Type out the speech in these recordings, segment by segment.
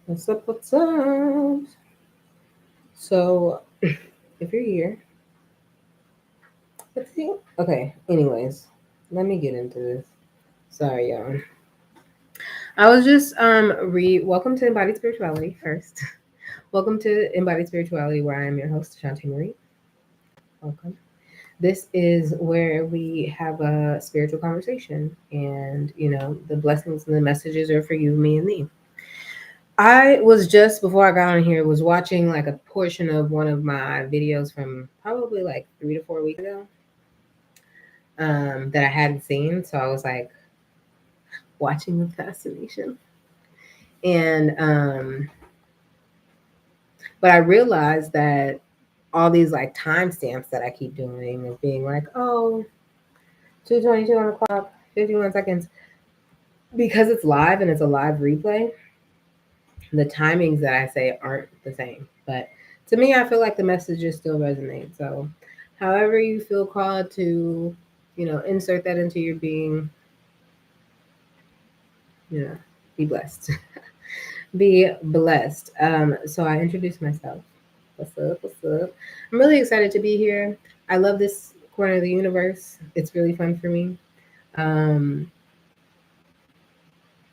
What's up? What's up? So, if you're here, let's see. Okay. Anyways, let me get into this. Sorry, y'all. I was just Welcome to Embodied Spirituality first. Welcome to Embodied Spirituality, where I am your host, Shanti Marie. Welcome. This is where we have a spiritual conversation, and the blessings and the messages are for you, me, and thee. I was just before I got on here was watching like a portion of one of my videos from probably like 3 to 4 weeks ago that I hadn't seen. So I was like watching with fascination. And but I realized that all these like timestamps that I keep doing of being like, oh, 2:22 on the clock, 51 seconds, because it's live and it's a live replay, the timings that I say aren't the same. But to me, I feel like the messages still resonate. So, however you feel called to, insert that into your being, you know, be blessed. Be blessed. So I introduced myself. What's up? What's up? I'm really excited to be here. I love this corner of the universe. It's really fun for me. Um,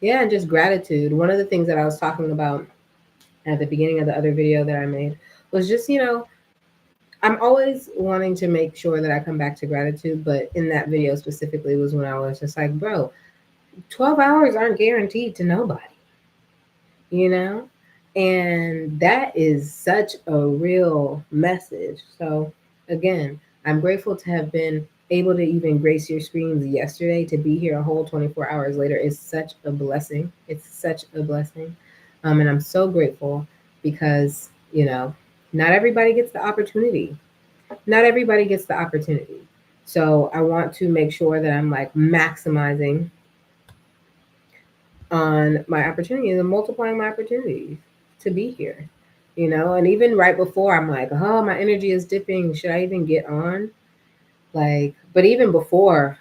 yeah, and just gratitude. One of the things that I was talking about at the beginning of the other video that I made was just, I'm always wanting to make sure that I come back to gratitude, but in that video specifically was when I was just like, bro, 12 hours aren't guaranteed to nobody, you know? And that is such a real message. So, again, I'm grateful to have been able to even grace your screens yesterday. To be here a whole 24 hours later is such a blessing. It's such a blessing. And I'm so grateful because, not everybody gets the opportunity. Not everybody gets the opportunity. So I want to make sure that I'm like maximizing on my opportunities and multiplying my opportunities to be here. And even right before I'm like, oh, my energy is dipping. Should I even get on? Like, but even before,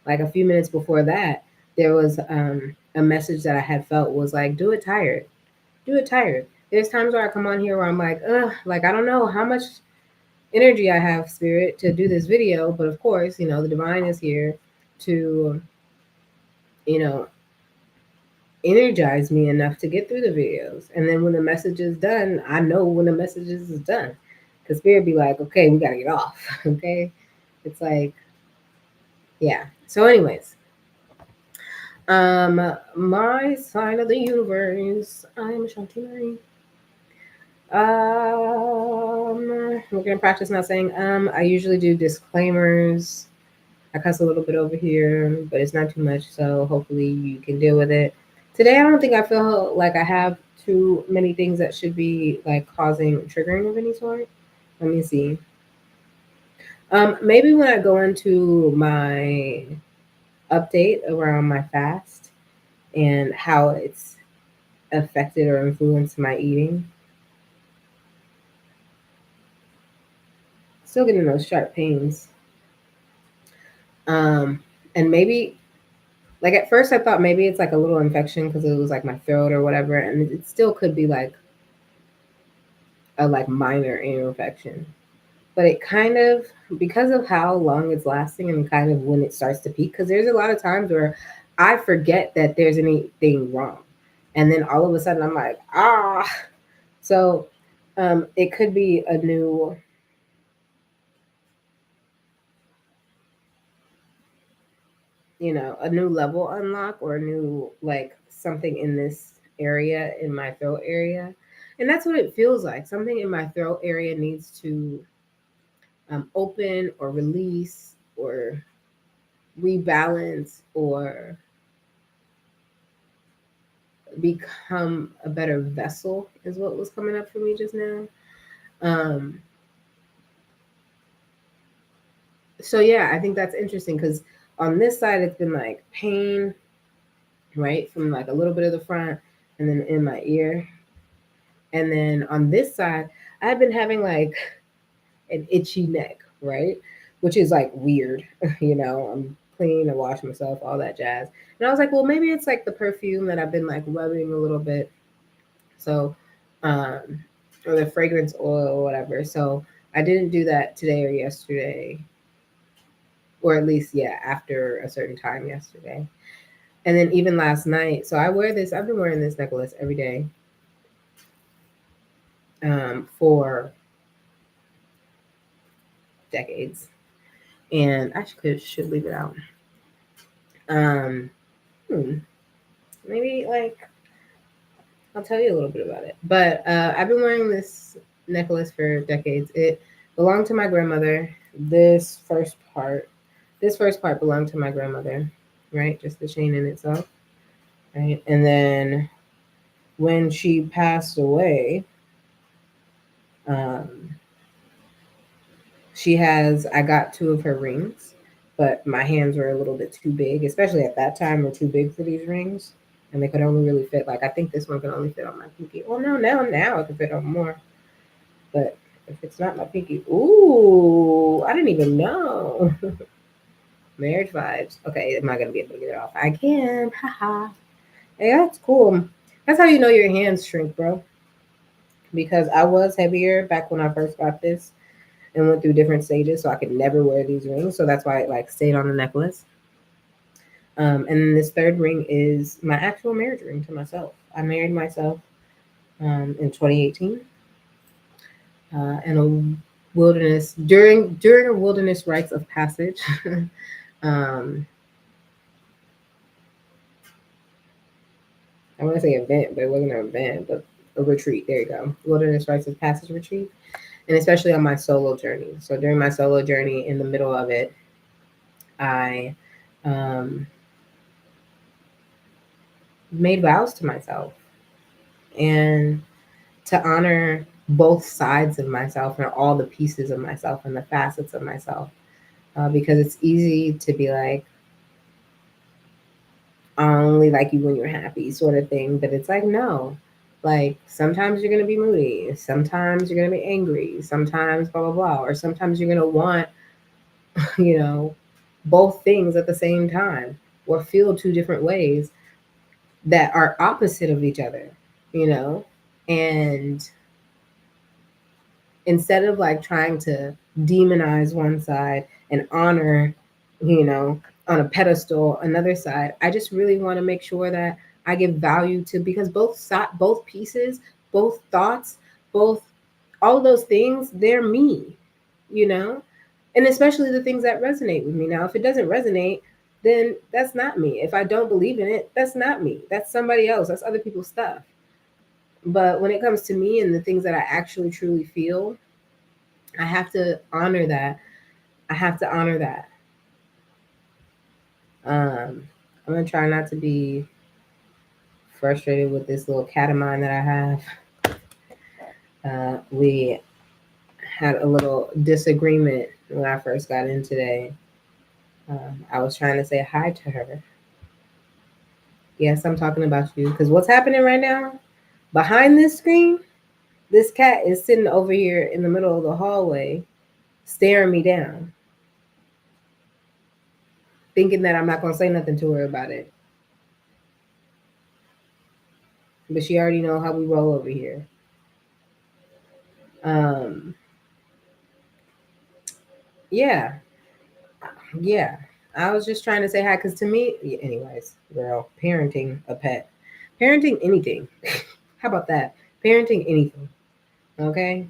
like a few minutes before that, there was a message that I had felt was like, do it tired. Do it tired. There's times where I come on here where I'm like, ugh, like I don't know how much energy I have, spirit, to do this video. But of course, the divine is here to, you know, energize me enough to get through the videos. And then when the message is done, I know when the message is done. Because spirit be like, okay, we got to get off. Okay. It's like, yeah. So, anyways, my sign of the universe. I'm Shanti Marie. We're gonna practice not saying I usually do disclaimers. I cuss a little bit over here, but it's not too much, so hopefully you can deal with it. Today, I don't think I feel like I have too many things that should be like causing triggering of any sort. Let me see. Maybe when I go into my update around my fast and how it's affected or influenced my eating. Still getting those sharp pains. Um, and maybe like at first I thought maybe it's like a little infection because it was like my throat or whatever, and it still could be like a like minor ear infection. But it kind of, because of how long it's lasting and kind of when it starts to peak, because there's a lot of times where I forget that there's anything wrong, and then all of a sudden I'm like, ah. So it could be a new level unlock or a new like something in this area in my throat area. And that's what it feels like. Something in my throat area needs to open or release or rebalance or become a better vessel, is what was coming up for me just now. Um, so yeah, I think that's interesting because on this side it's been like pain, right, from like a little bit of the front and then in my ear. And then on this side, I've been having like an itchy neck, right? Which is like weird. I'm clean, I wash myself, all that jazz. And I was like, well, maybe it's like the perfume that I've been like rubbing a little bit. So, or the fragrance oil or whatever. So I didn't do that today or yesterday, or at least, yeah, after a certain time yesterday. And then even last night. So I've been wearing this necklace every day for decades. And I should leave it out. Um, hmm, maybe like I'll tell you a little bit about it. But I've been wearing this necklace for decades. It belonged to my grandmother. This first part belonged to my grandmother, right? Just the chain in itself, right? And then when she passed away, um, I got two of her rings, but my hands were a little bit too big, especially at that time, were too big for these rings. And they could only really fit, like, I think this one can only fit on my pinky. Well, no, now it can fit on more. But if it's not my pinky, ooh, I didn't even know. Marriage vibes. Okay, am I gonna be able to get it off? I can. Haha. Hey, that's cool. That's how you know your hands shrink, bro. Because I was heavier back when I first got this and went through different stages, so I could never wear these rings. So that's why it like stayed on the necklace. And then this third ring is my actual marriage ring to myself. I married myself in 2018 in a wilderness during a wilderness rites of passage. um, I want to say event, but it wasn't an event, but a retreat. There you go, wilderness rites of passage retreat, and especially on my solo journey. So during my solo journey, in the middle of it, I um, made vows to myself and to honor both sides of myself and all the pieces of myself and the facets of myself. Because it's easy to be like, I only like you when you're happy, sort of thing. But it's like, no. Like, sometimes you're going to be moody. Sometimes you're going to be angry. Sometimes blah, blah, blah. Or sometimes you're going to want, you know, both things at the same time or feel two different ways that are opposite of each other, you know? And instead of like trying to demonize one side and honor, you know, on a pedestal another side, I just really want to make sure that I give value to, because both pieces, both thoughts, both all of those things, they're me, you know, and especially the things that resonate with me. Now, if it doesn't resonate, then that's not me. If I don't believe in it, that's not me. That's somebody else. That's other people's stuff. But when it comes to me and the things that I actually truly feel, I have to honor that. I have to honor that. I'm gonna try not to be frustrated with this little cat of mine that I have. We had a little disagreement when I first got in today. I was trying to say hi to her. Yes, I'm talking about you, because what's happening right now behind this screen? This cat is sitting over here in the middle of the hallway, staring me down, thinking that I'm not gonna say nothing to her about it. But she already know how we roll over here. Um, yeah, yeah. I was just trying to say hi because to me, anyways, girl, parenting a pet, parenting anything. How about that? Parenting anything. Okay.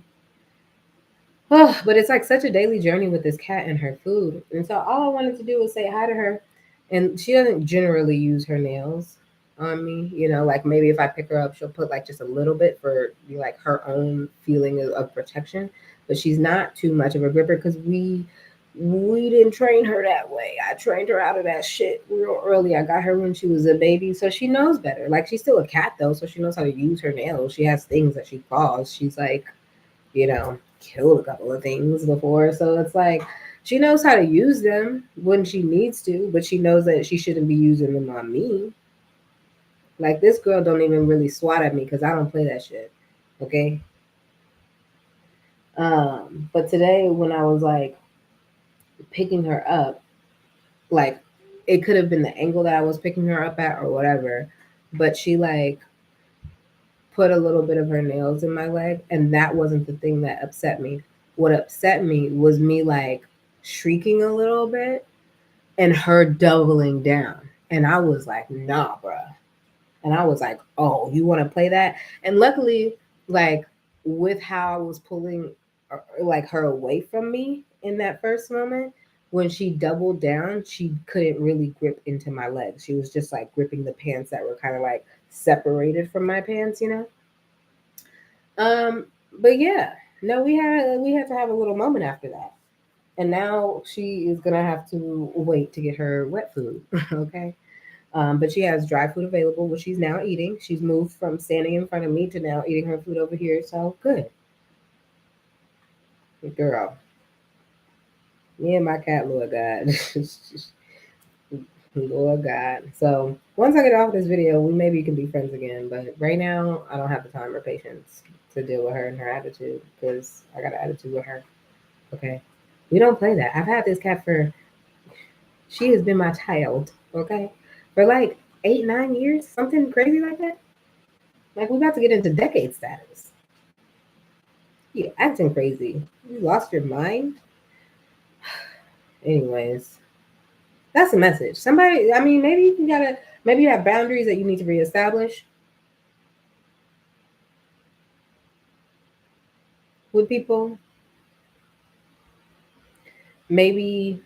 Oh, but it's like such a daily journey with this cat and her food. And so all I wanted to do was say hi to her. And she doesn't generally use her nails on me. You know, like maybe if I pick her up, she'll put like just a little bit for like her own feeling of protection. But she's not too much of a gripper because we didn't train her that way. I trained her out of that shit real early. I got her when she was a baby, so she knows better. Like she's still a cat though, so she knows how to use her nails. She has things that she claws. She's like, you know, killed a couple of things before. So it's like she knows how to use them when she needs to, but she knows that she shouldn't be using them on me. Like this girl don't even really swat at me because I don't play that shit. Okay. But today when I was like picking her up, like it could have been the angle that I was picking her up at or whatever, but she like put a little bit of her nails in my leg, and that wasn't the thing that upset me. What upset me was me like shrieking a little bit and her doubling down. And I was like, nah, bruh. And I was like, oh, you want to play that? And luckily, like with how I was pulling like her away from me in that first moment, when she doubled down, she couldn't really grip into my legs. She was just like gripping the pants that were kind of like separated from my pants, you know? Um, but yeah, no, we had to have a little moment after that. And now she is gonna have to wait to get her wet food. Okay. But she has dry food available, which she's now eating. She's moved from standing in front of me to now eating her food over here. So good. Good girl. Me and my cat, Lord God. Lord God. So once I get off this video, we maybe can be friends again. But right now, I don't have the time or patience to deal with her and her attitude because I got an attitude with her. Okay. We don't play that. I've had this cat for, she has been my child. Okay. For like 8, 9 years, something crazy like that. Like we're about to get into decade status. You acting crazy. You lost your mind? Anyways, that's a message. Somebody, I mean, maybe you have boundaries that you need to reestablish with people. Maybe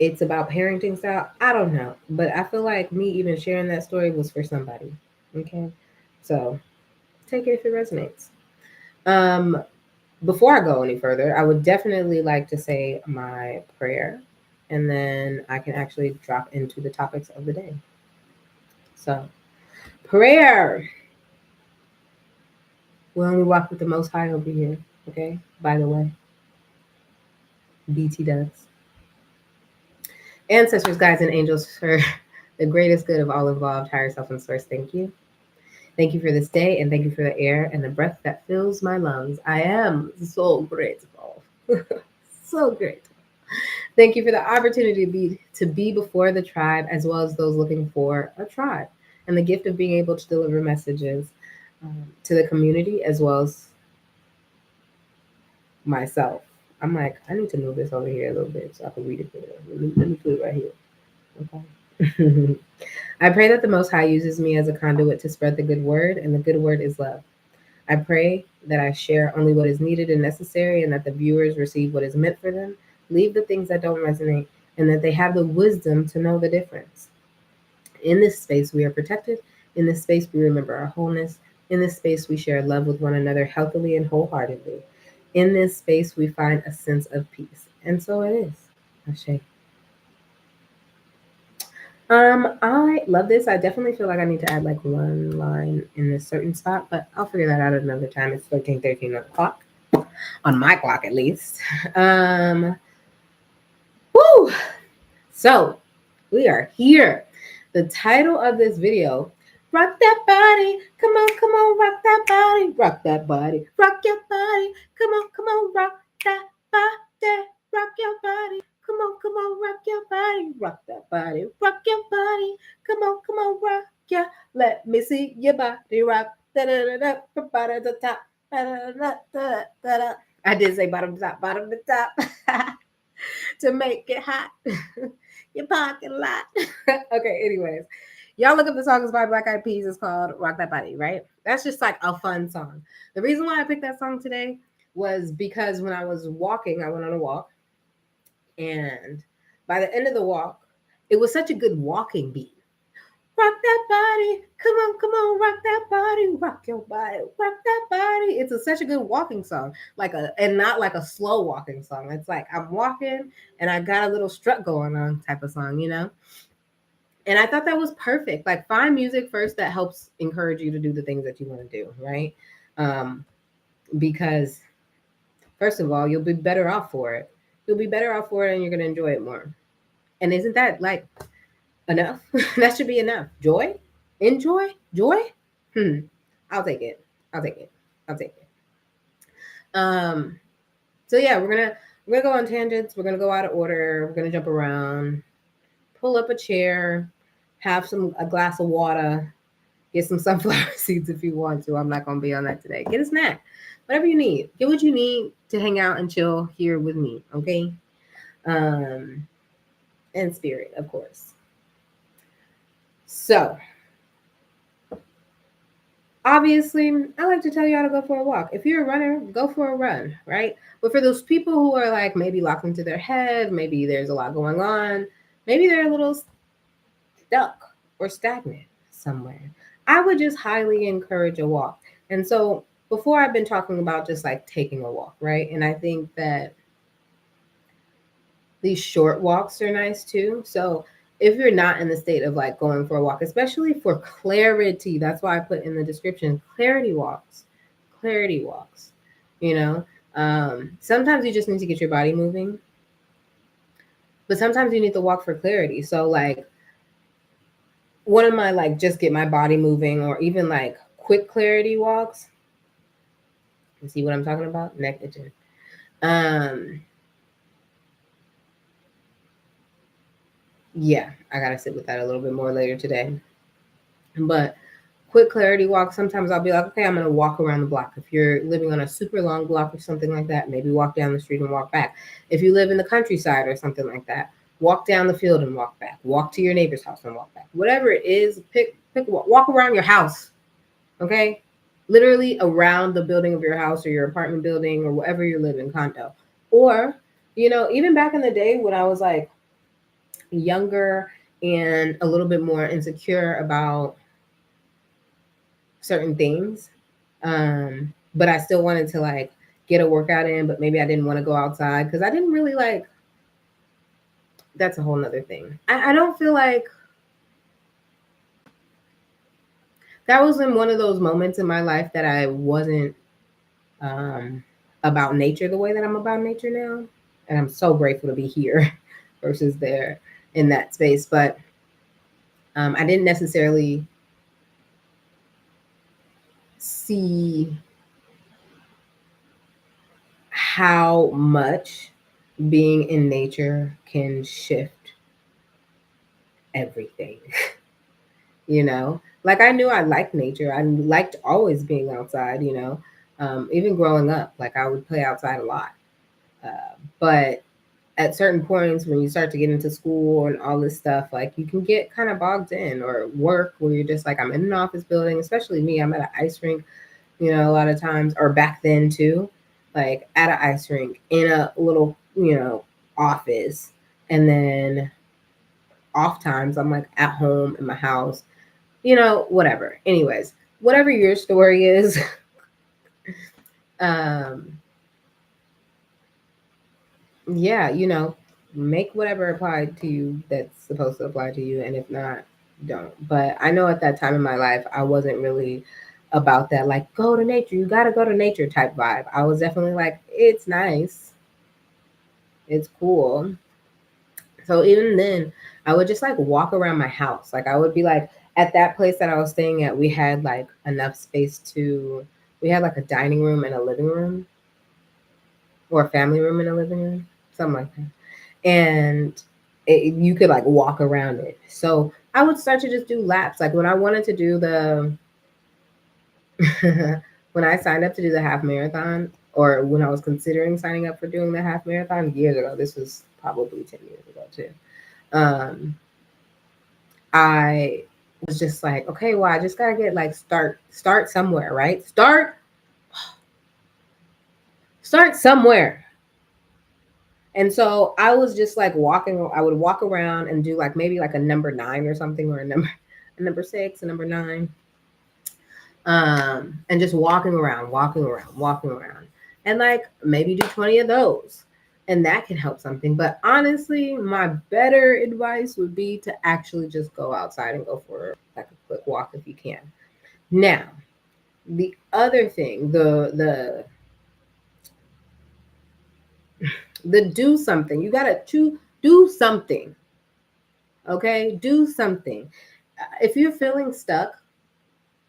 it's about parenting style. I don't know. But I feel like me even sharing that story was for somebody. Okay. So take it if it resonates. Um, Before I go any further, I would definitely like to say my prayer, and then I can actually drop into the topics of the day. So, prayer. We only walk with the Most High over here, okay? By the way, BT does. Ancestors, guides, and angels for the greatest good of all involved, higher self and source, thank you. Thank you for this day, and thank you for the air and the breath that fills my lungs. I am so grateful. So grateful. Thank you for the opportunity to be before the tribe as well as those looking for a tribe, and the gift of being able to deliver messages to the community as well as myself. I'm like, I need to move this over here a little bit so I can read it better. Let me put it right here. Okay. I pray that the Most High uses me as a conduit to spread the good word, and the good word is love. I pray that I share only what is needed and necessary, and that the viewers receive what is meant for them, leave the things that don't resonate, and that they have the wisdom to know the difference. In this space, we are protected. In this space, we remember our wholeness. In this space, we share love with one another healthily and wholeheartedly. In this space, we find a sense of peace. And so it is. Ashe. I love this. I definitely feel like I need to add like one line in this certain spot, but I'll figure that out at another time. It's 13:13 o'clock on my clock at least. Um, woo! So we are here. The title of this video, rock that body, come on, rock that body, rock that body, rock your body, come on, rock that body, rock your body, come on, rock your body, rock that body, rock your body, come on, rock ya. Let me see your body rock, da da da da, from bottom to top, da da da da da da. I did say bottom to top, to make it hot. Your parking lot. Okay, anyways. Y'all look up the song. It's by Black Eyed Peas. It's called Rock That Body, right? That's just like a fun song. The reason why I picked that song today was because when I was walking, I went on a walk, and by the end of the walk, it was such a good walking beat. Rock that body, come on, rock that body, rock your body, rock that body. It's such a good walking song, and not like a slow walking song. It's like I'm walking and I got a little strut going on type of song, you know. And I thought that was perfect. Like find music first that helps encourage you to do the things that you want to do, right? Because first of all, you'll be better off for it. You'll be better off for it, and you're gonna enjoy it more. And isn't that like enough? That should be enough. Joy, enjoy, joy. I'll take it. I'll take it. I'll take it. So yeah, we're gonna go on tangents. We're gonna go out of order. We're gonna jump around. pull up a chair, have a glass of water, get some sunflower seeds if you want to. I'm not gonna be on that today. Get a snack, whatever you need. Get what you need to hang out and chill here with me, okay? And spirit, of course. So obviously, I like to tell y'all to go for a walk. If you're a runner, go for a run, right? But for those people who are like maybe locked into their head, maybe there's a lot going on, maybe they're a little stuck or stagnant somewhere, I would just highly encourage a walk. And so before I've been talking about just like taking a walk, right? And I think that these short walks are nice too. So if you're not in the state of like going for a walk, especially for clarity, that's why I put in the description clarity walks, clarity walks. You know, sometimes you just need to get your body moving, but sometimes you need to walk for clarity. So like one of my like just get my body moving or even like quick clarity walks. You see what I'm talking about? Neck itching. Yeah, I gotta sit with that a little bit more later today. But quick clarity walk, sometimes I'll be like, okay, I'm gonna walk around the block. If you're living on a super long block or something like that, maybe walk down the street and walk back. If you live in the countryside or something like that, walk down the field and walk back. Walk to your neighbor's house and walk back. Whatever it is, walk around your house. Okay? Literally around the building of your house or your apartment building or wherever you're living, condo. Or, you know, even back in the day when I was like younger and a little bit more insecure about certain things. But I still wanted to like get a workout in, but maybe I didn't want to go outside because I didn't really like, that's a whole nother thing. I don't feel like that was in one of those moments in my life that I wasn't about nature the way that I'm about nature now. And I'm so grateful to be here versus there in that space. But I didn't necessarily see how much being in nature can shift everything. You know, like I knew I liked nature. I liked always being outside, you know, even growing up, like I would play outside a lot. But at certain points when you start to get into school and all this stuff, like you can get kind of bogged in or work where you're just like, I'm in an office building, especially me, I'm at an ice rink, you know, a lot of times, or back then too, like at an ice rink in a little, you know, office. And then off times I'm like at home in my house, you know, whatever. Anyways, whatever your story is, um, yeah, you know, make whatever applied to you that's supposed to apply to you. And if not, don't. But I know at that time in my life, I wasn't really about that, like, go to nature, you got to go to nature type vibe. I was definitely like, it's nice, it's cool. So even then, I would just like walk around my house. Like I would be like at that place that I was staying at, we had like enough space to we had like a dining room and a living room or a family room and a living room, something like that. And you could like walk around it. So I would start to just do laps. Like when I wanted to do the when I signed up to do the half marathon, or when I was considering signing up for doing the half marathon years ago, this was probably 10 years ago too. Um, I was just like, okay, well, I just gotta get like start somewhere, right? Start somewhere. And so I was just like walking. I would walk around and do like maybe like a number 9 or something, or a number 6, a number 9, and just walking around, and like maybe do 20 of those, and that can help something. But honestly, my better advice would be to actually just go outside and go for like a quick walk if you can. Now, the other thing, the do something. You gotta do something. Okay, do something. If you're feeling stuck,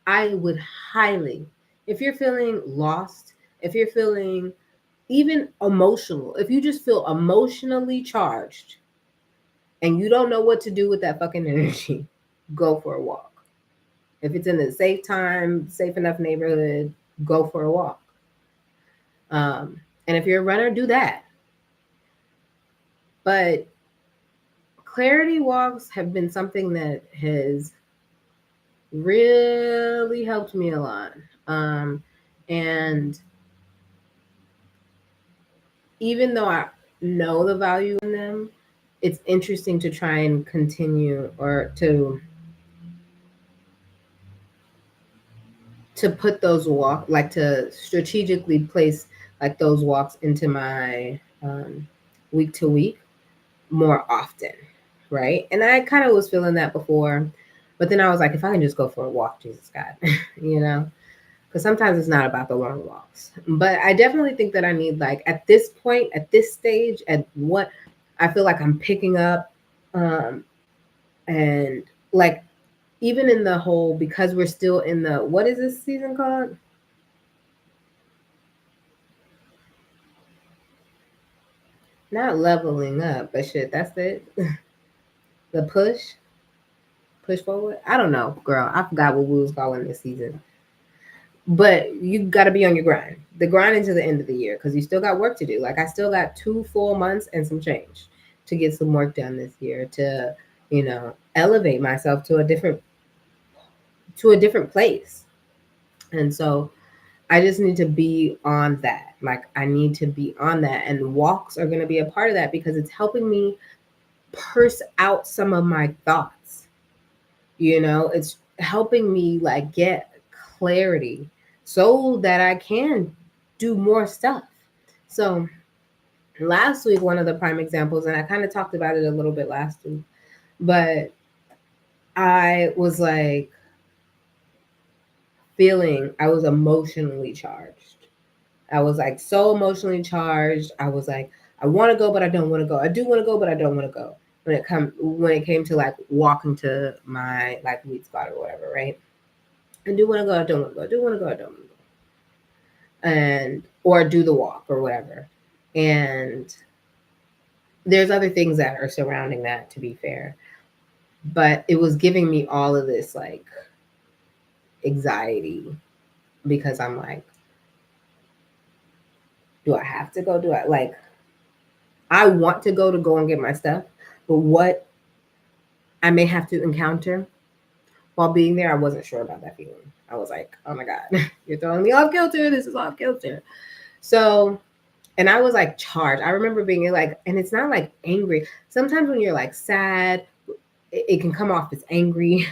I would highly. If you're feeling lost, if you're feeling even emotional, if you just feel emotionally charged, and you don't know what to do with that fucking energy, go for a walk. If it's in a safe time, safe enough neighborhood, go for a walk. And if you're a runner, do that. But clarity walks have been something that has really helped me a lot. And even though I know the value in them, it's interesting to try and continue or to put those like to strategically place like those walks into my week to week more often, right? And I kind of was feeling that before, but then I was like, if I can just go for a walk, Jesus God, you know, because sometimes it's not about the long walks. But I definitely think that I need, like, at this point, at this stage, at what I feel like I'm picking up, and like even in the whole, because we're still in the, what is this season called? Not leveling up, but shit, that's it. The push forward. I don't know, girl. I forgot what we was calling this season. But you got to be on your grind. The grind into the end of the year, because you still got work to do. Like, I still got 2 full months and some change to get some work done this year to, you know, elevate myself to a different place. And so I just need to be on that. Like, I need to be on that, and walks are going to be a part of that because it's helping me purse out some of my thoughts. You know, it's helping me like get clarity so that I can do more stuff. So last week, one of the prime examples, and I kind of talked about it a little bit last week, but I was like feeling, I was emotionally charged. I was like so emotionally charged. I was like, I want to go, but I don't want to go. I do want to go, but I don't want to go. When it came to like walking to my like weed spot or whatever, right? I do want to go, I don't want to go. I do want to go, I don't want to go. And or do the walk or whatever. And there's other things that are surrounding that, to be fair. But it was giving me all of this like anxiety because I'm like, do I have to go? Do I like, I want to go and get my stuff, but what I may have to encounter while being there, I wasn't sure about that feeling. I was like, oh my God, you're throwing me off kilter. This is off kilter. So, and I was like charged. I remember being like, and it's not like angry. Sometimes when you're like sad, it can come off as angry,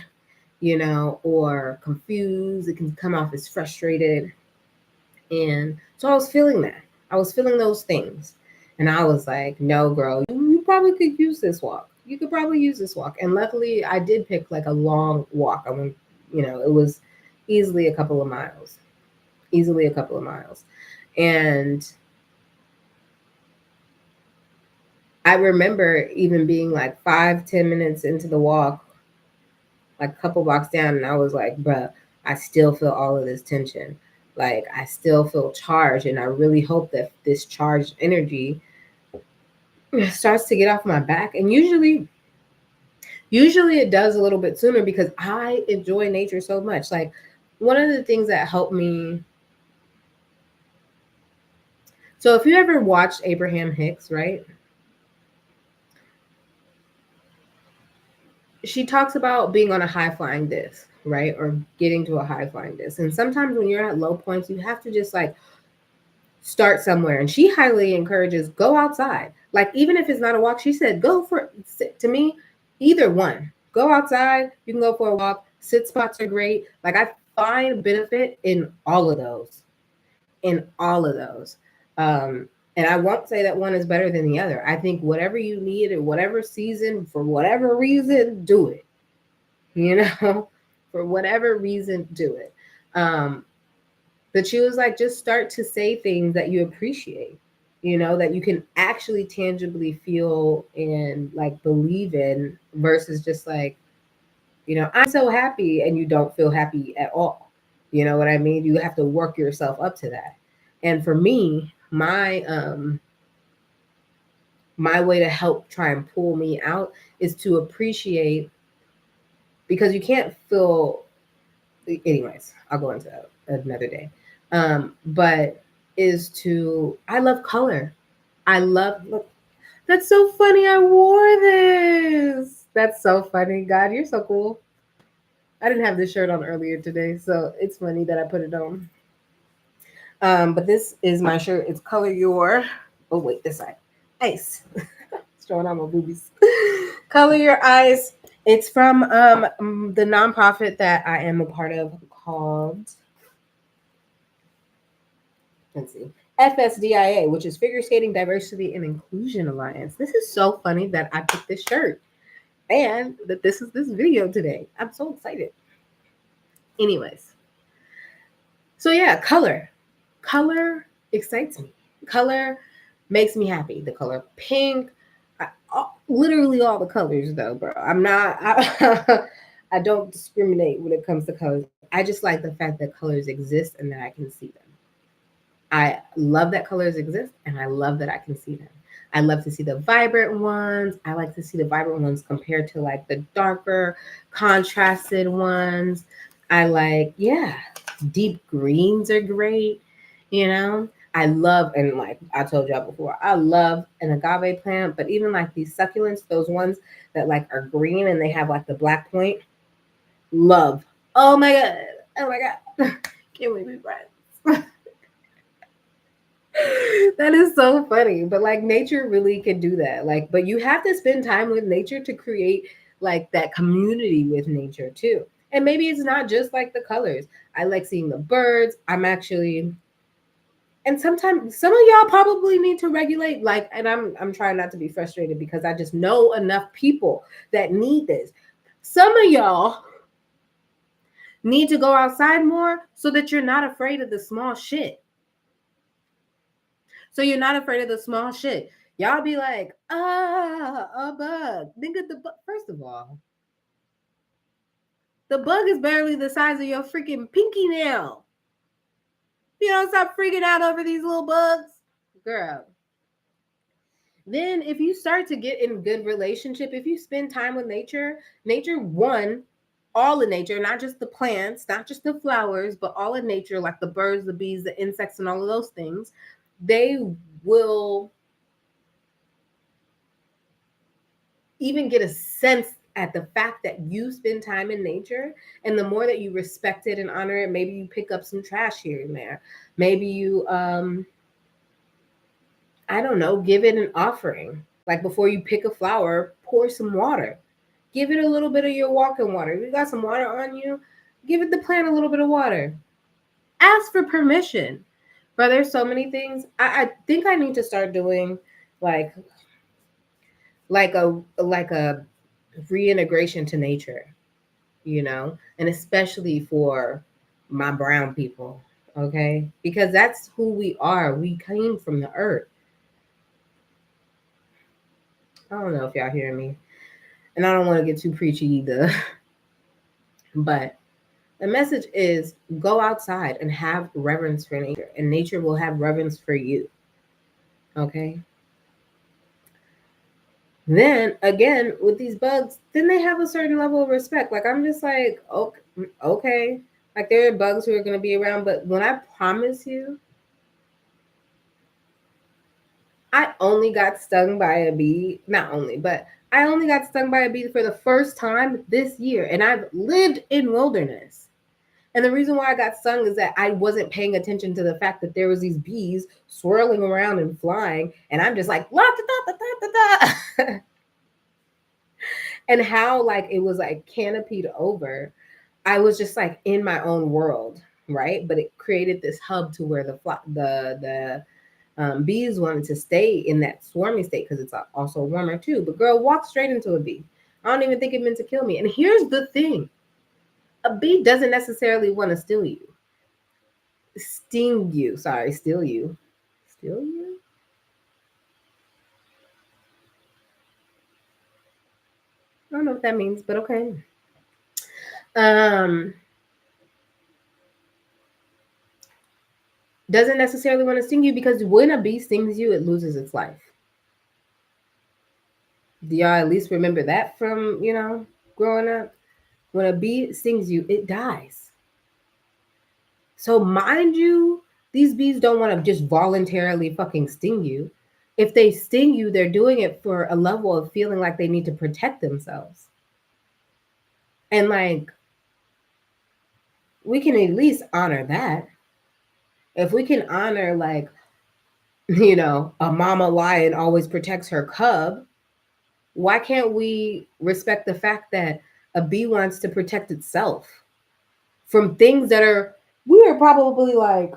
you know, or confused. It can come off as frustrated. And so I was feeling that. I was feeling those things. And I was like, no, girl, you probably could use this walk. You could probably use this walk. And luckily, I did pick like a long walk. I mean, you know, it was easily a couple of miles. And I remember even being like 5-10 minutes into the walk, like a couple blocks down, and I was like, bruh, I still feel all of this tension. Like, I still feel charged, and I really hope that this charged energy starts to get off my back. And usually it does a little bit sooner because I enjoy nature so much. Like, one of the things that helped me. So if you ever watched Abraham Hicks, right? She talks about being on a high flying disc, right? Or getting to a high flying disc. And sometimes when you're at low points, you have to just like start somewhere. And she highly encourages go outside. Like, even if it's not a walk, she said, go for, to me, either one. Go outside, you can go for a walk. Sit spots are great. Like, I find benefit in all of those. And I won't say that one is better than the other. I think whatever you need at whatever season, for whatever reason, do it. You know, for whatever reason, do it. But she was like, just start to say things that you appreciate, you know, that you can actually tangibly feel and like believe in versus just like, you know, I'm so happy and you don't feel happy at all. You know what I mean? You have to work yourself up to that. And for me, my way to help try and pull me out is to appreciate, because you can't feel, anyways, I'll go into that another day. But is to, I love color. I love, look, that's so funny. I wore this. That's so funny. God, you're so cool. I didn't have this shirt on earlier today, so it's funny that I put it on. But this is my shirt. It's Color Your. Oh wait, this side. Ice. It's showing on my boobies. Color Your Eyes. It's from the nonprofit that I am a part of called, let's see, FSDIA, which is Figure Skating Diversity and Inclusion Alliance. This is so funny that I picked this shirt and that this is this video today. I'm so excited. Anyways, so yeah, color. Color excites me. Color makes me happy. The color pink, literally all the colors though, bro. I'm not, I don't discriminate when it comes to colors. I just like the fact that colors exist and that I can see them. I love that colors exist and I love that I can see them. I love to see the vibrant ones. I like to see the vibrant ones compared to like the darker, contrasted ones. I like, yeah, deep greens are great, you know. I love, and like I told y'all before, I love an agave plant, but even like these succulents, those ones that like are green and they have like the black point, love. Oh my God. Oh my God. Can't we be friends? That is so funny. But like nature really can do that. Like, but you have to spend time with nature to create like that community with nature too. And maybe it's not just like the colors. I like seeing the birds. I'm actually, and sometimes some of y'all probably need to regulate, like, and I'm trying not to be frustrated because I just know enough people that need this. Some of y'all need to go outside more so that you're not afraid of the small shit. So you're not afraid of the small shit. Y'all be like, a bug. Think of the bug. First of all, the bug is barely the size of your freaking pinky nail. You don't stop freaking out over these little bugs, girl. Then if you start to get in good relationship, if you spend time with nature, nature one, all in nature, not just the plants, not just the flowers, but all in nature, like the birds, the bees, the insects, and all of those things, they will even get a sense at the fact that you spend time in nature, and the more that you respect it and honor it, maybe you pick up some trash here and there, maybe you I don't know, give it an offering. Like before you pick a flower, pour some water. Give it a little bit of your walking water. If you got some water on you, give it the plant a little bit of water. Ask for permission. But there's so many things. I think I need to start doing like like a reintegration to nature, you know, and especially for my brown people, okay? Because that's who we are. We came from the earth. I don't know if y'all hear me. And I don't want to get too preachy either. But the message is go outside and have reverence for nature, and nature will have reverence for you. Okay? Then again, with these bugs, then they have a certain level of respect. Like I'm just like, okay. Like there are bugs who are going to be around, but when I promise you, I only got stung by a bee. Not only, but I only got stung by a bee for the first time this year, and I've lived in wilderness. And the reason why I got stung is that I wasn't paying attention to the fact that there was these bees swirling around and flying, and I'm just like la da da da da da, and how like it was like canopied over. I was just like in my own world, right? But it created this hub to where the bees wanted to stay in that swarming state because it's also warmer too. But girl, walk straight into a bee. I don't even think it meant to kill me. And here's the thing: a bee doesn't necessarily want to steal you. Sting you. Sorry, steal you. Steal you? I don't know what that means, but okay. Um, doesn't necessarily want to sting you because when a bee stings you, it loses its life. Do y'all at least remember that from, growing up? When a bee stings you, it dies. So mind you, these bees don't want to just voluntarily fucking sting you. If they sting you, they're doing it for a level of feeling like they need to protect themselves. And like, we can at least honor that. If we can honor, like, a mama lion always protects her cub, why can't we respect the fact that a bee wants to protect itself from things that we are probably like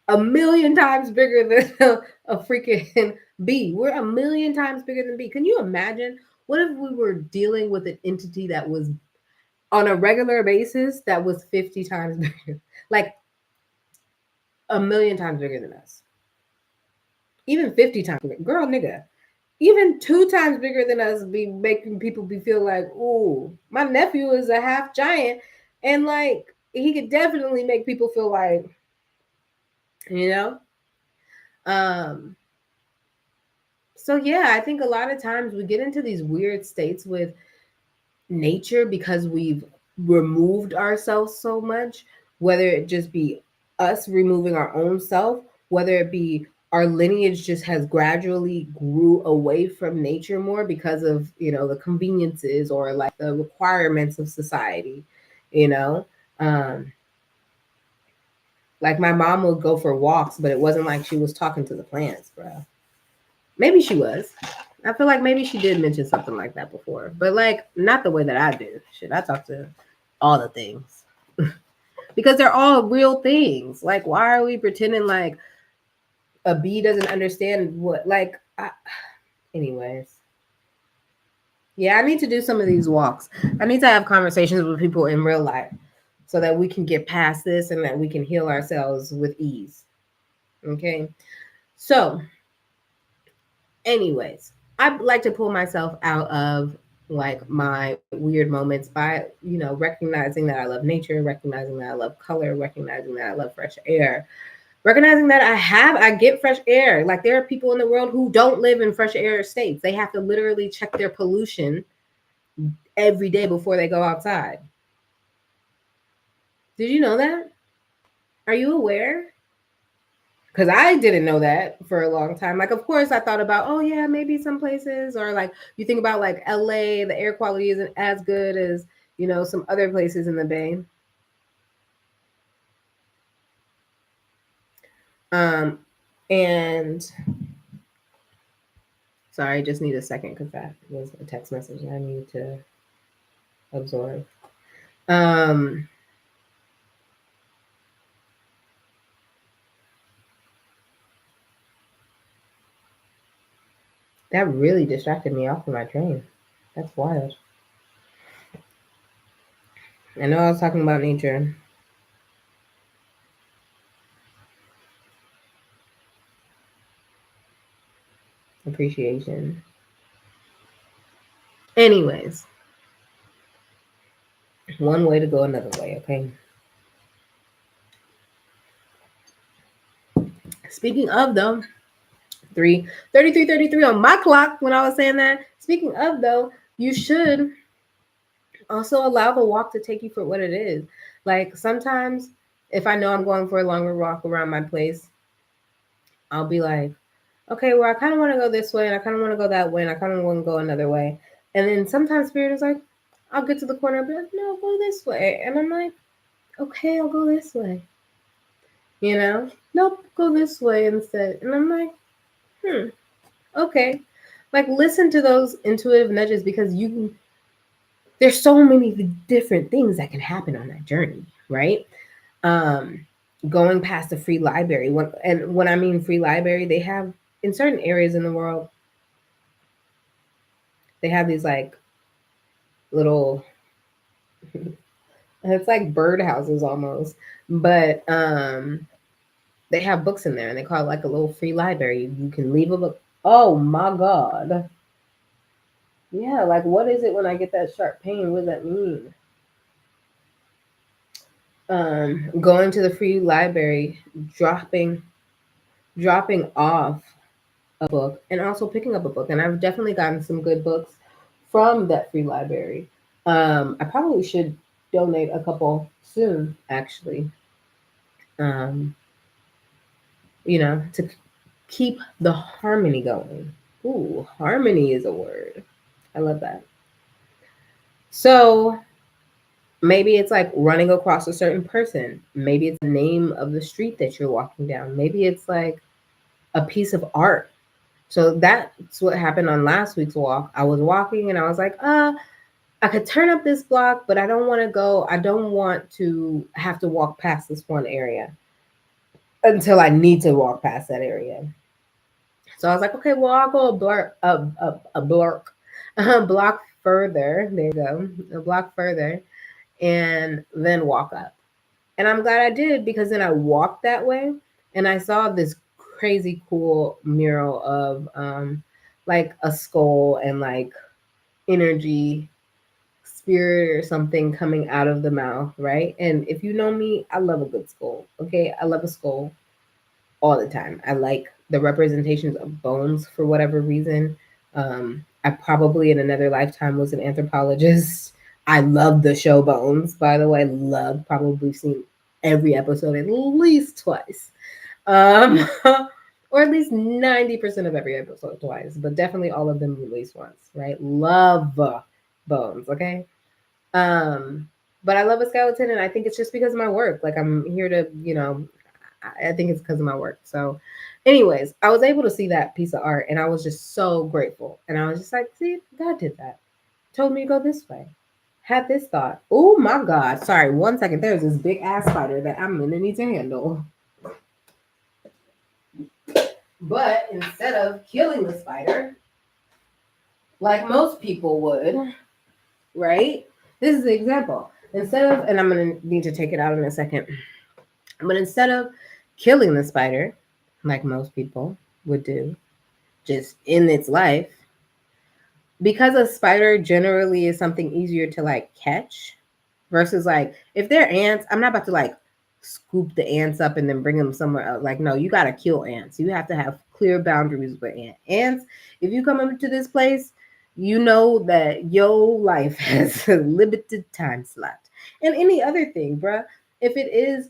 a million times bigger than a freaking bee. We're a million times bigger than bee. Can you imagine? What if we were dealing with an entity that was on a regular basis that was 50 times bigger? Like a million times bigger than us. Even 50 times bigger. Girl, nigga. Even 2 times bigger than us be making people be feel like, ooh, my nephew is a half giant. And like he could definitely make people feel like, you know? Um, So yeah, I think a lot of times we get into these weird states with nature because we've removed ourselves so much, whether it just be us removing our own self, whether it be our lineage just has gradually grew away from nature more because of, the conveniences or like the requirements of society, you know. Um like my mom would go for walks, but it wasn't like she was talking to the plants, bro. Maybe she was. I feel like maybe she did mention something like that before, but like not the way that I do. Shit, I talk to all the things because they're all real things. Like, why are we pretending like a bee doesn't understand what? Anyways, yeah, I need to do some of these walks. I need to have conversations with people in real life so that we can get past this and that we can heal ourselves with ease. Okay, so anyways, I like to pull myself out of like my weird moments by, recognizing that I love nature, recognizing that I love color, recognizing that I love fresh air, recognizing that I get fresh air. Like there are people in the world who don't live in fresh air states. They have to literally check their pollution every day before they go outside. Did you know that? Are you aware? Because I didn't know that for a long time. Like, of course, I thought about, oh yeah, maybe some places, or like you think about like LA, the air quality isn't as good as some other places in the Bay. Um, and sorry, I just need a second because that was a text message I need to absorb. Um, that really distracted me off of my train. That's wild. I know I was talking about nature. Appreciation. Anyways, one way to go another way, okay? Speaking of though, 33:33 on my clock when I was saying that. Speaking of though, you should also allow the walk to take you for what it is. Like sometimes if I know I'm going for a longer walk around my place, I'll be like, okay, well I kind of want to go this way and I kind of want to go that way and I kind of want to go another way. And then sometimes spirit is like, I'll get to the corner and be like, no, go this way. And I'm like, okay, I'll go this way. Nope, go this way instead. And I'm like, okay. Like listen to those intuitive nudges because there's so many different things that can happen on that journey, right? Um, going past the free library. When I mean free library, they have in certain areas in the world, they have these like little it's like bird houses almost, but they have books in there and they call it like a little free library. You can leave a book. Oh my god. Yeah, like what is it when I get that sharp pain? What does that mean? Going to the free library, dropping off a book and also picking up a book. And I've definitely gotten some good books from that free library. I probably should donate a couple soon, actually. Um, to keep the harmony going. Ooh, harmony is a word. I love that. So maybe it's like running across a certain person. Maybe it's the name of the street that you're walking down. Maybe it's like a piece of art. So that's what happened on last week's walk. I was walking and I was like, I could turn up this block, but I don't want to go. I don't want to have to walk past this one area until I need to walk past that area. So I was like, okay, well, I'll go a block further. There you go, a block further, and then walk up. And I'm glad I did because then I walked that way and I saw this crazy cool mural of like a skull and like energy, spirit or something coming out of the mouth, right? And if you know me, I love a good skull. Okay, I love a skull all the time. I like the representations of bones for whatever reason. I probably in another lifetime was an anthropologist. I love the show Bones, by the way. Love, probably seen every episode at least twice. Um, or at least 90% of every episode twice, but definitely all of them at least once, right? Love Bones, okay? Um, but I love a skeleton, and I think it's just because of my work. Like I'm here to, I think it's because of my work. So, anyways, I was able to see that piece of art, and I was just so grateful. And I was just like, see, God did that. Told me to go this way. Had this thought. Oh my God! Sorry, 1 second. There's this big ass spider that I'm gonna need to handle. But instead of killing the spider, like most people would, right? This is the example. Instead of, and I'm gonna need to take it out in a second. But instead of killing the spider, like most people would do, just in its life, because a spider generally is something easier to like catch versus like if they're ants, I'm not about to like scoop the ants up and then bring them somewhere else. Like, no, you gotta kill ants. You have to have clear boundaries with ants. If you come into this place, you know that your life has a limited time slot. And any other thing, bruh, if it is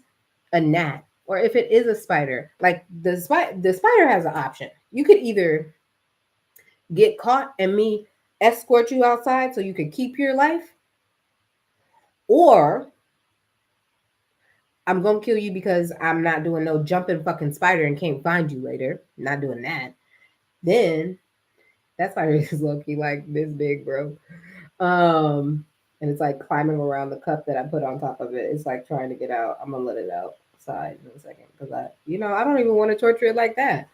a gnat or if it is a spider, like the spider has an option. You could either get caught and me escort you outside so you can keep your life, or I'm gonna kill you because I'm not doing no jumping fucking spider and can't find you later. Not doing that. Then that spider is low key like this big, bro. And it's like climbing around the cup that I put on top of it. It's like trying to get out. I'm gonna let it outside in a second because I don't even want to torture it like that.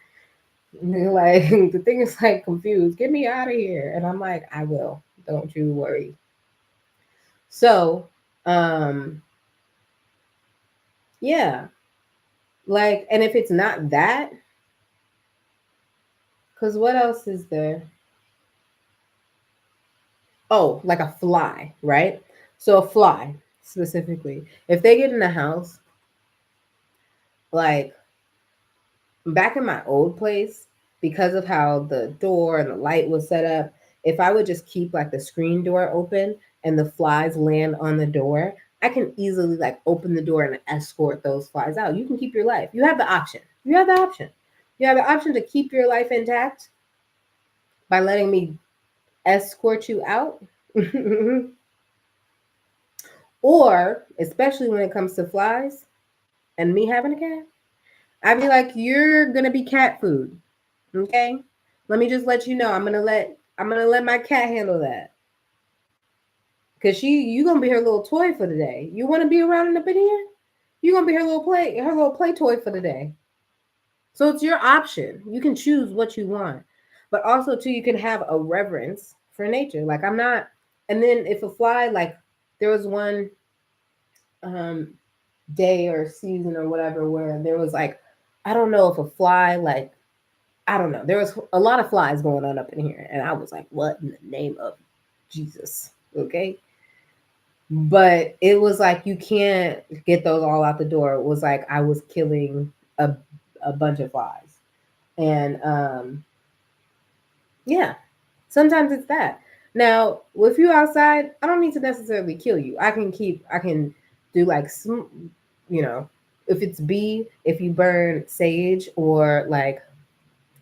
Like the thing is like confused. Get me out of here, and I'm like, I will. Don't you worry. So, um, yeah, like, and if it's not that, because what else is there? Oh, like a fly, right? So a fly specifically, if they get in the house, like back in my old place, because of how the door and the light was set up, if I would just keep like the screen door open and the flies land on the door, I can easily like open the door and escort those flies out. You can keep your life. You have the option. You have the option. You have the option to keep your life intact by letting me escort you out. Or, especially when it comes to flies and me having a cat, I'd be like, you're gonna be cat food. Okay? Let me just let you know. I'm gonna let my cat handle that. Cause you gonna be her little toy for the day. You wanna be around and up in here? You're gonna be her little play toy for the day. So it's your option. You can choose what you want. But also too, you can have a reverence for nature. Like I'm not, and then if a fly, like there was one um day or season or whatever where there was like, I don't know if a fly, like I don't know, there was a lot of flies going on up in here, and I was like, what in the name of Jesus? Okay. But it was like you can't get those all out the door. It was like I was killing a bunch of flies. And Yeah. Sometimes it's that. Now, with you outside, I don't need to necessarily kill you. I can do like some, you know, if it's bee, if you burn sage or like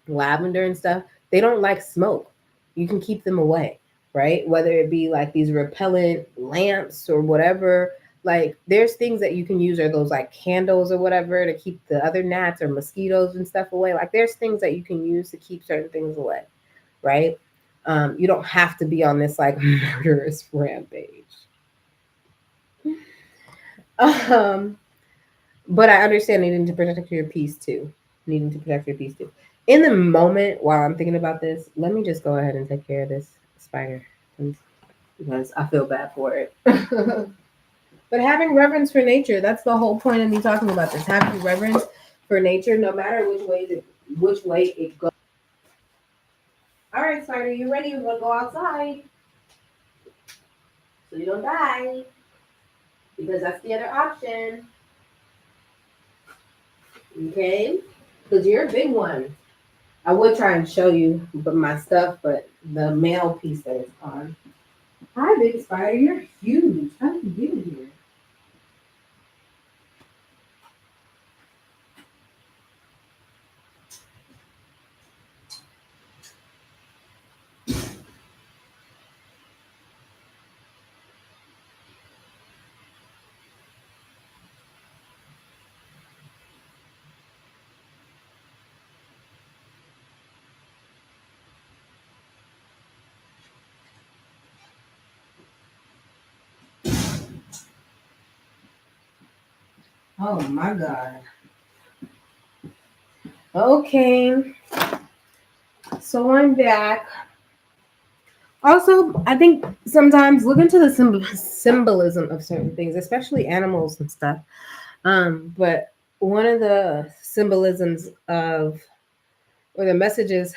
lavender and stuff, they don't like smoke. You can keep them away, right? Whether it be like these repellent lamps or whatever. Like there's things that you can use, or those like candles or whatever, to keep the other gnats or mosquitoes and stuff away. Like there's things that you can use to keep certain things away, right? You don't have to be on this like murderous rampage. Um, but I understand needing to protect your peace too. Needing to protect your peace too. In the moment while I'm thinking about this, let me just go ahead and take care of this spider, because I feel bad for it. But having reverence for nature, that's the whole point of me talking about this. Having reverence for nature, no matter which way it goes. All right, spider, you ready? We're gonna go outside so you don't die, because that's the other option. Okay, because you're a big one. I would try and show you my stuff, but the male piece that is on. Hi, big spider. You're huge. How did you get in here? Oh my god. Okay, so I'm back. Also, I think sometimes look into the symbolism of certain things, especially animals and stuff. But one of the symbolisms of, or the messages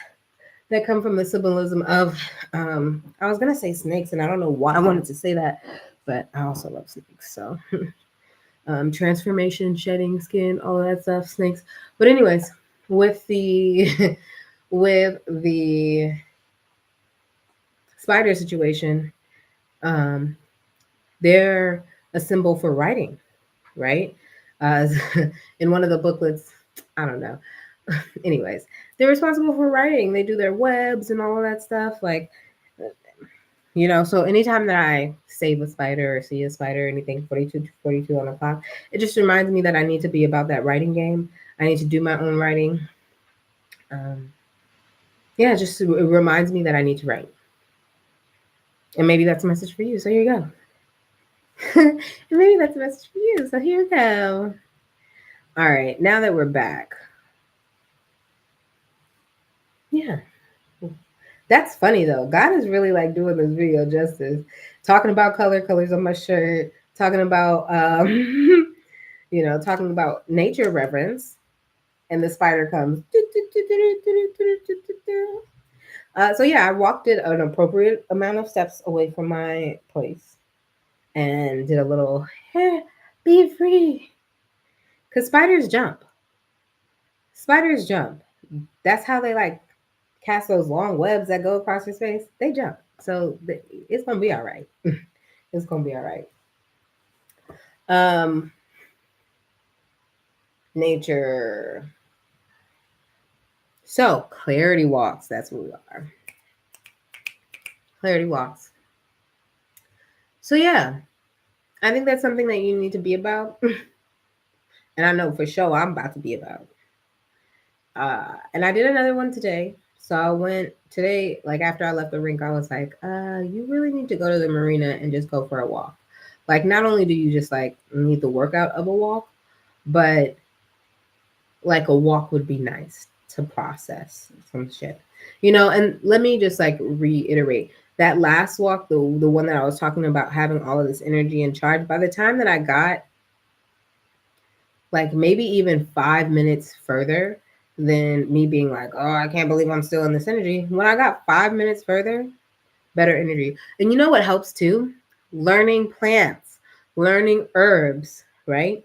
that come from the symbolism of, I was gonna say snakes, and I don't know why I wanted to say that, but I also love snakes. So, transformation, shedding skin, all that stuff, snakes. But anyways, with the with the spider situation, um, they're a symbol for writing, right? Uh, in one of the booklets, I don't know. Anyways, they're responsible for writing. They do their webs and all of that stuff. Like, so anytime that I save a spider or see a spider or anything 42 to 42 on the clock, it just reminds me that I need to be about that writing game. I need to do my own writing. Um, yeah, just it reminds me that I need to write. And maybe that's a message for you. So here you go. And maybe that's a message for you. So here you go. All right, now that we're back. Yeah. That's funny though. God is really like doing this video justice. Talking about colors on my shirt, talking about talking about nature reverence, and the spider comes. So yeah, I walked it an appropriate amount of steps away from my place and did a little be free. Cause spiders jump. Spiders jump. That's how they like cast those long webs that go across your space. They jump. So it's gonna be all right. It's gonna be all right. Um, nature. So clarity walks. That's what we are. Clarity walks. So yeah, I think that's something that you need to be about, and I know for sure I'm about to be about. And I did another one today. So I went today, like after I left the rink, I was like, you really need to go to the marina and just go for a walk. Like, not only do you just like need the workout of a walk, but like a walk would be nice to process some shit. And let me just like reiterate that last walk, the one that I was talking about having all of this energy and charge, by the time that I got like maybe even 5 minutes further than me being like, oh, I can't believe I'm still in this energy. When I got 5 minutes further, better energy. And you know what helps too? Learning plants, learning herbs, right?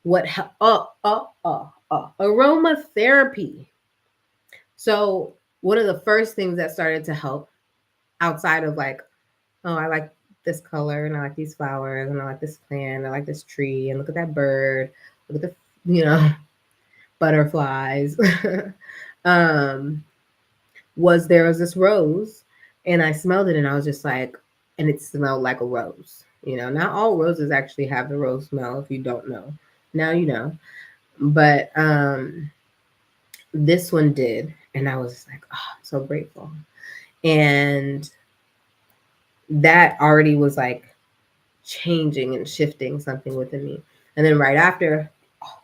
Aromatherapy. So one of the first things that started to help outside of like, oh, I like this color and I like these flowers and I like this plant, I like this tree, and look at that bird, look at the, butterflies. um, there was this rose and I smelled it and I was just like, and it smelled like a rose. Not all roses actually have the rose smell if you don't know. Now you know. But this one did. And I was just like, oh, I'm so grateful. And that already was like changing and shifting something within me. And then right after, oh,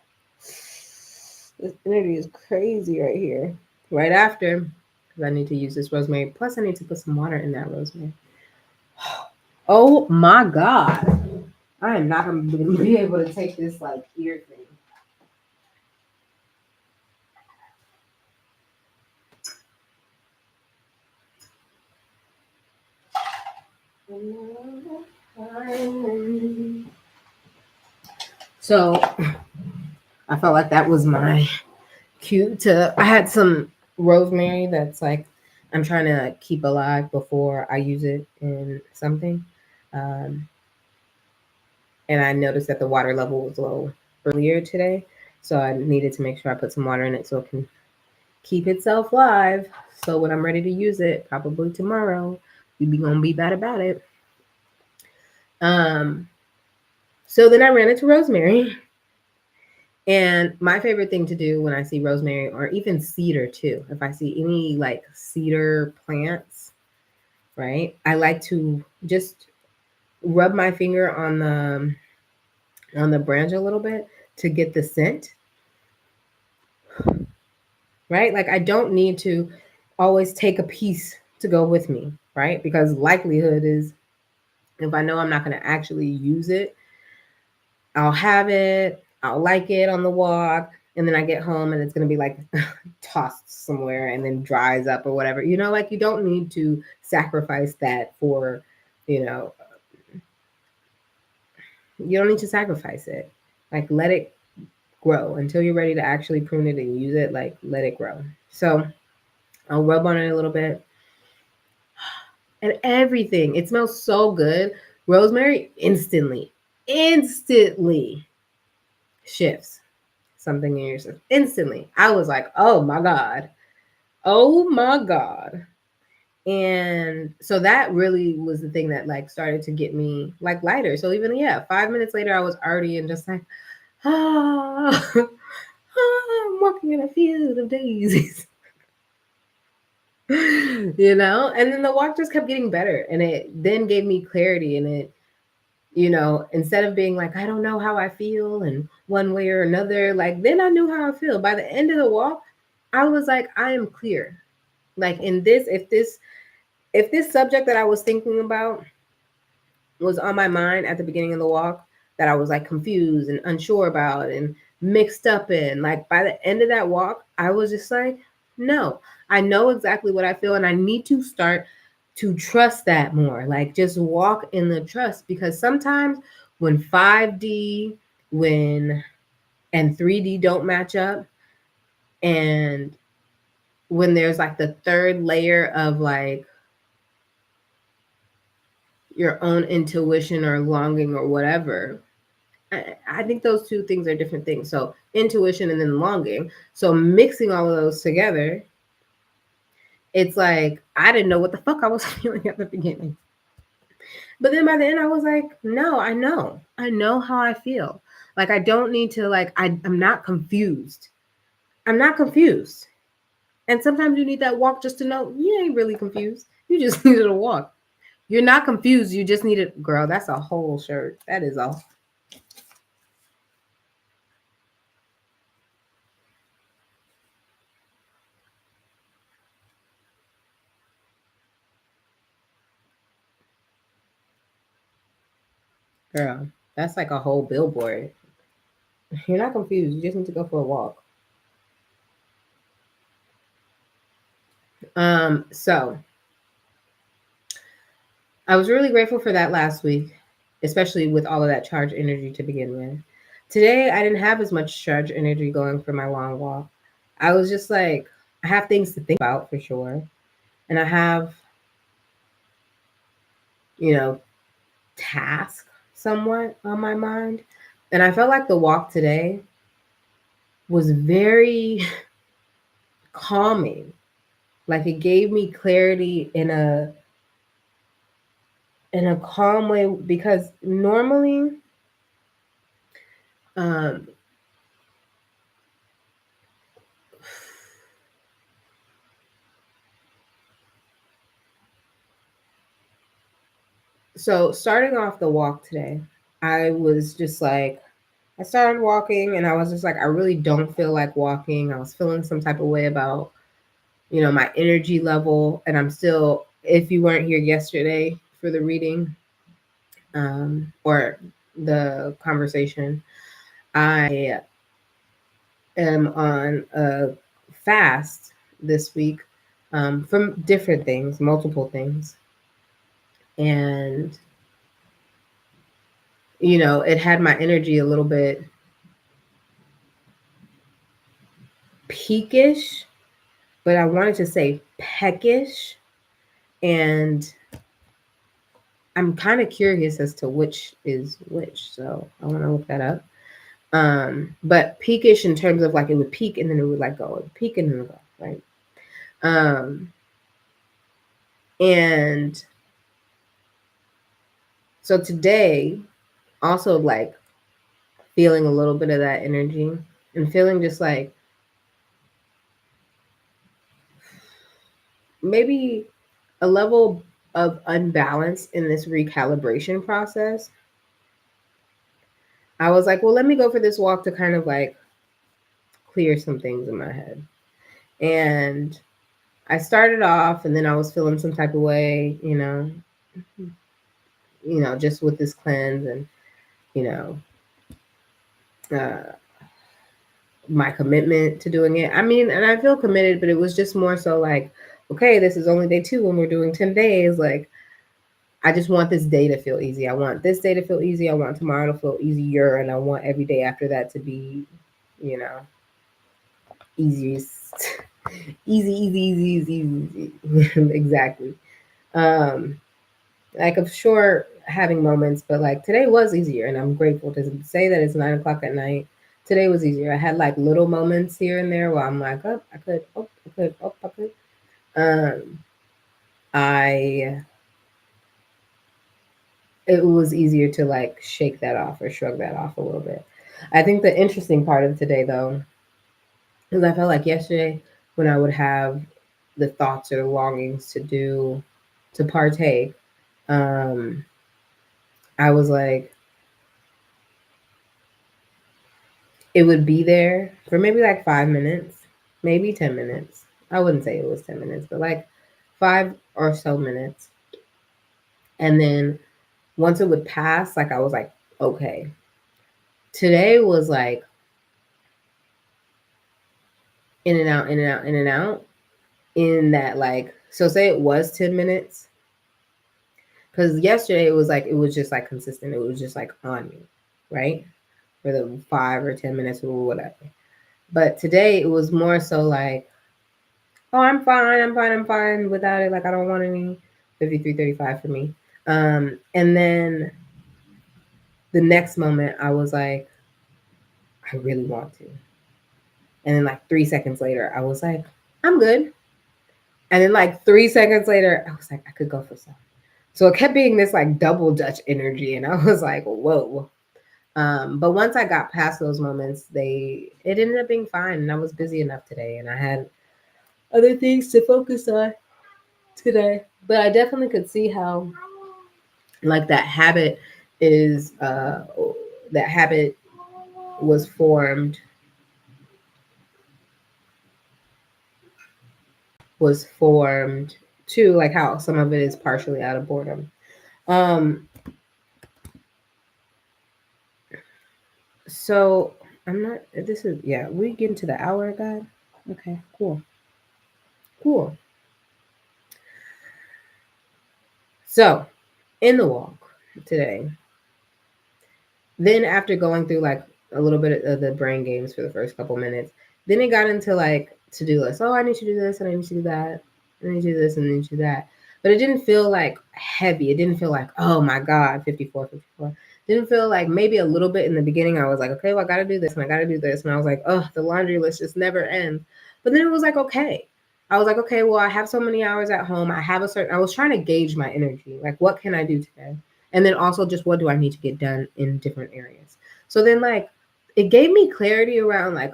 this energy is crazy right here. Right after, because I need to use this rosemary. Plus, I need to put some water in that rosemary. Oh my God. I am not going to be able to take this like ear thing. So I felt like that was my cue to. I had some rosemary that's like I'm trying to keep alive before I use it in something. And I noticed that the water level was low earlier today. So I needed to make sure I put some water in it so it can keep itself live. So when I'm ready to use it, probably tomorrow, we be gonna be bad about it. So then I ran into rosemary. And my favorite thing to do when I see rosemary or even cedar too, if I see any like cedar plants, right? I like to just rub my finger on the branch a little bit to get the scent. Right? Like I don't need to always take a piece to go with me, right? Because likelihood is if I know I'm not going to actually use it, I'll have it, I'll like it on the walk, and then I get home and it's going to be like tossed somewhere and then dries up or whatever. Like you don't need to sacrifice that for, you know, you don't need to sacrifice it. Like let it grow until you're ready to actually prune it and use it. Like let it grow. So I'll rub on it a little bit. And everything. It smells so good. Rosemary instantly shifts something in yourself. Instantly. I was like, oh my God. Oh my God. And so that really was the thing that like started to get me like lighter. So even 5 minutes later, I was already in just like, ah, I'm walking in a field of daisies. And then the walk just kept getting better and it then gave me clarity and it instead of being like I don't know how I feel and one way or another, like then I knew how I feel. By the end of the walk I was like I am clear. Like in this, if this subject that I was thinking about was on my mind at the beginning of the walk that I was like confused and unsure about and mixed up in, like by the end of that walk I was just like no, I know exactly what I feel and I need to start to trust that more. Like just walk in the trust, because sometimes when 5D when and 3D don't match up, and when there's like the third layer of like your own intuition or longing or whatever, I think those two things are different things. So intuition and then longing. So mixing all of those together, it's like I didn't know what the fuck I was feeling at the beginning. But then by the end I was like, no, I know how I feel. Like I don't need to I'm not confused. I'm not confused. And sometimes you need that walk just to know you ain't really confused. You just needed a walk. You're not confused. You just needed, girl, that's a whole shirt. That is all. Girl, that's like a whole billboard. You're not confused. You just need to go for a walk. So I was really grateful for that last week, especially with all of that charge energy to begin with. Today, I didn't have as much charge energy going for my long walk. I was just like, I have things to think about for sure. And I have, you know, task somewhat on my mind. And I felt like the walk today was very calming. Like it gave me clarity in a calm way because normally um so starting off the walk today, I was just like I started walking and I was just like I really don't feel like walking. I was feeling some type of way about, my energy level, and I'm still, if you weren't here yesterday for the reading or the conversation, I am on a fast this week from different things, multiple things. And, it had my energy a little bit peakish, but I wanted to say peckish. And I'm kind of curious as to which is which. So I want to look that up. But peakish in terms of like it would peak and then it would like go, it would peak and then it would go, right? And so today, also like feeling a little bit of that energy and feeling just like maybe a level of unbalance in this recalibration process. I was like, well, let me go for this walk to kind of like clear some things in my head. And I started off and then I was feeling some type of way, just with this cleanse and, you know, uh, my commitment to doing it. I mean, and I feel committed, but it was just more so like, okay, this is only day 2 and we're doing 10 days. Like, I just want this day to feel easy. I want this day to feel easy. I want tomorrow to feel easier. And I want every day after that to be, you know, easiest. Easy. Exactly. Um, like I'm sure having moments, but like today was easier, and I'm grateful to say that it's 9 o'clock at night. Today was easier. I had like little moments here and there where I'm like, oh, I could, oh, I could, oh, I could. Um, I it was easier to like shake that off or shrug that off a little bit. I think the interesting part of today though is I felt like yesterday when I would have the thoughts or the longings to partake, um, I was like, it would be there for maybe like 5 minutes, maybe 10 minutes. I wouldn't say it was 10 minutes, but like 5 or so minutes. And then once it would pass, like I was like, okay. Today was like in and out, in and out, in and out. In that, like, so say it was 10 minutes. Because yesterday it was just like consistent. It was just like on me, right? For the 5 or 10 minutes or whatever. But today it was more so like, oh, I'm fine without it. Like, I don't want any 53:35 for me. And then the next moment, I was like, I really want to. And then, like, 3 seconds later, I was like, I'm good. And then, like, 3 seconds later, I was like, I could go for some. So it kept being this, like, double Dutch energy. And I was like, whoa. But once I got past those moments, it ended up being fine. And I was busy enough today. And I had other things to focus on today. But I definitely could see how like is that habit was formed too, like how some of it is partially out of boredom. um so I'm not, this is, yeah, we get into the hour, God. Okay, cool. So in the walk today, then after going through like a little bit of the brain games for the first couple minutes, then it got into like to-do list. Oh, I need to do this and I need to do that. I need to do this and I need to do that. But it didn't feel like heavy. It didn't feel like, oh my God, 54, 54. Didn't feel like, maybe a little bit in the beginning. I was like, okay, well, I got to do this and I got to do this. And I was like, oh, the laundry list just never ends. But then it was like, okay. I was like, okay, well, I have so many hours at home. I was trying to gauge my energy. Like, what can I do today? And then also just what do I need to get done in different areas? So then, like, it gave me clarity around like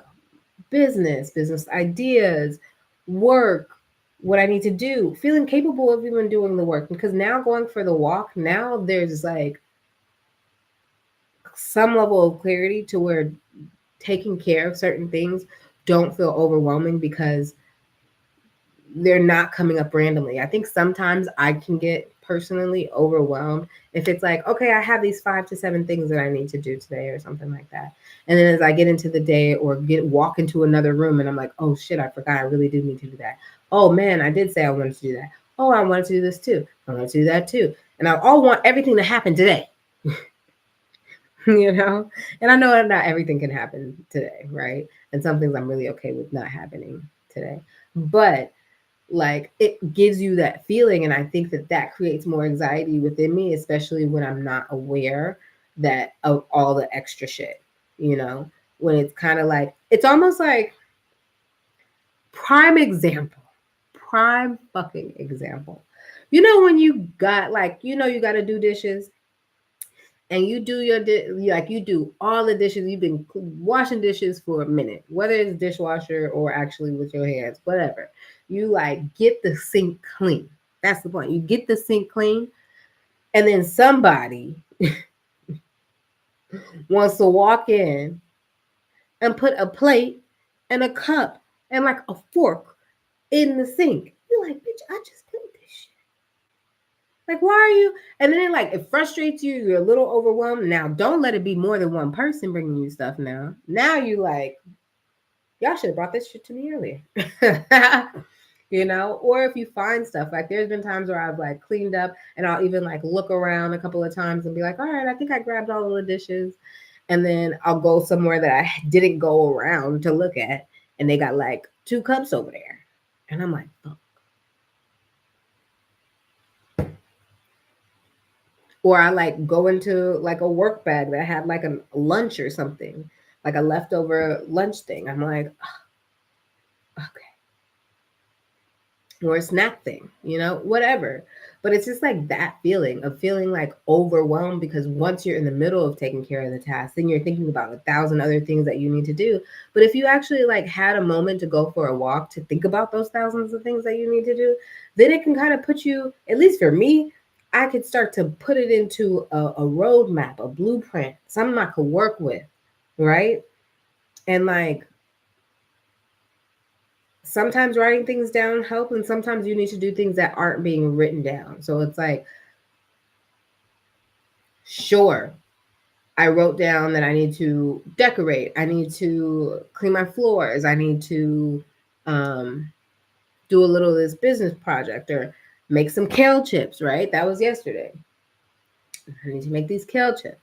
business ideas, work, what I need to do, feeling capable of even doing the work. Because now going for the walk, now there's like some level of clarity to where taking care of certain things don't feel overwhelming because they're not coming up randomly. I think sometimes I can get personally overwhelmed if it's like, okay, I have these 5 to 7 things that I need to do today or something like that. And then as I get into the day or walk into another room and I'm like, oh shit, I forgot I really do need to do that. Oh man, I did say I wanted to do that. Oh, I wanted to do this too. I wanted to do that too. And I all want everything to happen today. You know? And I know that not everything can happen today, right? And some things I'm really okay with not happening today. But like it gives you that feeling, and I think that that creates more anxiety within me, especially when I'm not aware that of all the extra shit, you know, when it's kind of like, it's almost like prime example, prime fucking example, you know, when you got like, you know, you got to do dishes and you do like you do all the dishes. You've been washing dishes for a minute, whether it's dishwasher or actually with your hands, whatever. You like get the sink clean. That's the point. You get the sink clean, and then somebody wants to walk in and put a plate and a cup and like a fork in the sink. You're like, bitch, I just cleaned this shit. Like, why are you? And then like it frustrates you. You're a little overwhelmed. Now, don't let it be more than one person bringing you stuff. Now you like, y'all should have brought this shit to me earlier. You know, or if you find stuff, like there's been times where I've like cleaned up and I'll even like look around a couple of times and be like, all right, I think I grabbed all of the dishes. And then I'll go somewhere that I didn't go around to look at, and they got like 2 cups over there. And I'm like, fuck. Or I like go into like a work bag that had like a lunch or something, like a leftover lunch thing. I'm like, oh, okay. Or a snack thing, you know, whatever. But it's just like that feeling of feeling like overwhelmed, because once you're in the middle of taking care of the task, then you're thinking about 1,000 other things that you need to do. But if you actually like had a moment to go for a walk to think about those thousands of things that you need to do, then it can kind of put you, at least for me, I could start to put it into a roadmap, a blueprint, something I could work with, right? And like sometimes writing things down help, and sometimes you need to do things that aren't being written down. So it's like, sure, I wrote down that I need to decorate, I need to clean my floors, I need to do a little of this business project or make some kale chips, right? That was yesterday. I need to make these kale chips.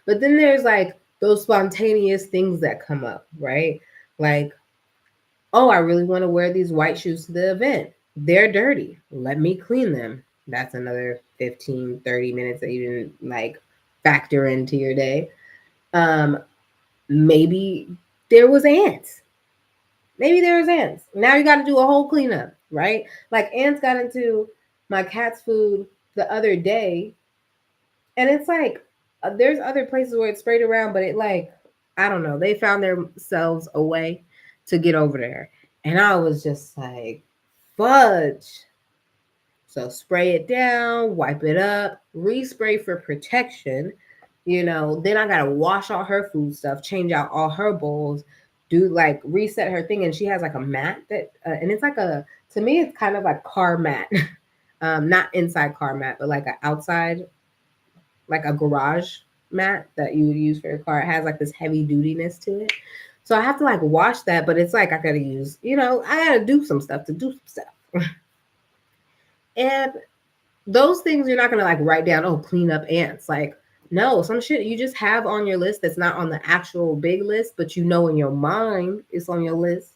But then there's like those spontaneous things that come up, right? Like, oh, I really want to wear these white shoes to the event. They're dirty. Let me clean them. That's another 15, 30 minutes that you didn't like factor into your day. Maybe there was ants. Maybe there was ants. Now you got to do a whole cleanup, right? Like ants got into my cat's food the other day, and it's like there's other places where it's sprayed around, but it like, I don't know, they found themselves a way to get over there, and I was just like, fudge. So spray it down, wipe it up, respray for protection. You know, then I gotta wash all her food stuff, change out all her bowls, do like reset her thing, and she has like a mat that, and it's like a, to me it's kind of like car mat, not inside car mat, but like an outside, like a garage mat that you would use for your car. It has like this heavy dutiness to it. So I have to like wash that, but it's like I gotta use, you know, I gotta do some stuff to do some stuff. And those things you're not gonna like write down, oh, clean up ants. Like, no, some shit you just have on your list that's not on the actual big list, but you know in your mind it's on your list.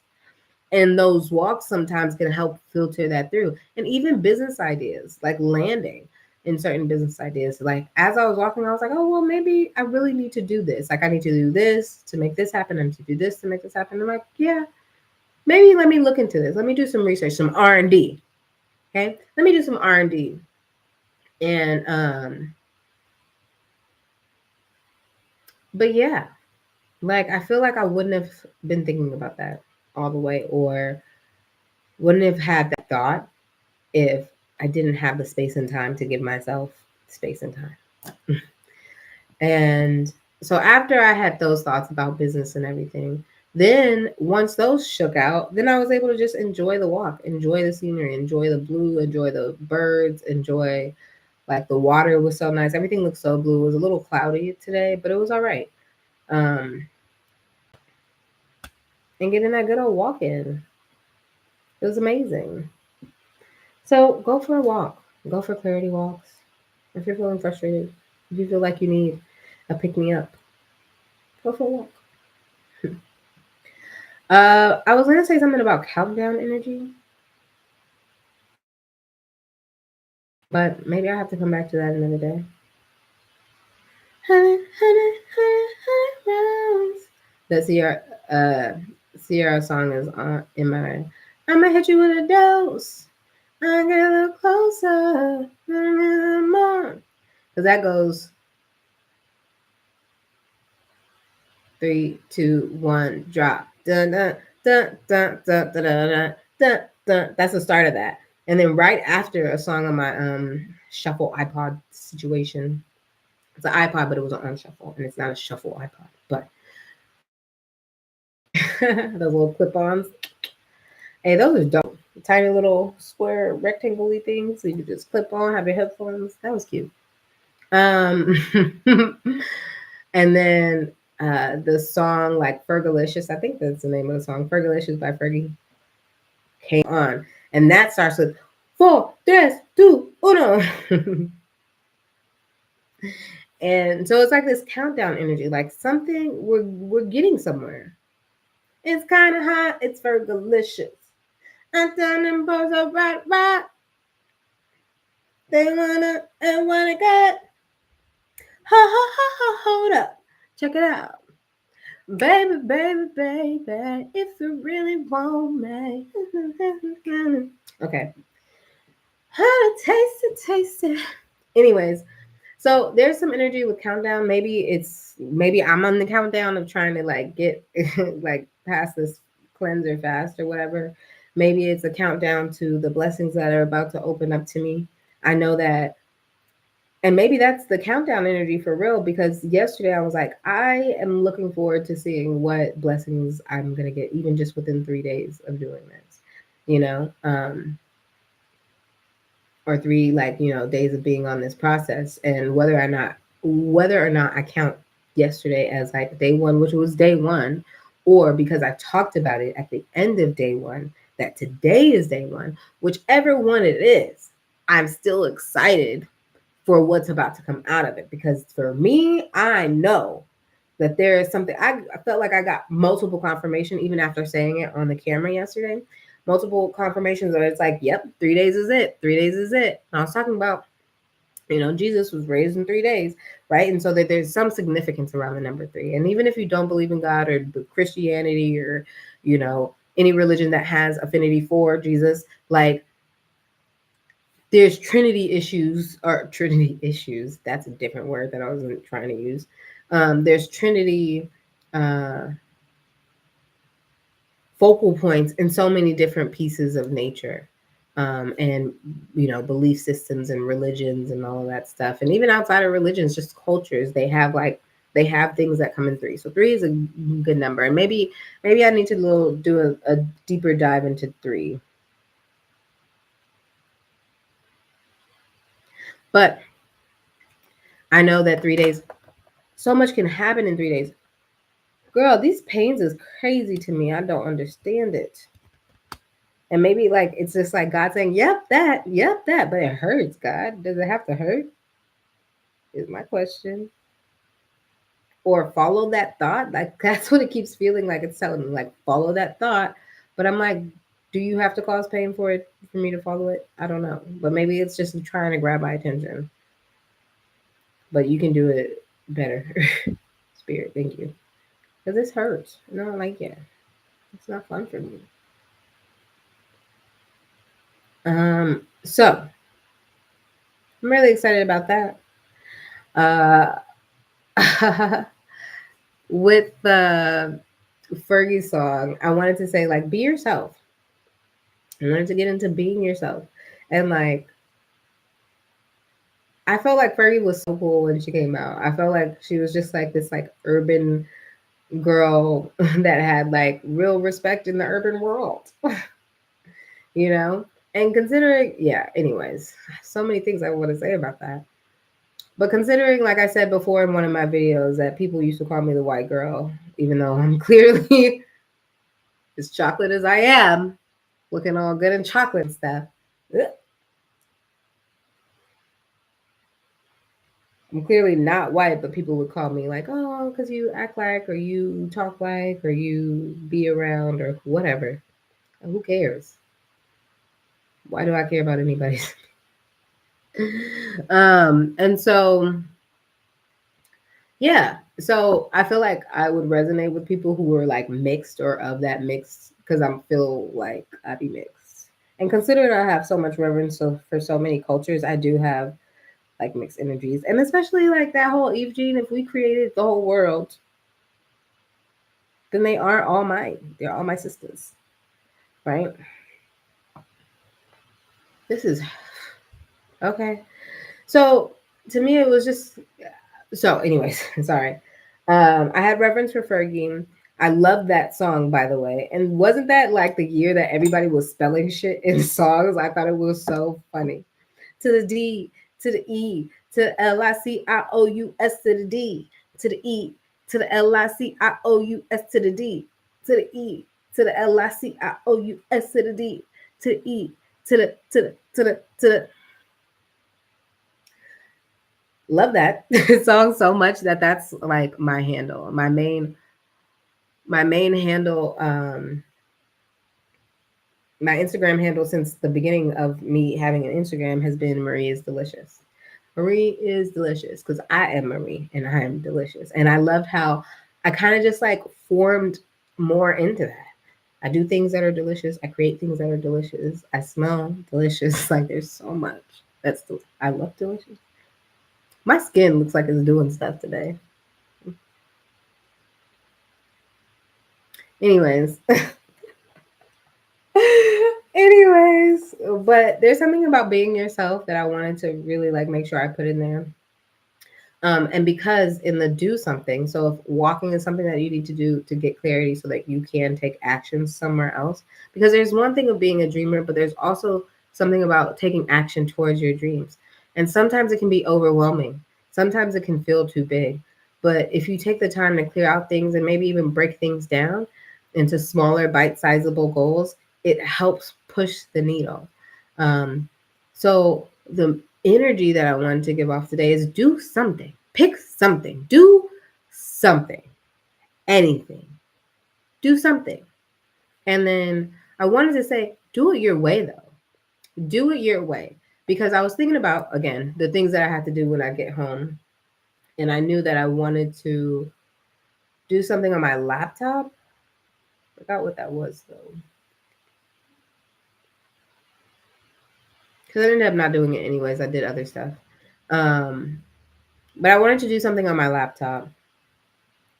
And those walks sometimes can help filter that through. And even business ideas, like landing in certain business ideas. Like as I was walking, I was like, oh, well, maybe I really need to do this. Like I need to do this to make this happen. I need to do this to make this happen. I'm like, yeah, maybe let me look into this. Let me do some research, some R&D. Okay. Let me do some R&D. And, but yeah, like I feel like I wouldn't have been thinking about that all the way, or wouldn't have had that thought if I didn't have the space and time to give myself space and time. And so after I had those thoughts about business and everything, then once those shook out, then I was able to just enjoy the walk, enjoy the scenery, enjoy the blue, enjoy the birds, enjoy like the water was so nice. Everything looked so blue. It was a little cloudy today, but it was all right. Um, and getting that good old walk in, it was amazing. So go for a walk. Go for clarity walks. If you're feeling frustrated, if you feel like you need a pick me up, go for a walk. I was gonna say something about countdown energy, but maybe I have to come back to that another day. 100 rounds. The Sierra song is on in my mind. I'ma hit you with a dose. I get a little closer, more. Cause that goes 3, 2, 1, drop. Dun dun dun dun dun dun dun dun dun. That's the start of that. And then right after a song on my shuffle iPod situation. It's an iPod, but it was on shuffle, and it's not a shuffle iPod. But those little clip-ons, hey, those are dope. Tiny little square rectangle things, so you could just clip on, have your headphones. That was cute. Um, and then the song like Fergalicious, I think that's the name of the song, Fergalicious by Fergie, came on, and that starts with 4, 3, 2, 1. And so it's like this countdown energy, like something we're getting somewhere. It's kind of hot. It's Fergalicious. I'm done and both are right. They wanna get. Hold up. Check it out. Baby, if you really want me. Okay. How to taste it. Anyways, so there's some energy with countdown. Maybe I'm on the countdown of trying to like get like past this cleanser fast or whatever. Maybe it's a countdown to the blessings that are about to open up to me. I know that, and maybe that's the countdown energy for real, because yesterday I was like, I am looking forward to seeing what blessings I'm gonna get, even just within 3 days of doing this, you know. Or three, like, days of being on this process, and whether or not I count yesterday as like day one, which was day one, or because I talked about it at the end of day one, that today is day one. Whichever one it is, I'm still excited for what's about to come out of it, because for me, I know that there is something. I felt like I got multiple confirmation even after saying it on the camera yesterday. Multiple confirmations that it's like, yep, 3 days is it. 3 days is it. And I was talking about, Jesus was raised in 3 days, right? And so that there's some significance around the number three. And even if you don't believe in God or Christianity or, any religion that has affinity for Jesus, like there's Trinity issues, or Trinity issues. That's a different word that I wasn't trying to use. There's Trinity focal points in so many different pieces of nature, and belief systems and religions and all of that stuff. And even outside of religions, just cultures, they have things that come in three. So three is a good number, and maybe I need to do a deeper dive into three. But I know that 3 days, so much can happen in 3 days. Girl, these pains is crazy to me. I don't understand it. And maybe like it's just like God saying, yep, that, but it hurts, God. Does it have to hurt? Is my question. Or follow that thought. Like that's what it keeps feeling like it's telling me. Like follow that thought, But I'm like, do you have to cause pain for it for me to follow it? I don't know. But maybe it's just trying to grab my attention. But you can do it better. Spirit, thank you. Because this hurts. And I don't like it. It's not fun for me. So I'm really excited about that. Uh with the Fergie song, I wanted to say like be yourself. I wanted to get into being yourself. And like I felt like Fergie was so cool when she came out. I felt like she was just like this like urban girl that had like real respect in the urban world, you know? And considering, yeah, anyways, so many things I want to say about that. But considering, like I said before in one of my videos, that people used to call me the white girl, even though I'm clearly as chocolate as I am, looking all good in chocolate and stuff. Ugh. I'm clearly not white, but people would call me like, oh, because you act like, or you talk like, or you be around, or whatever. And who cares? Why do I care about anybody's? And so, yeah. So I feel like I would resonate with people who were like mixed or of that mix because I feel like I'd be mixed. And considering I have so much reverence for so many cultures, I do have like mixed energies. And especially like that whole Eve Jean, if we created the whole world, then they are all mine. They're all my sisters, right? This is okay. So to me, it was just so. Anyways, sorry. I had reference for Fergie. I love that song, by the way. And wasn't that like the year that everybody was spelling shit in songs? I thought it was so funny. To the D, to the E, to the LICIOUS, to the D, to the E, to the LICIOUS, to the D, to the E, to the LICIOUS, to the D, to the E, to the. Love that song so much that that's like my handle, my main handle. My Instagram handle since the beginning of me having an Instagram has been Marie is delicious. Marie is delicious because I am Marie and I am delicious. And I loved how I kind of just like formed more into that. I do things that are delicious. I create things that are delicious. I smell delicious. Like there's so much. I love delicious. My skin looks like it's doing stuff today. Anyways, anyways, but there's something about being yourself that I wanted to really like make sure I put in there. And because in the do something, so if walking is something that you need to do to get clarity so that you can take action somewhere else, because there's one thing of being a dreamer, but there's also something about taking action towards your dreams. And sometimes it can be overwhelming. Sometimes it can feel too big. But if you take the time to clear out things and maybe even break things down into smaller, bite-sizable goals, it helps push the needle. So the energy that I wanted to give off today is do something. Pick something. Do something. Anything. Do something. And then I wanted to say, do it your way though. Do it your way. Because I was thinking about, again, the things that I have to do when I get home. And I knew that I wanted to do something on my laptop. I forgot what that was though. Because I ended up not doing it anyways. I did other stuff. But I wanted to do something on my laptop.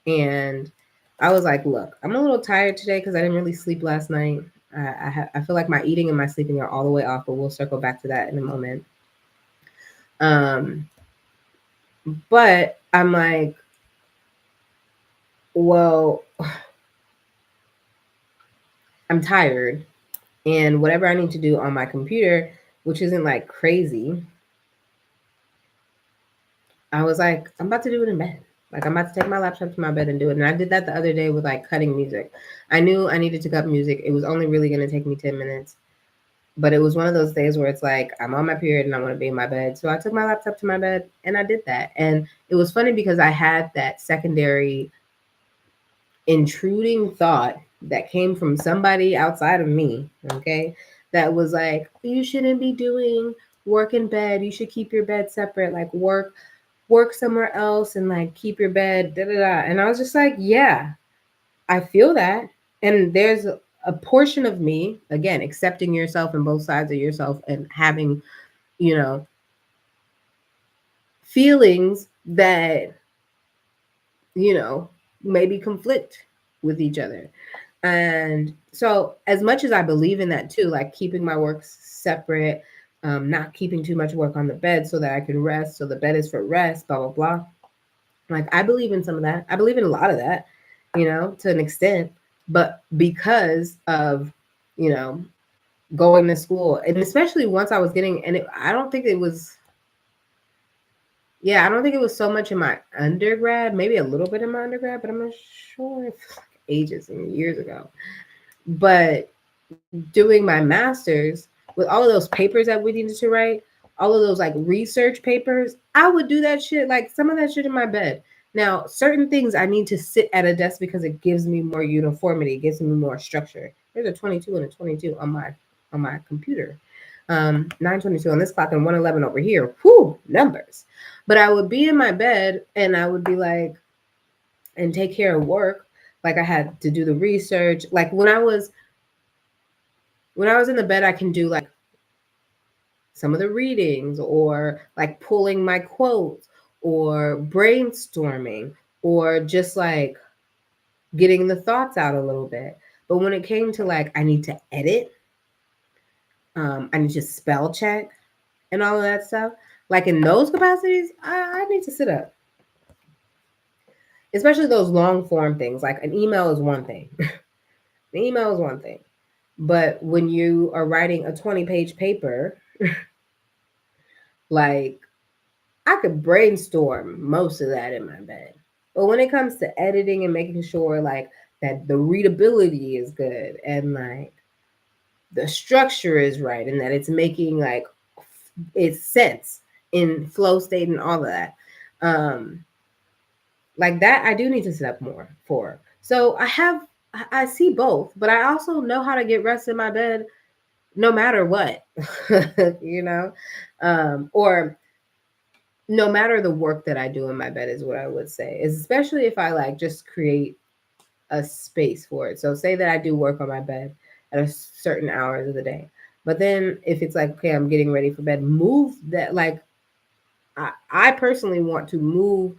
And I was like, look, I'm a little tired today because I didn't really sleep last night. I feel like my eating and my sleeping are all the way off, but we'll circle back to that in a moment. Um, but I'm like, well, I'm tired. And whatever I need to do on my computer, which isn't like crazy, I was like, I'm about to do it in bed. Like I'm about to take my laptop to my bed and do it. And I did that the other day with like cutting music. I knew I needed to cut music. It was only really going to take me 10 minutes. But it was one of those days where it's like I'm on my period and I want to be in my bed. So I took my laptop to my bed and I did that. And it was funny because I had that secondary intruding thought that came from somebody outside of me, okay, that was like, you shouldn't be doing work in bed. You should keep your bed separate, like work somewhere else and like keep your bed, da da da. And I was just like, yeah, I feel that. And there's a portion of me, again, accepting yourself and both sides of yourself and having, you know, feelings that, you know, maybe conflict with each other. And so, as much as I believe in that too, like keeping my work separate, not keeping too much work on the bed so that I can rest, so the bed is for rest, blah, blah, blah. Like, I believe in some of that. I believe in a lot of that, to an extent. But because of, you know, going to school, and especially once I was getting, I don't think it was, yeah, I don't think it was so much in my undergrad, maybe a little bit in my undergrad, but I'm not sure if ages and years ago. But doing my master's with all of those papers that we needed to write, all of those like research papers, I would do that shit, like some of that shit in my bed. Now, certain things I need to sit at a desk because it gives me more uniformity, it gives me more structure. There's a 22 and a 22 on my computer. 922 on this clock and 111 over here. Whew, numbers. But I would be in my bed and I would be like, and take care of work. Like I had to do the research. Like when I was in the bed, I can do like some of the readings or like pulling my quotes or brainstorming or just like getting the thoughts out a little bit. But when it came to like, I need to edit, I need to spell check and all of that stuff, like in those capacities, I need to sit up. Especially those long form things. Like an email is one thing. The email is one thing. But when you are writing a 20-page paper, like I could brainstorm most of that in my bed. But when it comes to editing and making sure like that the readability is good and like the structure is right and that it's making like it's sense in flow state and all of that. Um like that I do need to sit up more for. So I see both, but I also know how to get rest in my bed no matter what. you know? Or no matter the work that I do in my bed is what I would say. Is especially if I like just create a space for it. So say that I do work on my bed at a certain hours of the day. But then if it's like, okay, I'm getting ready for bed, move that like I personally want to move,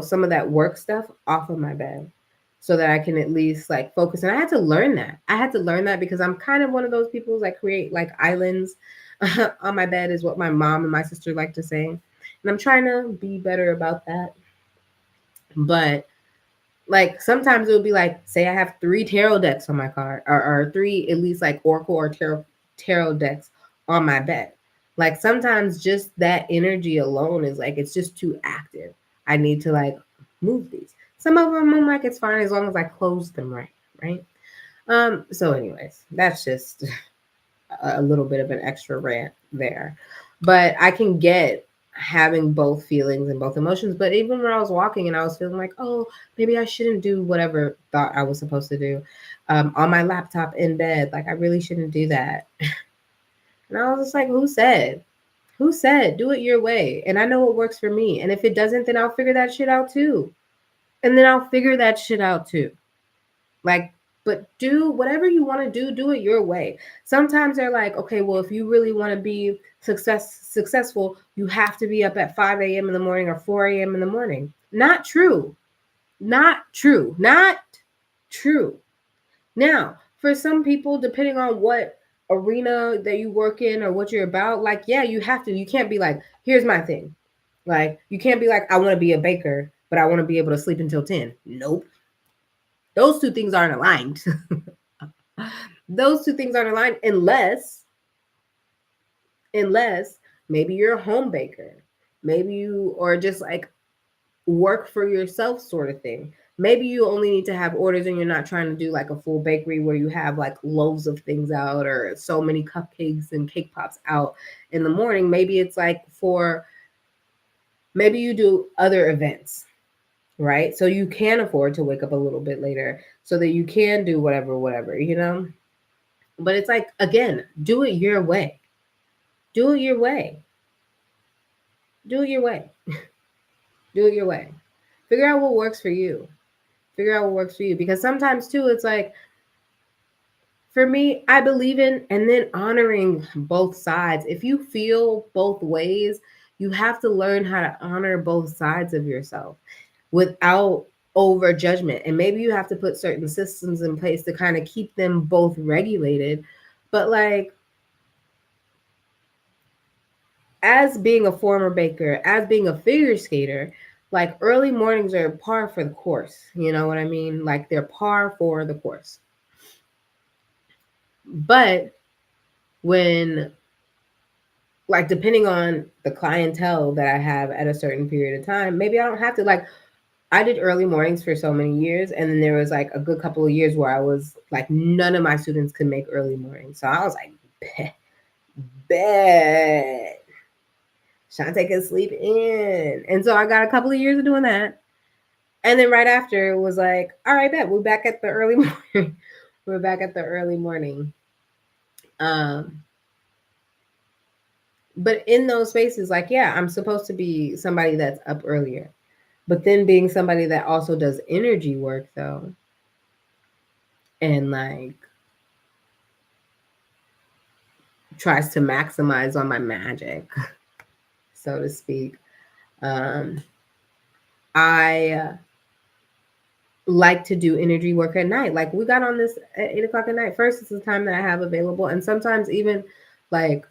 some of that work stuff off of my bed so that I can at least like focus. And I had to learn that. I had to learn that because I'm kind of one of those people that create like islands on my bed, is what my mom and my sister like to say. And I'm trying to be better about that. But like sometimes it would be like, say I have 3 tarot decks on my card, or three at least like oracle or tarot decks on my bed. Like sometimes just that energy alone is like it's just too active. I need to like move these. Some of them I'm like it's fine as long as I close them right, right? So anyways, that's just a little bit of an extra rant there. But I can get having both feelings and both emotions. But even when I was walking and I was feeling like, oh, maybe I shouldn't do whatever thought I was supposed to do on my laptop in bed. Like, I really shouldn't do that. And I was just like, who said? Who said? Do it your way. And I know what works for me. And if it doesn't, then I'll figure that shit out too. And then I'll figure that shit out too. Like, but do whatever you want to do it your way. Sometimes they're like, okay, well, if you really want to be successful, you have to be up at 5 a.m. in the morning or 4 a.m. in the morning. Not true. Not true. Not true. Now, for some people, depending on what arena that you work in or what you're about, like, yeah, you have to. You can't be like, here's my thing. Like, you can't be like, I want to be a baker, but I want to be able to sleep until 10. Nope. Those two things aren't aligned. Those two things aren't aligned unless maybe you're a home baker. Maybe you or just like work for yourself sort of thing. Maybe you only need to have orders and you're not trying to do like a full bakery where you have like loaves of things out or so many cupcakes and cake pops out in the morning. Maybe it's like maybe you do other events. right? So you can afford to wake up a little bit later so that you can do whatever, you know? But it's like, again, do it your way. Do it your way. Do it your way. Do it your way. Figure out what works for you. Figure out what works for you. Because sometimes, too, it's like, for me, I believe in and then honoring both sides. If you feel both ways, you have to learn how to honor both sides of yourself without over judgment. And maybe you have to put certain systems in place to kind of keep them both regulated. But like, as being a former baker, as being a figure skater, like early mornings are par for the course. You know what I mean? Like they're par for the course. But when, like, depending on the clientele that I have at a certain period of time, maybe I don't have to, like, I did early mornings for so many years. And then there was like a good couple of years where I was like, none of my students could make early mornings. So I was like, bet. Shantae can sleep in. And so I got a couple of years of doing that. And then right after it was like, all right, bet we're back at the early morning. We're back at the early morning. But in those spaces, like, yeah, I'm supposed to be somebody that's up earlier. But then being somebody that also does energy work though, and like tries to maximize on my magic, so to speak. I like to do energy work at night. Like we got on this at 8 o'clock at night. First, it's the time that I have available. And sometimes even like,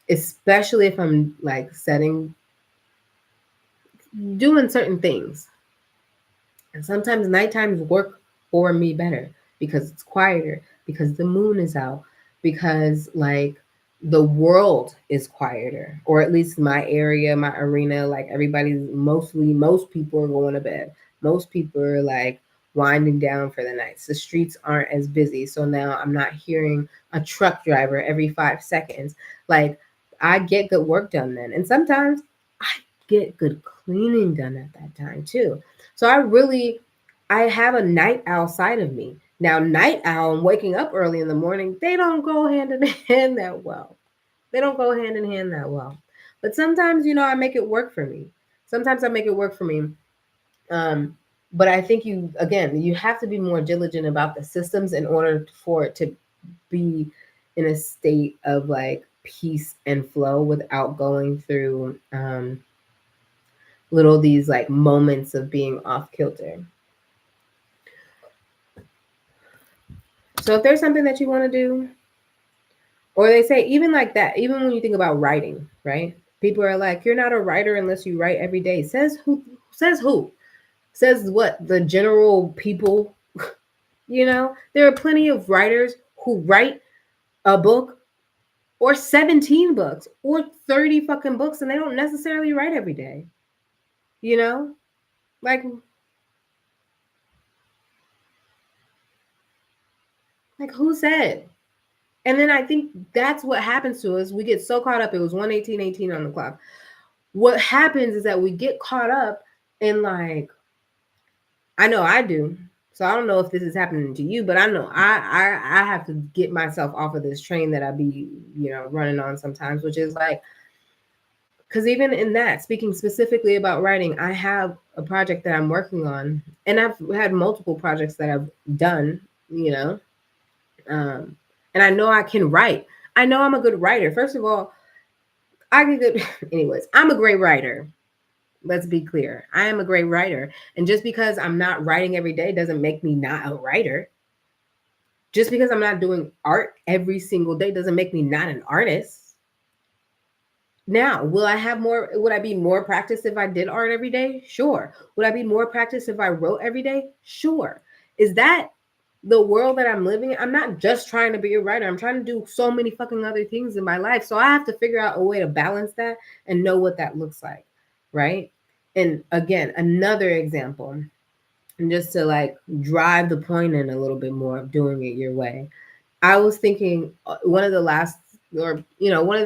especially if I'm like doing certain things. And sometimes nighttimes work for me better because it's quieter, because the moon is out, because like the world is quieter, or at least my area, my arena, like most people are going to bed. Most people are like winding down for the nights. The streets aren't as busy. So now I'm not hearing a truck driver every 5 seconds. Like I get good work done then. And sometimes I get good cleaning done at that time too. So I have a night owl side of me. Now, night owl and waking up early in the morning, they don't go hand in hand that well. They don't go hand in hand that well. But sometimes, I make it work for me. Sometimes I make it work for me. But I think you have to be more diligent about the systems in order for it to be in a state of like peace and flow without going through little these like moments of being off kilter. So if there's something that you want to do, or they say even like that, even when you think about writing, right? People are like, you're not a writer unless you write every day. Says who? Says who? Says what? The general people. There are plenty of writers who write a book or 17 books or 30 fucking books and they don't necessarily write every day. Like who said? And then I think that's what happens to us. We get so caught up. It was 1:18 on the clock. What happens is that we get caught up in like, I know I do. So I don't know if this is happening to you, but I know I have to get myself off of this train that I be, running on sometimes, which is like, because even in that, speaking specifically about writing, I have a project that I'm working on, and I've had multiple projects that I've done, and I know I can write. I know I'm a good writer. First of all, anyways, I'm a great writer. Let's be clear. I am a great writer. And just because I'm not writing every day doesn't make me not a writer. Just because I'm not doing art every single day doesn't make me not an artist. Now, would I be more practiced if I did art every day? Sure. Would I be more practiced if I wrote every day? Sure. Is that the world that I'm living in? I'm not just trying to be a writer. I'm trying to do so many fucking other things in my life. So I have to figure out a way to balance that and know what that looks like. Right. And again, another example, and just to like drive the point in a little bit more of doing it your way. I was thinking one of the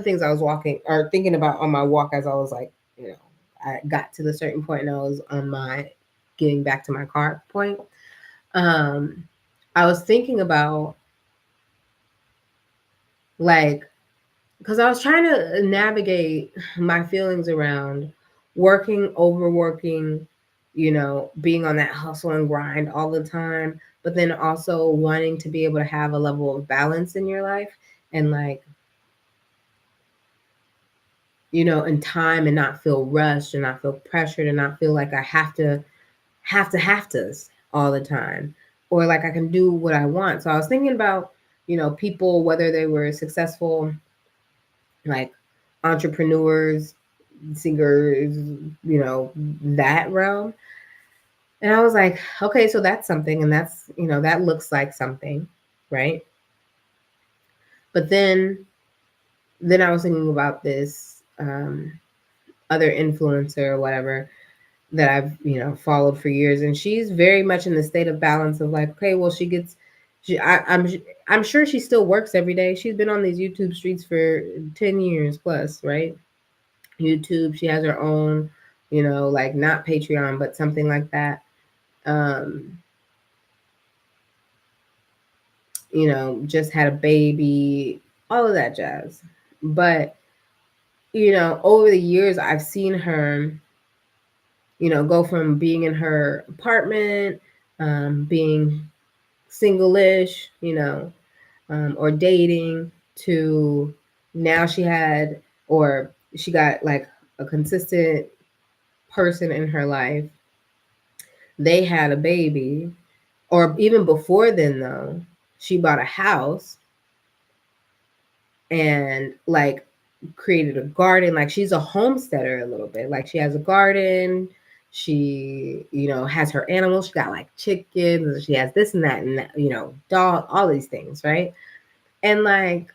things I was thinking about on my walk as I was like, I got to the certain point and I was on my getting back to my car point, um, I was thinking about like, because I was trying to navigate my feelings around working, overworking, being on that hustle and grind all the time, but then also wanting to be able to have a level of balance in your life and like, in time and not feel rushed and not feel pressured and not feel like I have to all the time or like I can do what I want. So I was thinking about, people, whether they were successful, like entrepreneurs, singers, that realm. And I was like, okay, so that's something. And that's, that looks like something, right? But then I was thinking about this other influencer or whatever that I've followed for years, and she's very much in the state of balance of like, okay, well, I'm sure she still works every day. She's been on these YouTube streets for 10 years plus, right? YouTube, she has her own, like not Patreon, but something like that. Um, just had a baby, all of that jazz. But over the years, I've seen her go from being in her apartment, being single-ish, or dating to now she got like a consistent person in her life. They had a baby, or even before then though, she bought a house and like created a garden. Like she's a homesteader a little bit. Like she has a garden. She, has her animals. She got like chickens. She has this and that and that, dog, all these things, right? And like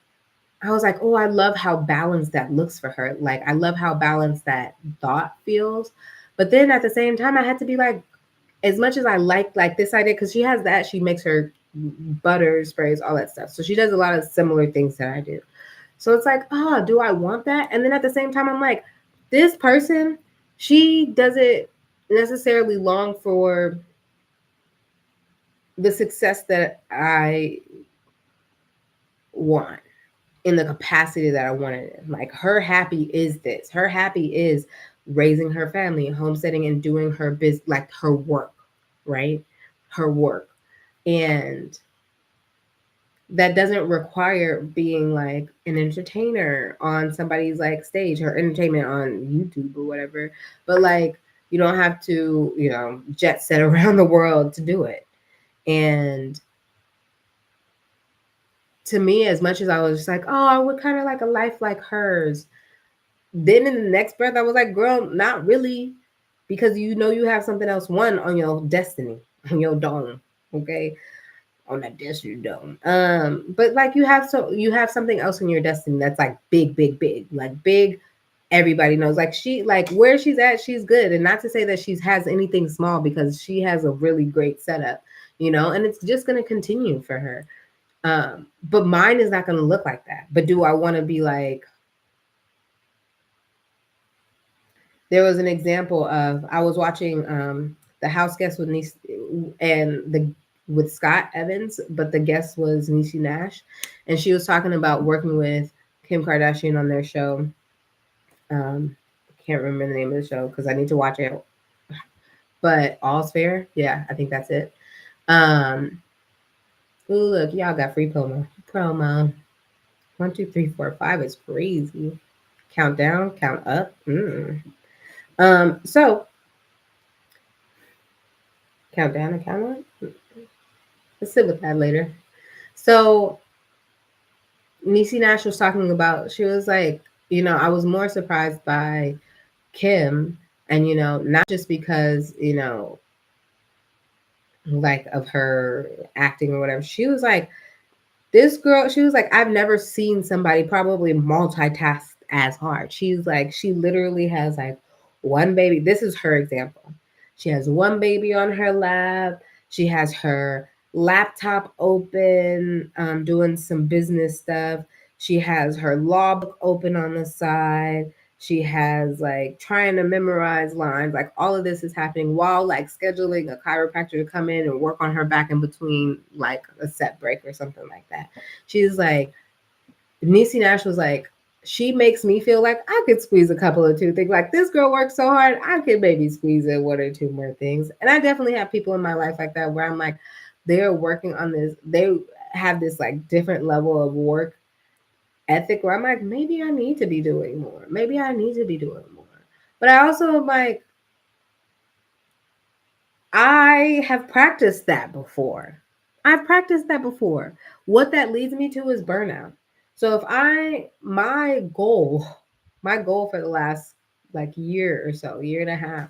I was like, oh, I love how balanced that looks for her. Like I love how balanced that thought feels. But then at the same time, I had to be like, as much as I like this idea, because she has that, she makes her butter sprays, all that stuff. So she does a lot of similar things that I do. So it's like, oh, do I want that? And then at the same time, I'm like, this person, she doesn't necessarily long for the success that I want in the capacity that I wanted it. Like her happy is this. Her happy is raising her family, homesteading, and doing her business, like her work, right? Her work. And that doesn't require being like an entertainer on somebody's like stage or entertainment on YouTube or whatever. But like you don't have to, jet set around the world to do it. And to me, as much as I was just like, oh, I would kind of like a life like hers. Then in the next breath, I was like, girl, not really. Because you have something else, one, on your destiny, on your dome. Okay. On that destiny dome. But like you have something else in your destiny that's like big, big, big. Like big, everybody knows. Like where she's at, she's good. And not to say that she has anything small because she has a really great setup, and it's just gonna continue for her. But mine is not gonna look like that. But do I want to be like, there was an example of, I was watching The House Guest with with Scott Evans, but the guest was Niecy Nash, and she was talking about working with Kim Kardashian on their show. I can't remember the name of the show because I need to watch it. But All's Fair, yeah, I think that's it. Ooh, look, y'all got free promo. Promo. 1, 2, 3, 4, 5 is crazy. Count down, count up. So count down and count up. Let's sit with that later. So Niecy Nash was talking about, she was like, I was more surprised by Kim, and not just because, like of her acting or whatever. She was like, this girl, she was like, I've never seen somebody probably multitask as hard. She's like, she literally has like one baby. This is her example. She has one baby on her lap. She has her laptop open, doing some business stuff. She has her law book open on the side. She has like trying to memorize lines. Like all of this is happening while like scheduling a chiropractor to come in and work on her back in between like a set break or something like that. She's like, Niecy Nash was like, she makes me feel like I could squeeze a couple of two things. Like this girl works so hard, I could maybe squeeze in one or two more things. And I definitely have people in my life like that where I'm like, they're working on this. They have this like different level of work ethic where I'm like, maybe I need to be doing more. Maybe I need to be doing more. But I also am like, I have practiced that before. I've practiced that before. What that leads me to is burnout. So if my goal for the last like year or so, year and a half,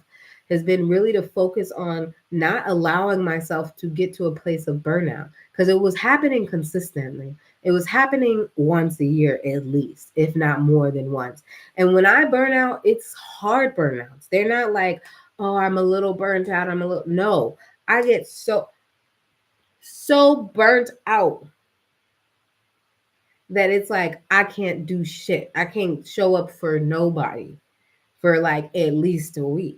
has been really to focus on not allowing myself to get to a place of burnout because it was happening consistently. It was happening once a year at least, if not more than once. And when I burn out, it's hard burnouts. They're not like, oh, I'm a little burnt out. No, I get so burnt out that it's like I can't do shit. I can't show up for nobody for like at least a week.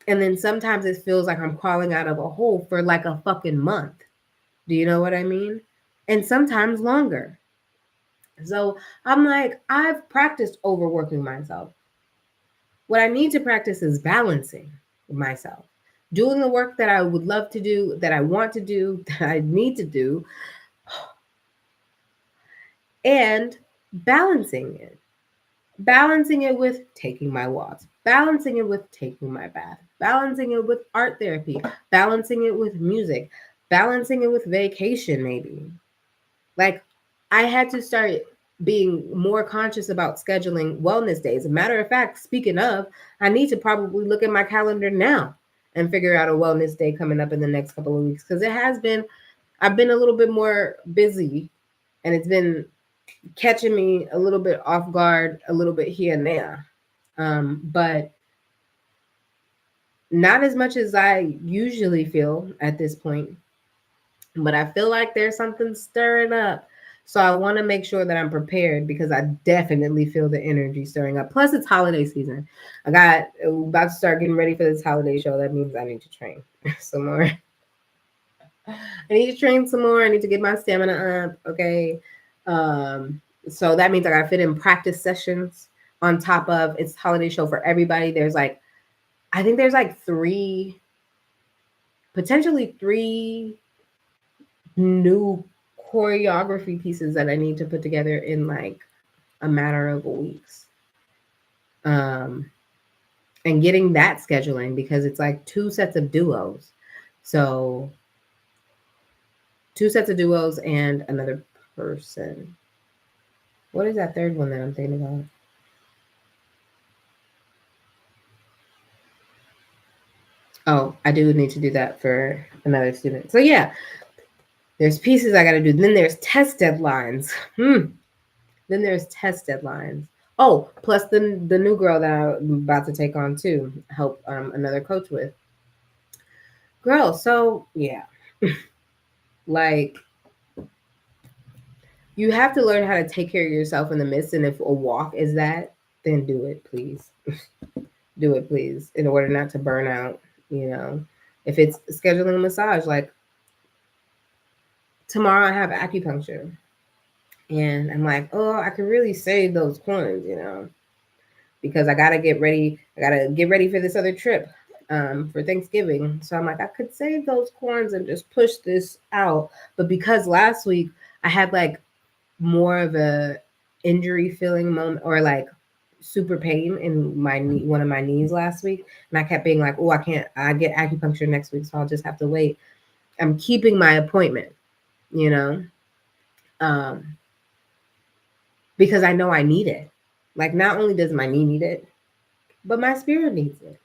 And then sometimes it feels like I'm crawling out of a hole for like a fucking month. Do you know what I mean? And sometimes longer. So I'm like, I've practiced overworking myself. What I need to practice is balancing myself, doing the work that I would love to do, that I want to do, that I need to do, and balancing it. Balancing it with taking my walks, balancing it with taking my bath, balancing it with art therapy, balancing it with music, balancing it with vacation, maybe. Like, I had to start being more conscious about scheduling wellness days. As a matter of fact, speaking of, I need to probably look at my calendar now and figure out a wellness day coming up in the next couple of weeks because I've been a little bit more busy and it's been catching me a little bit off guard, a little bit here and there. But not as much as I usually feel at this point. But I feel like there's something stirring up. So I want to make sure that I'm prepared because I definitely feel the energy stirring up. Plus, it's holiday season. I got about to start getting ready for this holiday show. That means I need to train some more. I need to train some more. I need to get my stamina up. Okay. So that means I gotta fit in practice sessions on top of it's holiday show for everybody. I think there's like potentially three new choreography pieces that I need to put together in like a matter of weeks. And getting that scheduling because it's like two sets of duos. So two sets of duos and another person. What is that third one that I'm thinking about? Oh, I do need to do that for another student. So yeah, there's pieces I got to do. Then there's test deadlines. Then there's test deadlines. Oh, plus the new girl that I'm about to take on too, help another coach with. Girl, so yeah, like you have to learn how to take care of yourself in the midst. And if a walk is that, then do it, please. Do it, please, in order not to burn out. You know, if it's scheduling a massage, like tomorrow I have acupuncture. And I'm like, oh, I could really save those coins, because I gotta get ready. I gotta get ready for this other trip for Thanksgiving. So I'm like, I could save those coins and just push this out. But because last week I had like more of a injury feeling moment or like super pain in my knee, one of my knees last week, and I kept being like, oh, I can't. I get acupuncture next week, so I'll just have to wait. I'm keeping my appointment, you know. Um, because I know I need it. Like, not only does my knee need it, but my spirit needs it.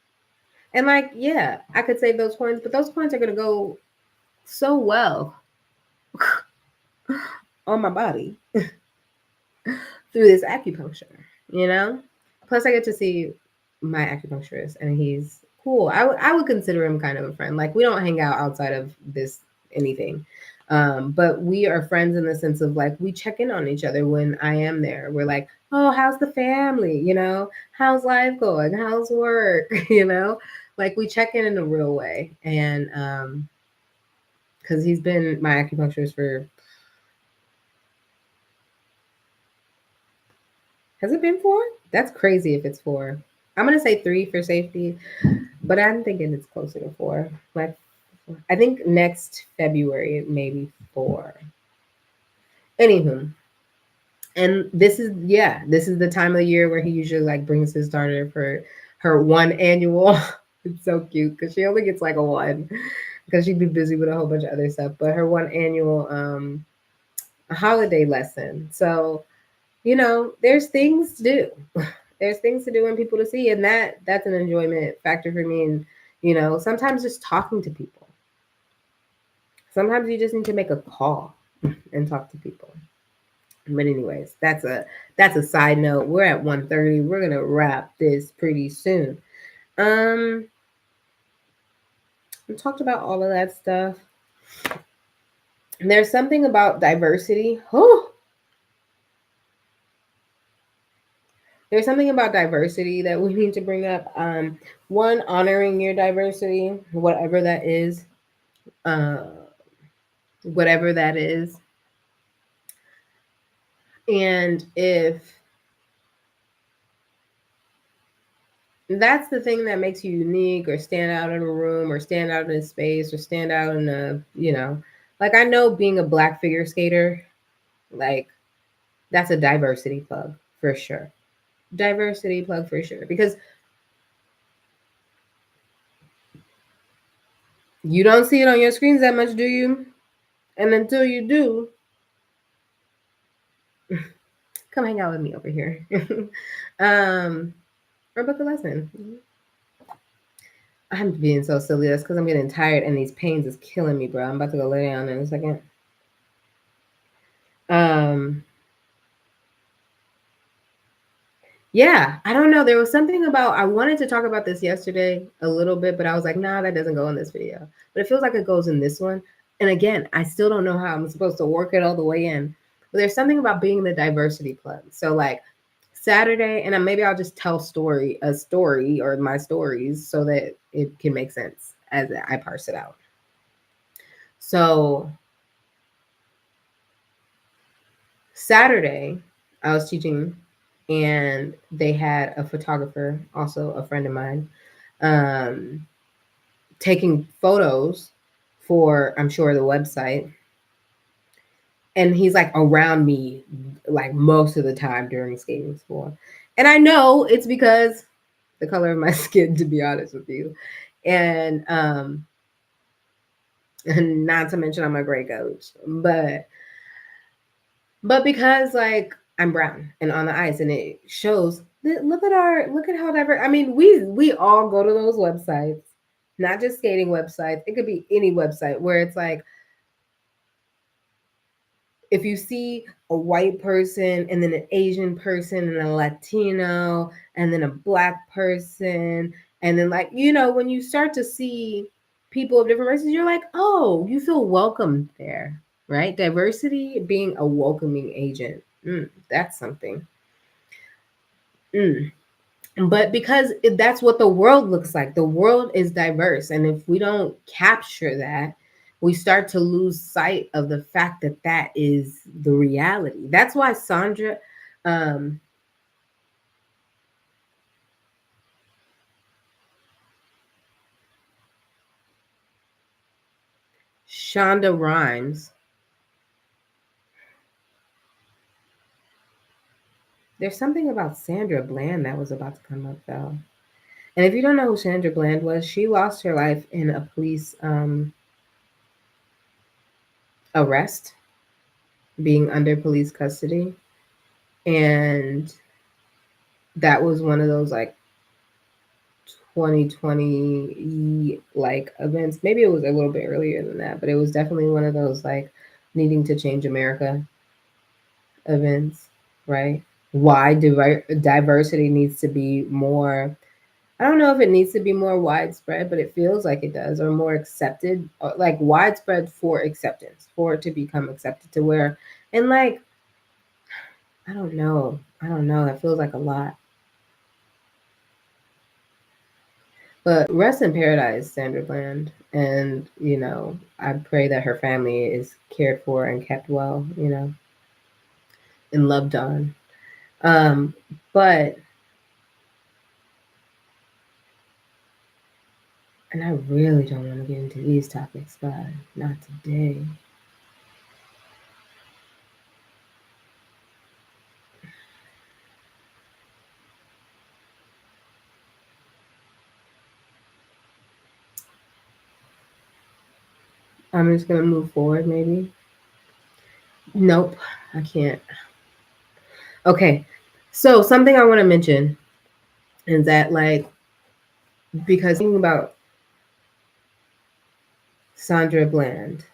And like, yeah, I could save those coins, but those coins are gonna go so well on my body through this acupuncture, you know? Plus I get to see my acupuncturist and he's cool. I would consider him kind of a friend. Like we don't hang out outside of this anything. But we are friends in the sense of like we check in on each other when I am there. We're like, oh, how's the family? How's life going? How's work? Like we check in a real way. And because he's been my acupuncturist for, has it been 4? That's crazy if it's 4. I'm gonna say 3 for safety, but I'm thinking it's closer to 4. Like, I think next February maybe 4. Anywho, and this is the time of the year where he usually like brings his daughter for her one annual. It's so cute because she only gets like a one because she'd be busy with a whole bunch of other stuff. But her one annual holiday lesson. So there's things to do. There's things to do and people to see, and that's an enjoyment factor for me. And sometimes just talking to people. Sometimes you just need to make a call and talk to people. But anyways, that's a side note. We're at 1:30. We're gonna wrap this pretty soon. We talked about all of that stuff. There's something about diversity. Oh, there's something about diversity that we need to bring up. One, honoring your diversity, whatever that is. Uh, whatever that is. And if that's the thing that makes you unique or stand out in a room or stand out in a space or stand out in like I know being a black figure skater, like that's a diversity plug for sure. Diversity plug for sure. Because you don't see it on your screens that much, do you? And until you do, come hang out with me over here. Or book a lesson. I'm being so silly. That's because I'm getting tired and these pains is killing me, bro. I'm about to go lay down in a second. Yeah, I don't know. There was something about, I wanted to talk about this yesterday a little bit, but I was like, nah, that doesn't go in this video. But it feels like it goes in this one. And again, I still don't know how I'm supposed to work it all the way in. But there's something about being the diversity plug. So like Saturday, and maybe I'll just tell a story or my stories so that it can make sense as I parse it out. So Saturday, I was teaching and they had a photographer, also a friend of mine, taking photos for, I'm sure, the website. And he's like around me like most of the time during skating school. And I know it's because the color of my skin, to be honest with you. And not to mention I'm a great coach. But because like I'm brown and on the ice and it shows, look at how diverse. I mean, we all go to those websites, not just skating websites. It could be any website where it's like, if you see a white person and then an Asian person and a Latino and then a black person, and then like, when you start to see people of different races, you're like, oh, you feel welcome there, right? Diversity being a welcoming agent. That's something. But because that's what the world looks like, the world is diverse. And if we don't capture that, we start to lose sight of the fact that that is the reality. That's why Sandra, Shonda Rhimes, there's something about Sandra Bland that was about to come up though. And if you don't know who Sandra Bland was, she lost her life in a police arrest, being under police custody. And that was one of those like 2020 like events. Maybe it was a little bit earlier than that, but it was definitely one of those like needing to change America events, right? Why diversity needs to be more, I don't know if it needs to be more widespread, but it feels like it does, or more accepted, or like widespread for acceptance, for it to become accepted to where, and like, I don't know. I don't know. That feels like a lot. But rest in paradise, Sandra Bland. And, I pray that her family is cared for and kept well, and loved on. Um, but, and I really don't want to get into these topics, but not today. I'm just going to move forward, maybe. Nope, I can't. Okay. So, something I want to mention is that, like, because thinking about Sandra Bland,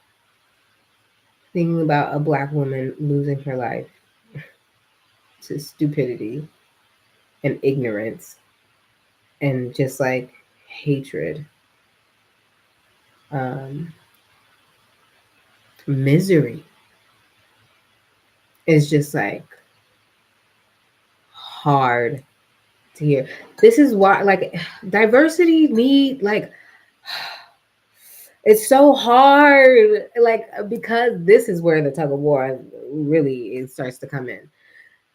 thinking about a Black woman losing her life to stupidity and ignorance and just like hatred, um, misery is just like hard to hear. This is why, like, diversity need, like, it's so hard, like, because this is where the tug of war really it starts to come in.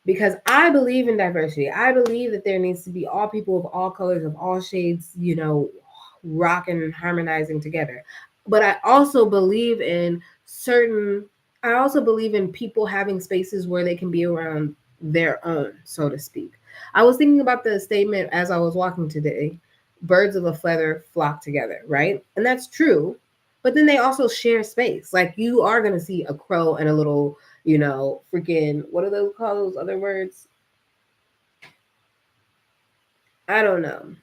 Because I believe in diversity. I believe that there needs to be all people of all colors, of all shades, rocking and harmonizing together. But I also believe in people having spaces where they can be around their own, so to speak. I was thinking about the statement as I was walking today: birds of a feather flock together, right? And that's true. But then they also share space. Like, you are going to see a crow and a little, freaking, what do those call those other words? I don't know.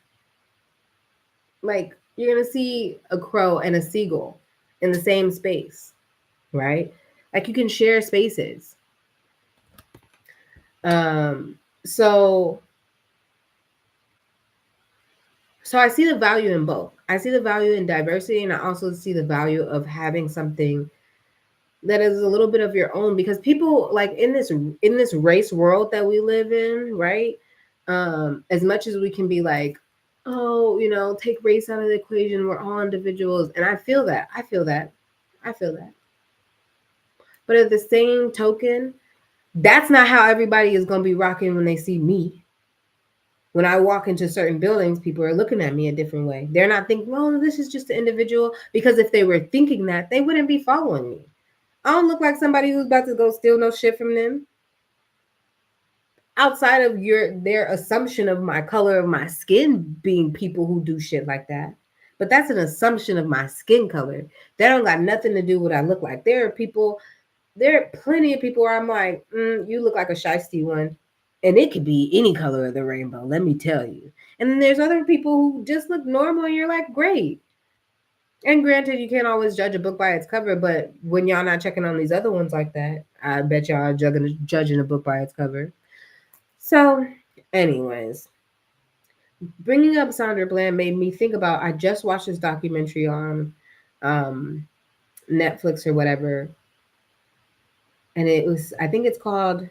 Like, you're going to see a crow and a seagull in the same space, right? Like, you can share spaces. So I see the value in both. I see the value in diversity, and I also see the value of having something that is a little bit of your own, because people, like, in this race world that we live in, right? As much as we can be like, oh, take race out of the equation, we're all individuals, and I feel that. But at the same token, that's not how everybody is going to be rocking when they see me. When I walk into certain buildings, people are looking at me a different way. They're not thinking, oh, this is just an individual, because if they were thinking that, they wouldn't be following me. I don't look like somebody who's about to go steal no shit from them. Outside of their assumption of my color of my skin being people who do shit like that. But that's an assumption of my skin color. That don't got nothing to do with what I look like. There are plenty of people where I'm like, you look like a shiesty one. And it could be any color of the rainbow, let me tell you. And then there's other people who just look normal and you're like, great. And granted, you can't always judge a book by its cover, but when y'all not checking on these other ones like that, I bet y'all are judging a book by its cover. So, anyways, bringing up Sandra Bland made me think about, I just watched this documentary on Netflix or whatever. And I think it's called,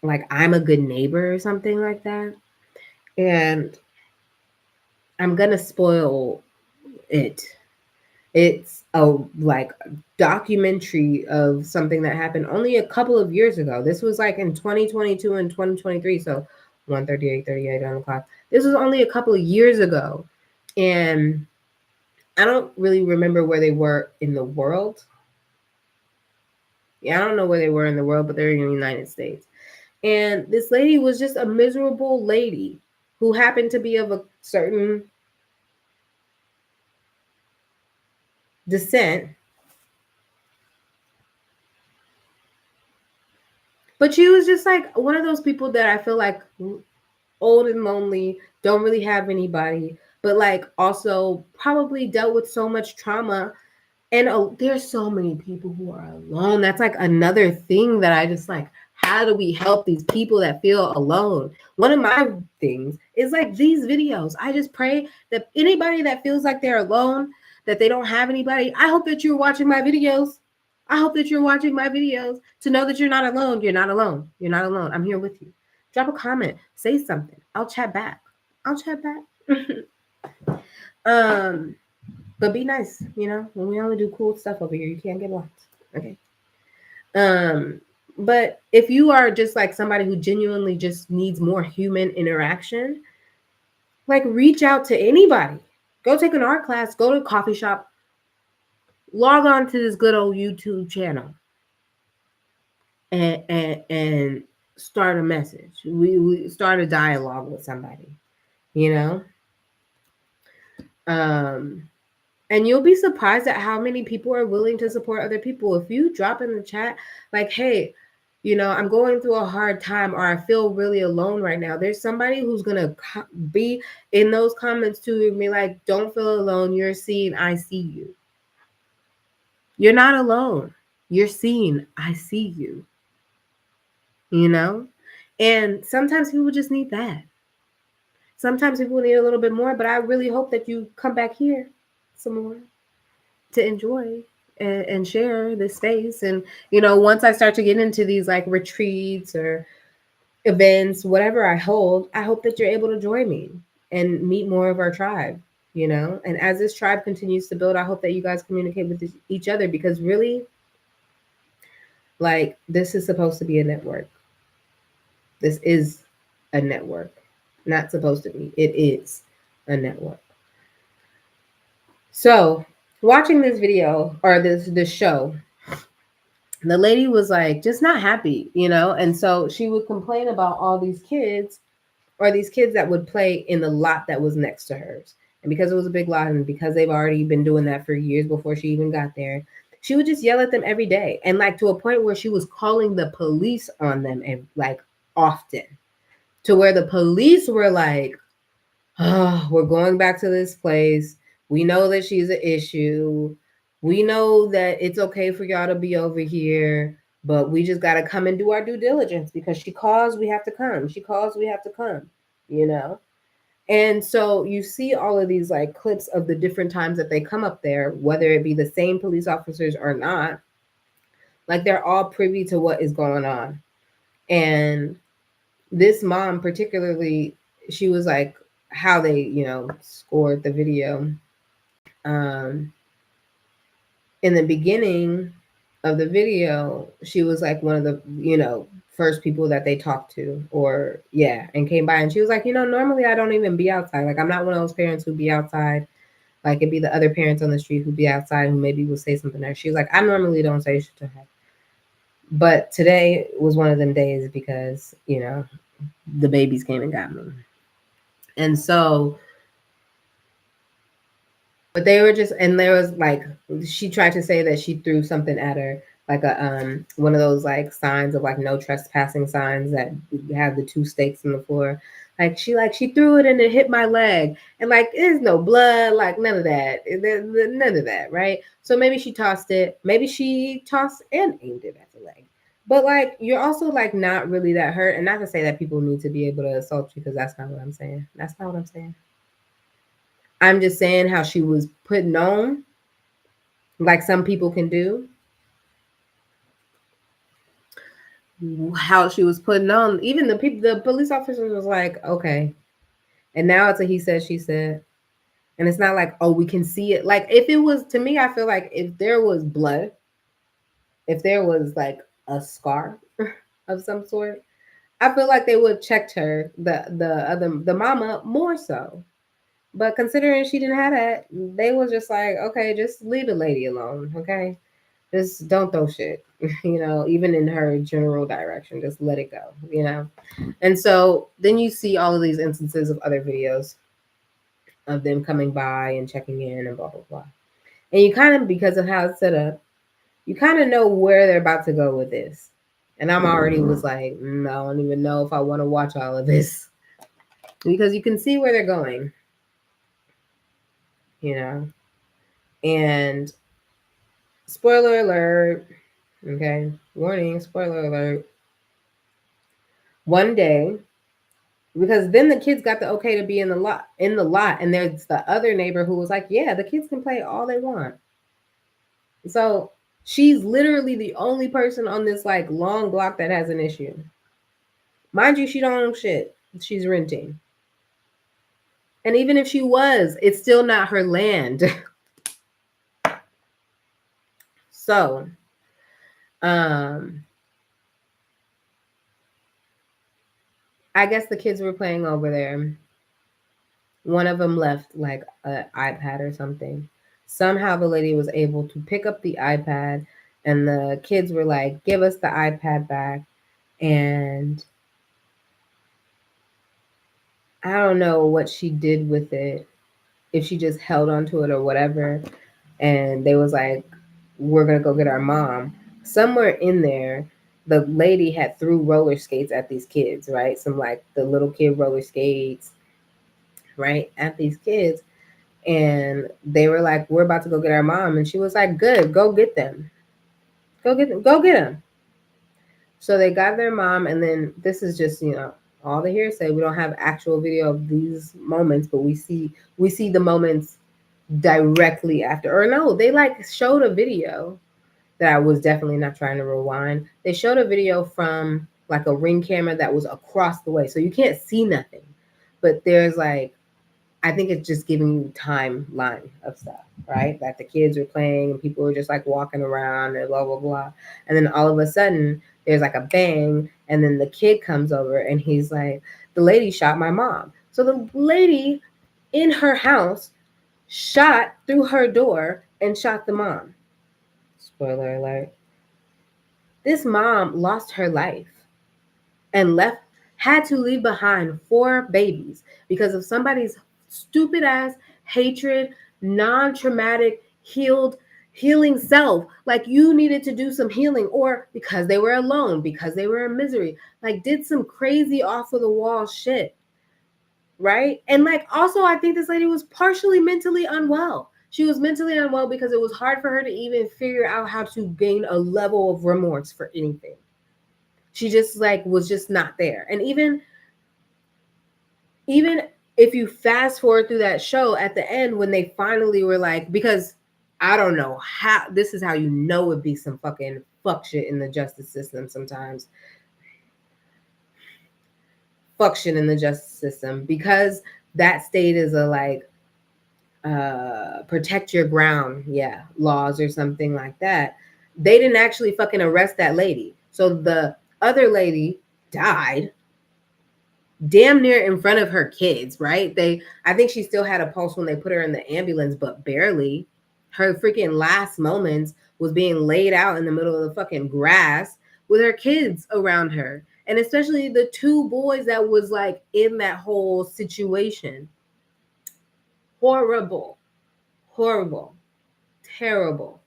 like, I'm a Good Neighbor or something like that. And I'm going to spoil it. It's a, like, documentary of something that happened only a couple of years ago. This was like in 2022 and 2023. So 1:38 on the clock. This was only a couple of years ago. And I don't really remember where they were in the world. Yeah, I don't know where they were in the world, but they're in the United States. And this lady was just a miserable lady who happened to be of a certain descent. But she was just like one of those people that I feel like old and lonely, don't really have anybody, but like also probably dealt with so much trauma. And there's so many people who are alone. That's like another thing that I just like, how do we help these people that feel alone? One of my things is like these videos. I just pray that anybody that feels like they're alone, that they don't have anybody, I hope that you're watching my videos. I hope that you're watching my videos to know that you're not alone. You're not alone. You're not alone. I'm here with you. Drop a comment. Say something. I'll chat back. I'll chat back. um, but be nice. When we only do cool stuff over here, you can't get blocked. Okay. Um, but if you are just like somebody who genuinely just needs more human interaction, like reach out to anybody. Go take an art class. Go to a coffee shop. Log on to this good old YouTube channel and start a message. We start a dialogue with somebody, you know. And you'll be surprised at how many people are willing to support other people. If you drop in the chat, like, hey, I'm going through a hard time, or I feel really alone right now, there's somebody who's going to be in those comments too and be like, don't feel alone. You're seen. I see you. You're not alone. You're seen. I see you. And sometimes people just need that. Sometimes people need a little bit more, but I really hope that you come back here some more to enjoy and share this space. And, once I start to get into these like retreats or events, whatever I hold, I hope that you're able to join me and meet more of our tribe, and as this tribe continues to build, I hope that you guys communicate with each other, because really, like, this is supposed to be a network. This is a network. Not supposed to be. It is a network. So, watching this video or this show, the lady was like just not happy, and so she would complain about all these kids, or these kids that would play in the lot that was next to hers. And because it was a big lot, and because they've already been doing that for years before she even got there, she would just yell at them every day, and like to a point where she was calling the police on them, and like often, to where the police were like, oh, we're going back to this place. We know that she's an issue. We know that it's okay for y'all to be over here, but we just got to come and do our due diligence, because she calls, we have to come. She calls, we have to come, And so you see all of these like clips of the different times that they come up there, whether it be the same police officers or not, like they're all privy to what is going on. And this mom particularly, she was like, how they, scored the video. In the beginning of the video, she was like one of the, first people that they talked to, and came by, and she was like, normally I don't even be outside. Like, I'm not one of those parents who be outside. Like, it'd be the other parents on the street who'd be outside who maybe would say something there. She was like, I normally don't say shit to her. But today was one of them days because, the babies came and got me. And so, but they were just, and there was like, she tried to say that she threw something at her, like a one of those like signs of like no trespassing signs that have the 2 stakes in the floor. Like she threw it and it hit my leg, and like there's no blood, like none of that, none of that, right? So maybe she tossed it, maybe she tossed and aimed it at the leg. But like, you're also like not really that hurt. And not to say that people need to be able to assault you, because that's not what I'm saying. That's not what I'm saying. I'm just saying how she was putting on, like some people can do. How she was putting on, even the police officers was like, okay. And now it's a he said, she said. And it's not like, oh, we can see it. Like, if it was, to me, I feel like if there was blood, if there was like a scar of some sort, I feel like they would have checked her, the mama, more so. But considering she didn't have that, they was just like, okay, just leave the lady alone, okay? Just don't throw shit, even in her general direction. Just let it go, And so then you see all of these instances of other videos of them coming by and checking in and blah, blah, blah. And you kind of, because of how it's set up, you kind of know where they're about to go with this. And I'm already was like, I don't even know if I want to watch all of this, because you can see where they're going, And spoiler alert, okay, warning, spoiler alert. One day, because then the kids got the okay to be in the lot, and there's the other neighbor who was like, yeah, the kids can play all they want. So She's literally the only person on this like long block that has an issue. Mind you, she don't own shit. She's renting. And even if she was, it's still not her land. So, um, I guess the kids were playing over there. One of them left like an iPad or something. Somehow the lady was able to pick up the iPad, and the kids were like, "Give us the iPad back." And I don't know what she did with it, if she just held onto it or whatever. And they was like, "We're gonna go get our mom." Somewhere in there, the lady had threw roller skates at these kids, right? Some like the little kid roller skates, right, at these kids. And they were like, "We're about to go get our mom," and she was like, "Good, go get them, go get them, go get them." So they got their mom, and then this is just, all the hearsay. We don't have actual video of these moments, but we see the moments directly after. Or no, they like showed a video that I was definitely not trying to rewind. They showed a video from like a Ring camera that was across the way, so you can't see nothing. But there's like, I think it's just giving you timeline of stuff, right? That the kids were playing and people were just like walking around and blah blah blah. And then all of a sudden there's like a bang, and then the kid comes over and he's like, "The lady shot my mom." So the lady in her house shot through her door and shot the mom. Spoiler alert. This mom lost her life and had to leave behind 4 babies because of somebody's stupid ass hatred, non-traumatic, healing self. Like, you needed to do some healing, or because they were alone, because they were in misery, like did some crazy off of the wall shit, right? And like, also, I think this lady was partially mentally unwell. She was mentally unwell because it was hard for her to even figure out how to gain a level of remorse for anything. She just like was just not there. And even if you fast forward through that show, at the end when they finally were like, because I don't know how, this is how you know it'd be some fucking fuck shit in the justice system sometimes. Fuck shit in the justice system, because that state is a like protect your ground, yeah, laws or something like that. They didn't actually fucking arrest that lady. So the other lady died damn near in front of her kids, right? I think she still had a pulse when they put her in the ambulance, but barely. Her freaking last moments was being laid out in the middle of the fucking grass with her kids around her. And especially the 2 boys that was like in that whole situation. Horrible, horrible, terrible,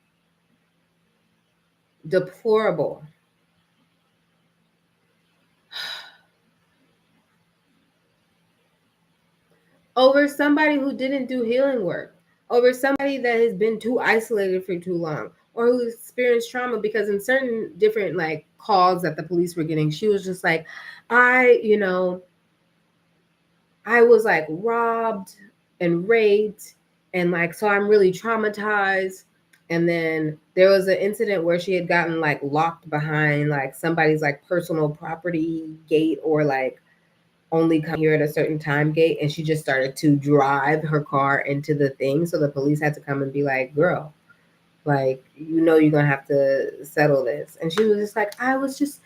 deplorable. Over somebody who didn't do healing work, over somebody that has been too isolated for too long, or who experienced trauma. Because in certain different like calls that the police were getting, she was just like, I was like robbed and raped, and like, so I'm really traumatized. And then there was an incident where she had gotten like locked behind like somebody's like personal property gate, or like only come here at a certain time gate, and she just started to drive her car into the thing. So the police had to come and be like, "Girl, like, you're gonna have to settle this." And she was just like, "I was just,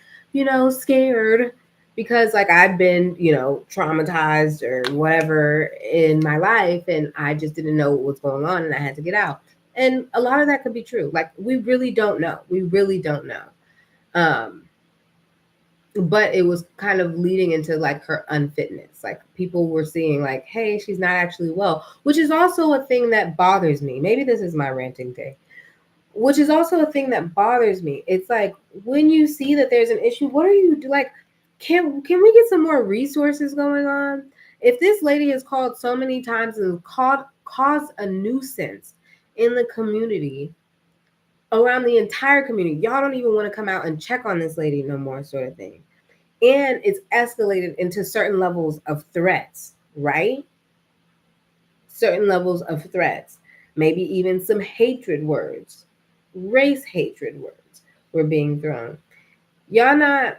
scared because like I've been, traumatized or whatever in my life, and I just didn't know what was going on, and I had to get out." And a lot of that could be true. Like, we really don't know. We really don't know. Um, but it was kind of leading into like her unfitness. Like, people were seeing like, hey, she's not actually well, which is also a thing that bothers me. Maybe this is my ranting day, which is also a thing that bothers me. It's like, when you see that there's an issue, what are you like? Can we get some more resources going on? If this lady has called so many times and caused a nuisance in the community, around the entire community, y'all don't even want to come out and check on this lady no more, sort of thing. And it's escalated into certain levels of threats, right? Certain levels of threats, maybe even some hatred words. race hatred words were being thrown. Y'all not,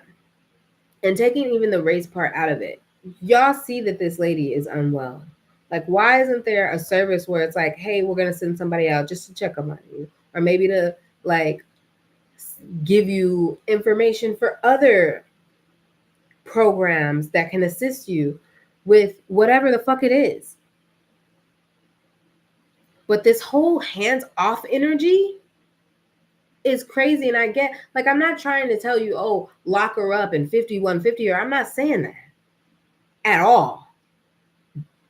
and taking even the race part out of it, y'all see that this lady is unwell. Like, why isn't there a service where it's like, hey, we're going to send somebody out just to check up on you, or maybe to like give you information for other programs that can assist you with whatever the fuck it is? But this whole hands off energy is crazy. And I get, like, I'm not trying to tell you, oh, lock her up in 5150, or I'm not saying that at all,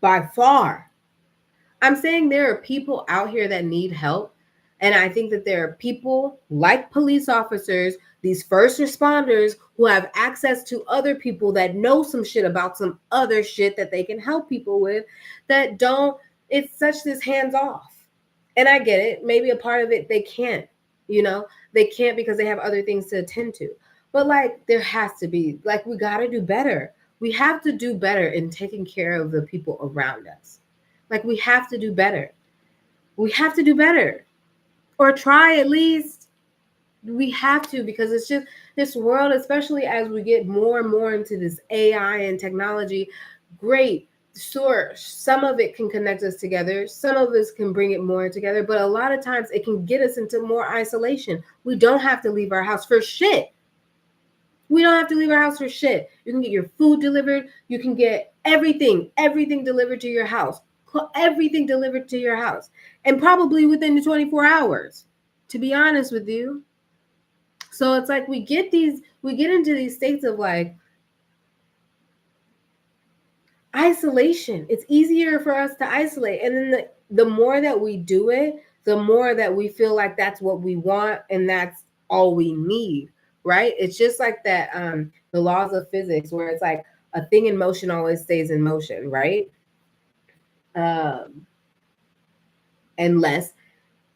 by far. I'm saying there are people out here that need help. And I think that there are people like police officers, these first responders, who have access to other people that know some shit about some other shit that they can help people with, that don't, it's such this hands off. And I get it. Maybe a part of it they can't, they can't because they have other things to attend to. But like, there has to be, like, we got to do better. We have to do better in taking care of the people around us. Like, we have to do better. We have to do better, or try at least. We have to, because it's just this world, especially as we get more and more into this AI and technology. Great. Sure, some of it can connect us together. Some of us can bring it more together, but a lot of times it can get us into more isolation. We don't have to leave our house for shit. We don't have to leave our house for shit. You can get your food delivered. You can get everything delivered to your house. Everything delivered to your house. And probably within the 24 hours, to be honest with you. So it's like we get into these states of like isolation. It's easier for us to isolate. And then the more that we do it, the more that we feel like that's what we want and that's all we need, right? It's just like that, the laws of physics, where it's like a thing in motion always stays in motion, right? Unless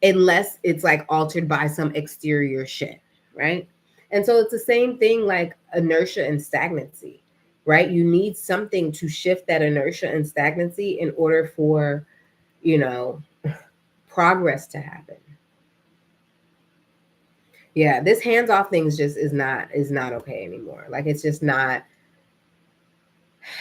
it's like altered by some exterior shit, right? And so it's the same thing like inertia and stagnancy, right? You need something to shift that inertia and stagnancy in order for, progress to happen. Yeah, this hands off thing is not okay anymore. Like, it's just not,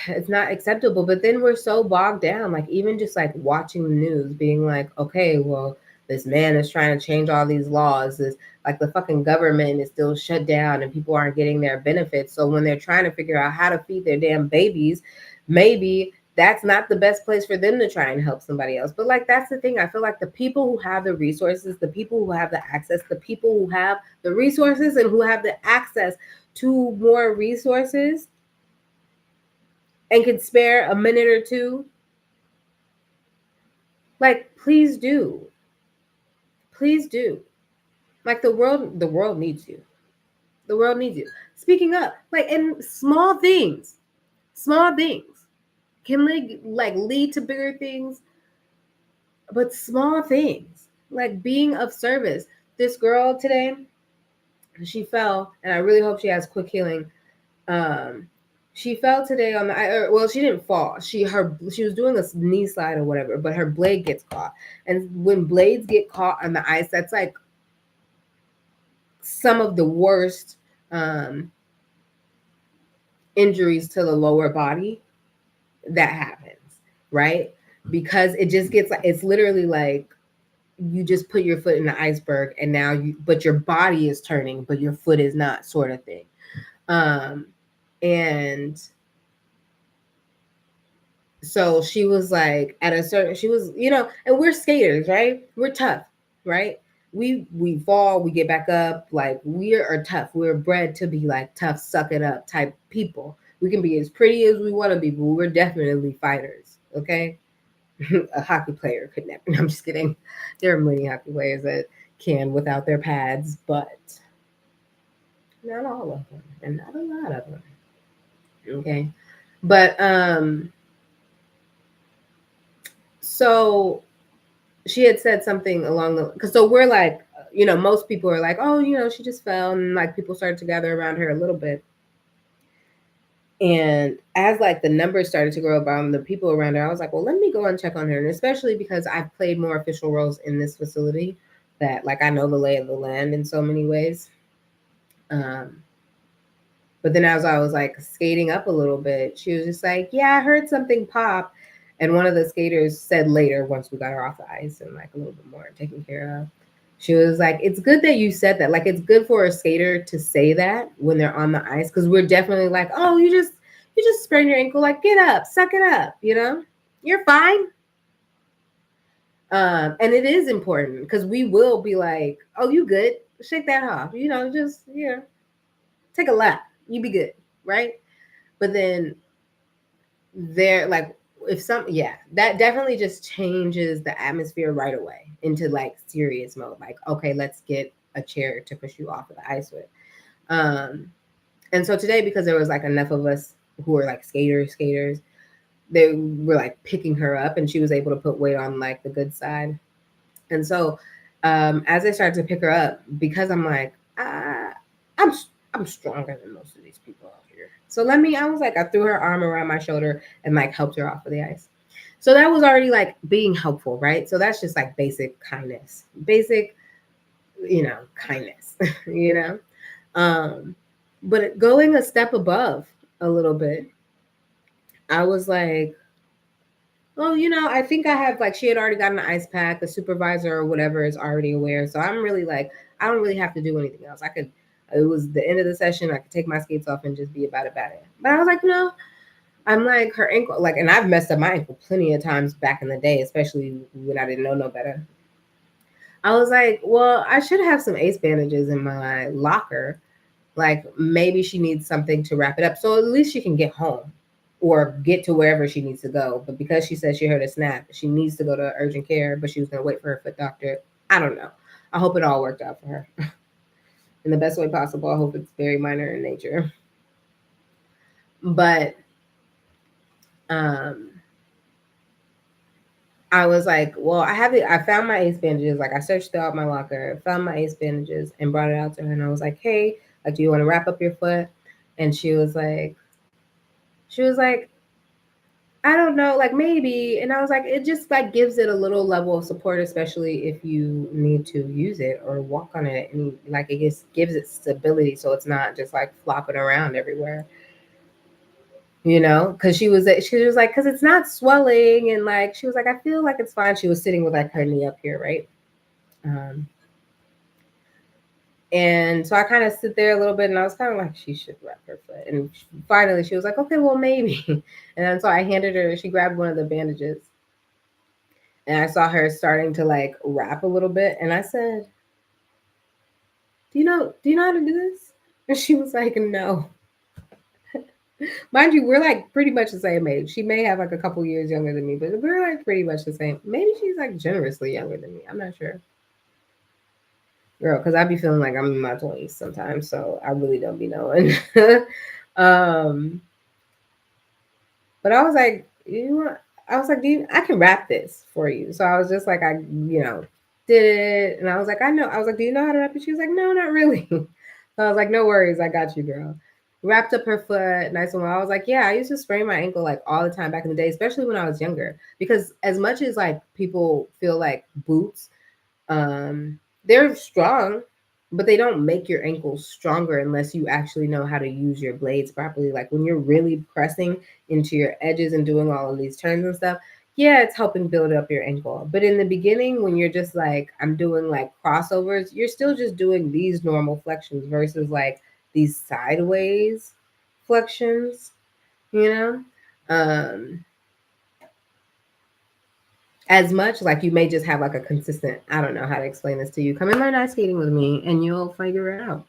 it's not acceptable. But then we're so bogged down, like even just like watching the news, being like, okay, well, this man is trying to change all these laws. This, like, the fucking government is still shut down and people aren't getting their benefits. So when they're trying to figure out how to feed their damn babies, maybe that's not the best place for them to try and help somebody else. But like, that's the thing. I feel like the people who have the resources, the people who have the access, the people who have the resources and who have the access to more resources and can spare a minute or two, like, please do. Please do. Like, the world needs you. The world needs you. Speaking up, like, and small things can lead to bigger things, but small things, like being of service. This girl today, she fell, and I really hope she has quick healing. She fell today on the, well, she didn't fall. She was doing a knee slide or whatever, but her blade gets caught. And when blades get caught on the ice, that's like some of the worst injuries to the lower body that happens, right? Because it just gets like, it's literally like you just put your foot in the iceberg and now but your body is turning, but your foot is not, sort of thing. And so she was like, she was, and we're skaters, right? We're tough, right? We fall, we get back up. Like, we are tough. We're bred to be like tough, suck it up type people. We can be as pretty as we want to be, but we're definitely fighters, okay? A hockey player could never. I'm just kidding. There are many hockey players that can without their pads, but not all of them, and not a lot of them. Okay, but so she had said something along the, because so we're like, most people are like, oh, she just fell, and like people started to gather around her a little bit. And as like the numbers started to grow around the people around her, I was like, well, let me go and check on her. And especially because I've played more official roles in this facility that like I know the lay of the land in so many ways. Um, but then as I was like skating up a little bit, she was just like, "Yeah, I heard something pop." And one of the skaters said later, once we got her off the ice and like a little bit more taken care of, she was like, "It's good that you said that. Like, it's good for a skater to say that when they're on the ice, because we're definitely like, oh, you just sprained your ankle. Like, get up, suck it up. You're fine." And it is important because we will be like, "Oh, you good? Shake that off. Just take a lap. You be good, right?" But then there, like, if some, yeah, that definitely just changes the atmosphere right away into like serious mode. Like, okay, let's get a chair to push you off of the ice with. Um, and so today, because there was like enough of us who were like skaters, they were like picking her up, and she was able to put weight on like the good side. And so, as I started to pick her up, because I'm like, I'm I'm stronger than most of these people out here. So I was like, I threw her arm around my shoulder and like helped her off of the ice. So that was already like being helpful, right? So that's just like basic kindness, basic, kindness, you know. Um, but going a step above a little bit, I was like, well, I think I have, like, she had already gotten an ice pack. The supervisor or whatever is already aware. So I'm really like, I don't really have to do anything else. It was the end of the session. I could take my skates off and just be about it. But I was like, no, I'm like, her ankle, like, and I've messed up my ankle plenty of times back in the day, especially when I didn't know no better. I was like, well, I should have some ace bandages in my locker. Like, maybe she needs something to wrap it up. So at least she can get home or get to wherever she needs to go. But because she said she heard a snap, she needs to go to urgent care, but she was going to wait for her foot doctor. I don't know. I hope it all worked out for her in the best way possible. I hope it's very minor in nature. But um, I was like, well, I found my ace bandages. Like, I searched out my locker, found my ace bandages, and brought it out to her. And I was like, hey, like, do you want to wrap up your foot? And she was like, I don't know, like maybe. And I was like, it just like gives it a little level of support, especially if you need to use it or walk on it. And like it just gives it stability so it's not just like flopping around everywhere. Because she was like, because it's not swelling, and like she was like, I feel like it's fine. She was sitting with like her knee up here, right? Um, and so I kind of sit there a little bit, and I was kind of like, she should wrap her foot. And finally, she was like, okay, well, maybe. And then so I handed her. She grabbed one of the bandages, and I saw her starting to like rap a little bit, and I said, "Do you know how to do this?" And she was like, "No." Mind you, we're like pretty much the same age. She may have like a couple years younger than me, but we're like pretty much the same. Maybe she's like generously younger than me. I'm not sure, girl, because I be feeling like I'm in my 20s sometimes, so I really don't be knowing. um, but I was like, I was like, I can wrap this for you. So I was just like, did it. And I was like, I know. I was like, do you know how to wrap it? She was like, no, not really. So I was like, no worries. I got you, girl. Wrapped up her foot nice and well. I was like, yeah, I used to sprain my ankle like all the time back in the day, especially when I was younger. Because as much as like people feel like boots, they're strong, but they don't make your ankles stronger unless you actually know how to use your blades properly. Like when you're really pressing into your edges and doing all of these turns and stuff, yeah, it's helping build up your ankle. But in the beginning, when you're just like, I'm doing like crossovers, you're still just doing these normal flexions versus like these sideways flexions, you know? Um, as much like you may just have like a consistent, I don't know how to explain this to you. Come and learn ice skating with me and you'll figure it out.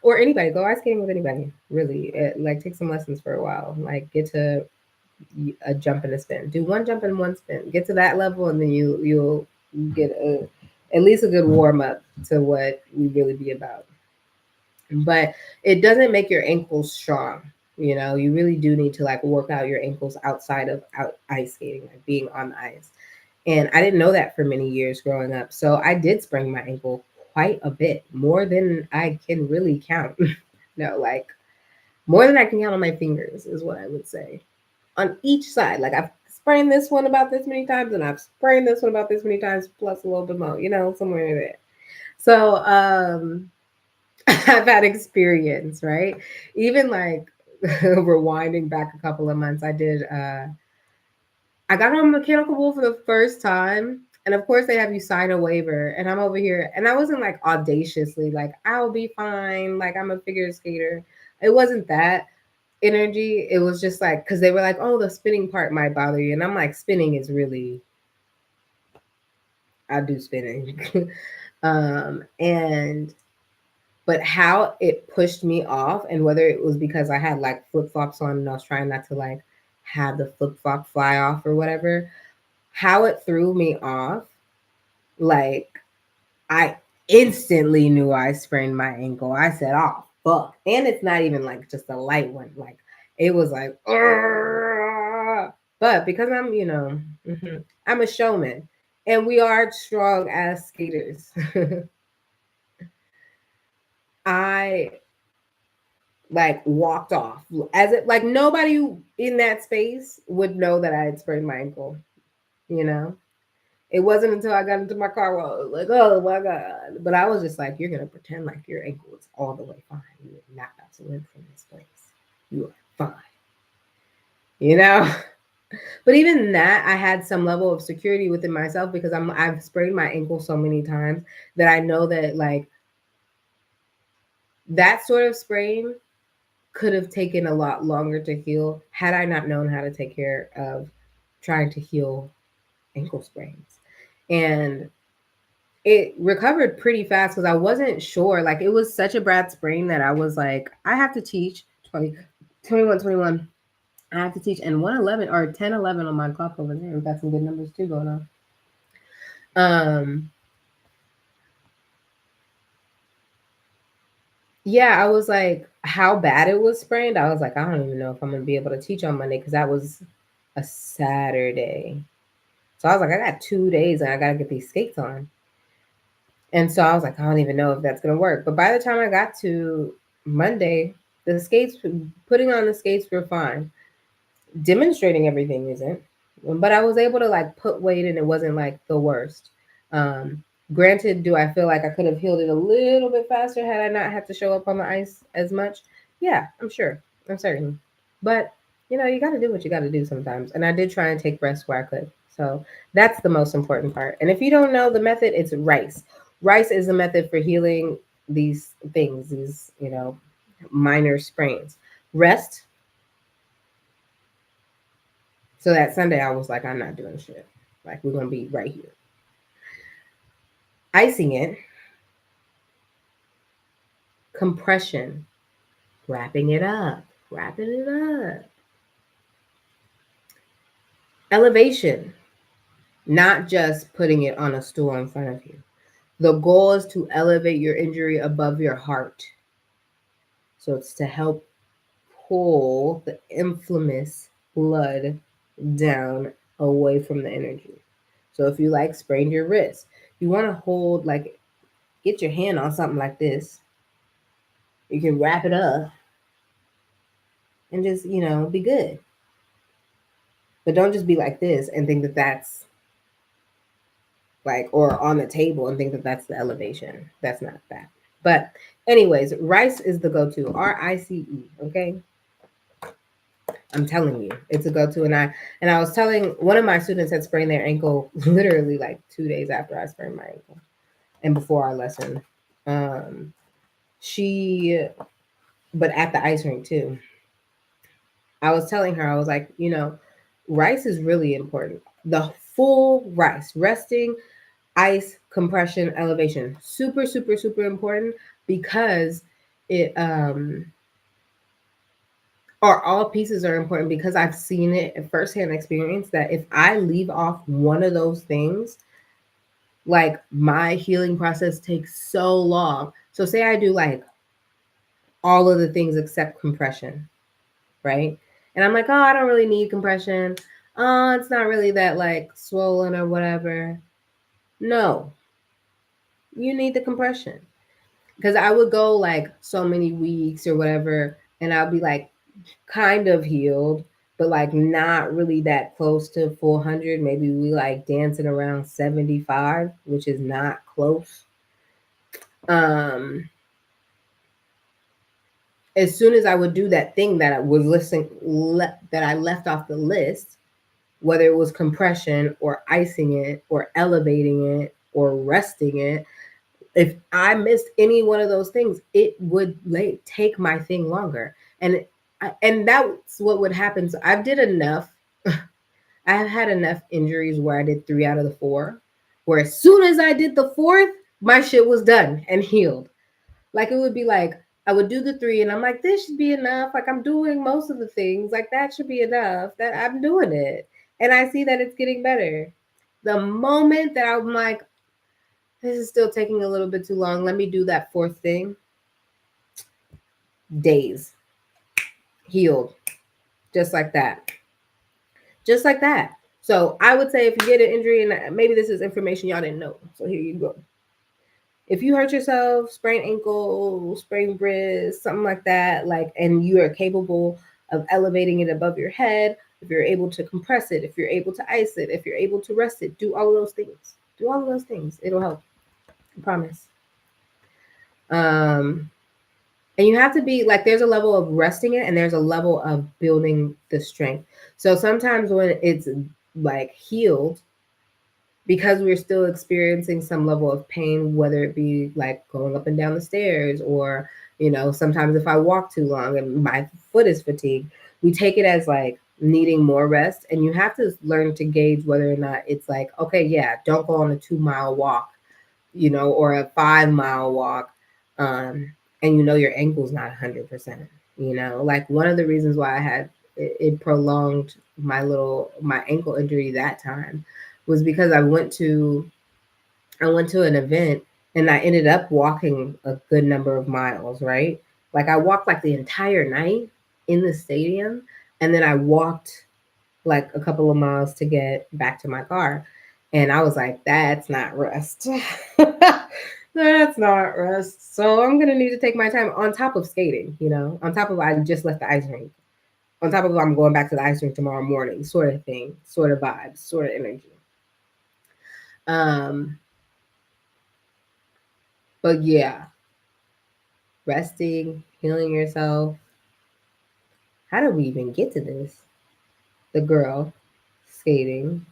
Or anybody, go ice skating with anybody, really. Like take some lessons for a while. Like get to a jump and a spin. Do one jump and one spin. Get to that level, and then you'll get at least a good warm up to what we really be about. But it doesn't make your ankles strong. You really do need to like work out your ankles outside of ice skating, like being on the ice. And I didn't know that for many years growing up. So I did sprain my ankle quite a bit, more than I can really count. No, like more than I can count on my fingers is what I would say. On each side, like I've sprained this one about this many times, and I've sprained this one about this many times, plus a little bit more, somewhere in there. So I've had experience, right? Even like rewinding back a couple of months, I got on Mechanical Bull for the first time. And of course, they have you sign a waiver. And I'm over here. And I wasn't like audaciously like, I'll be fine. Like, I'm a figure skater. It wasn't that energy. It was just like, because they were like, oh, the spinning part might bother you. And I'm like, spinning is really, I do spinning. And, but how it pushed me off, and whether it was because I had like flip flops on and I was trying not to like have the flip flop fly off or whatever, how it threw me off, like I instantly knew I sprained my ankle. I said, "Oh fuck!" And it's not even like just a light one. Like it was like, "Argh." But because I'm a showman, and we are strong as skaters. I like walked off as it like nobody in that space would know that I had sprained my ankle. You know, it wasn't until I got into my car where I was like, oh my God. But I was just like, you're going to pretend like your ankle is all the way fine. You're not about to live from this place. You are fine. You know? But even that, I had some level of security within myself because I've sprained my ankle so many times that I know that like that sort of sprain could have taken a lot longer to heal had I not known how to take care of trying to heal ankle sprains. And it recovered pretty fast because I wasn't sure. Like it was such a bad sprain that I was like, I have to teach 20, 21, 21. I have to teach and 111 or 10, 11 on my clock over there. We've got some good numbers too going on. Um, yeah, I was like, how bad it was sprained. I was like, I don't even know if I'm gonna be able to teach on Monday because that was a Saturday. So I was like, I got 2 days and I gotta get these skates on. And so I was like, I don't even know if that's gonna work. But by the time I got to Monday, the skates, putting on the skates were fine. Demonstrating everything isn't. But I was able to like put weight and it wasn't like the worst. Granted, do I feel like I could have healed it a little bit faster had I not had to show up on the ice as much? Yeah, I'm sure. I'm certain. But you got to do what you got to do sometimes. And I did try and take rest where I could. So that's the most important part. And if you don't know the method, it's rice. Rice is a method for healing these things, these, minor sprains. Rest. So that Sunday, I was like, I'm not doing shit. Like, we're going to be right here. Icing it. Compression. Wrapping it up. Wrapping it up. Elevation. Not just putting it on a stool in front of you. The goal is to elevate your injury above your heart. So it's to help pull the inflammous blood down away from the energy. So if you like sprained your wrist, you want to hold like get your hand on something like this. You can wrap it up and just, be good. But don't just be like this and think that that's like, or on the table and think that that's the elevation. That's not that. But, anyways, rice is the go to. RICE. Okay. I'm telling you, it's a go to. And I was telling one of my students had sprained their ankle literally like 2 days after I sprained my ankle and before our lesson. She, but at the ice rink too. I was telling her, I was like, rice is really important. The full rice, resting, ice, compression, elevation, super, super, super important because it or all pieces are important because I've seen it at firsthand experience that if I leave off one of those things, like my healing process takes so long. So say I do like all of the things except compression, right? And I'm like, oh, I don't really need compression. Oh, it's not really that like swollen or whatever. No, you need the compression. Because I would go like so many weeks or whatever, and I'll be like kind of healed. but like not really that close to 400. Maybe we like dancing around 75, which is not close. Um, as soon as I would do that thing that I was that I left off the list, whether it was compression or icing it or elevating it or resting it, if I missed any one of those things, it would take my thing longer. And that's what would happen. So I did enough. I've had enough injuries where I did 3 out of the 4, where as soon as I did the fourth, my shit was done and healed. Like it would be like I would do the 3 and I'm like, this should be enough. Like I'm doing most of the things. Like that should be enough. That I'm doing it. And I see that it's getting better. The moment that I'm like, this is still taking a little bit too long. Let me do that fourth thing. Days healed. Just like that. Just like that. So I would say if you get an injury, and maybe this is information y'all didn't know. So here you go. If you hurt yourself, sprain ankle, sprain wrist, something like that, like, and you are capable of elevating it above your head, if you're able to compress it, if you're able to ice it, if you're able to rest it, do all of those things. Do all of those things. It'll help. I promise. And you have to be like, there's a level of resting it and there's a level of building the strength. So sometimes when it's like healed, because we're still experiencing some level of pain, whether it be like going up and down the stairs or, sometimes if I walk too long and my foot is fatigued, we take it as like needing more rest. And you have to learn to gauge whether or not it's like, okay, yeah, don't go on a 2-mile walk, or a 5-mile walk. And your ankle's not 100%. Like one of the reasons why I had it prolonged my ankle injury that time was because I went to an event and I ended up walking a good number of miles, right? Like I walked like the entire night in the stadium, and then I walked like a couple of miles to get back to my car. And I was like, that's not rest. That's not rest. So I'm going to need to take my time on top of skating, on top of I just left the ice rink. On top of I'm going back to the ice rink tomorrow morning, sort of thing, sort of vibes, sort of energy. But yeah, resting, healing yourself. How did we even get to this? The girl skating,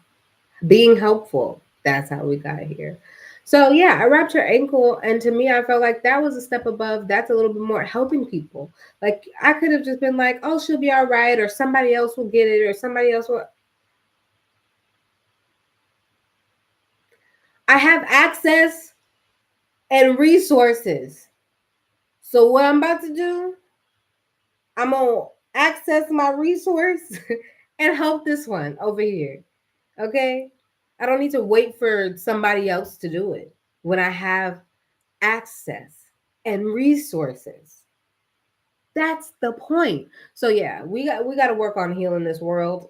being helpful. That's how we got here. So yeah, I wrapped her ankle, and to me, I felt like that was a step above. That's a little bit more helping people. Like I could have just been like, "Oh, she'll be all right," or somebody else will get it, or somebody else will. I have access and resources. So what I'm about to do, I'm gonna access my resource and help this one over here. Okay? I don't need to wait for somebody else to do it when I have access and resources. That's the point. So yeah, we got to work on healing this world,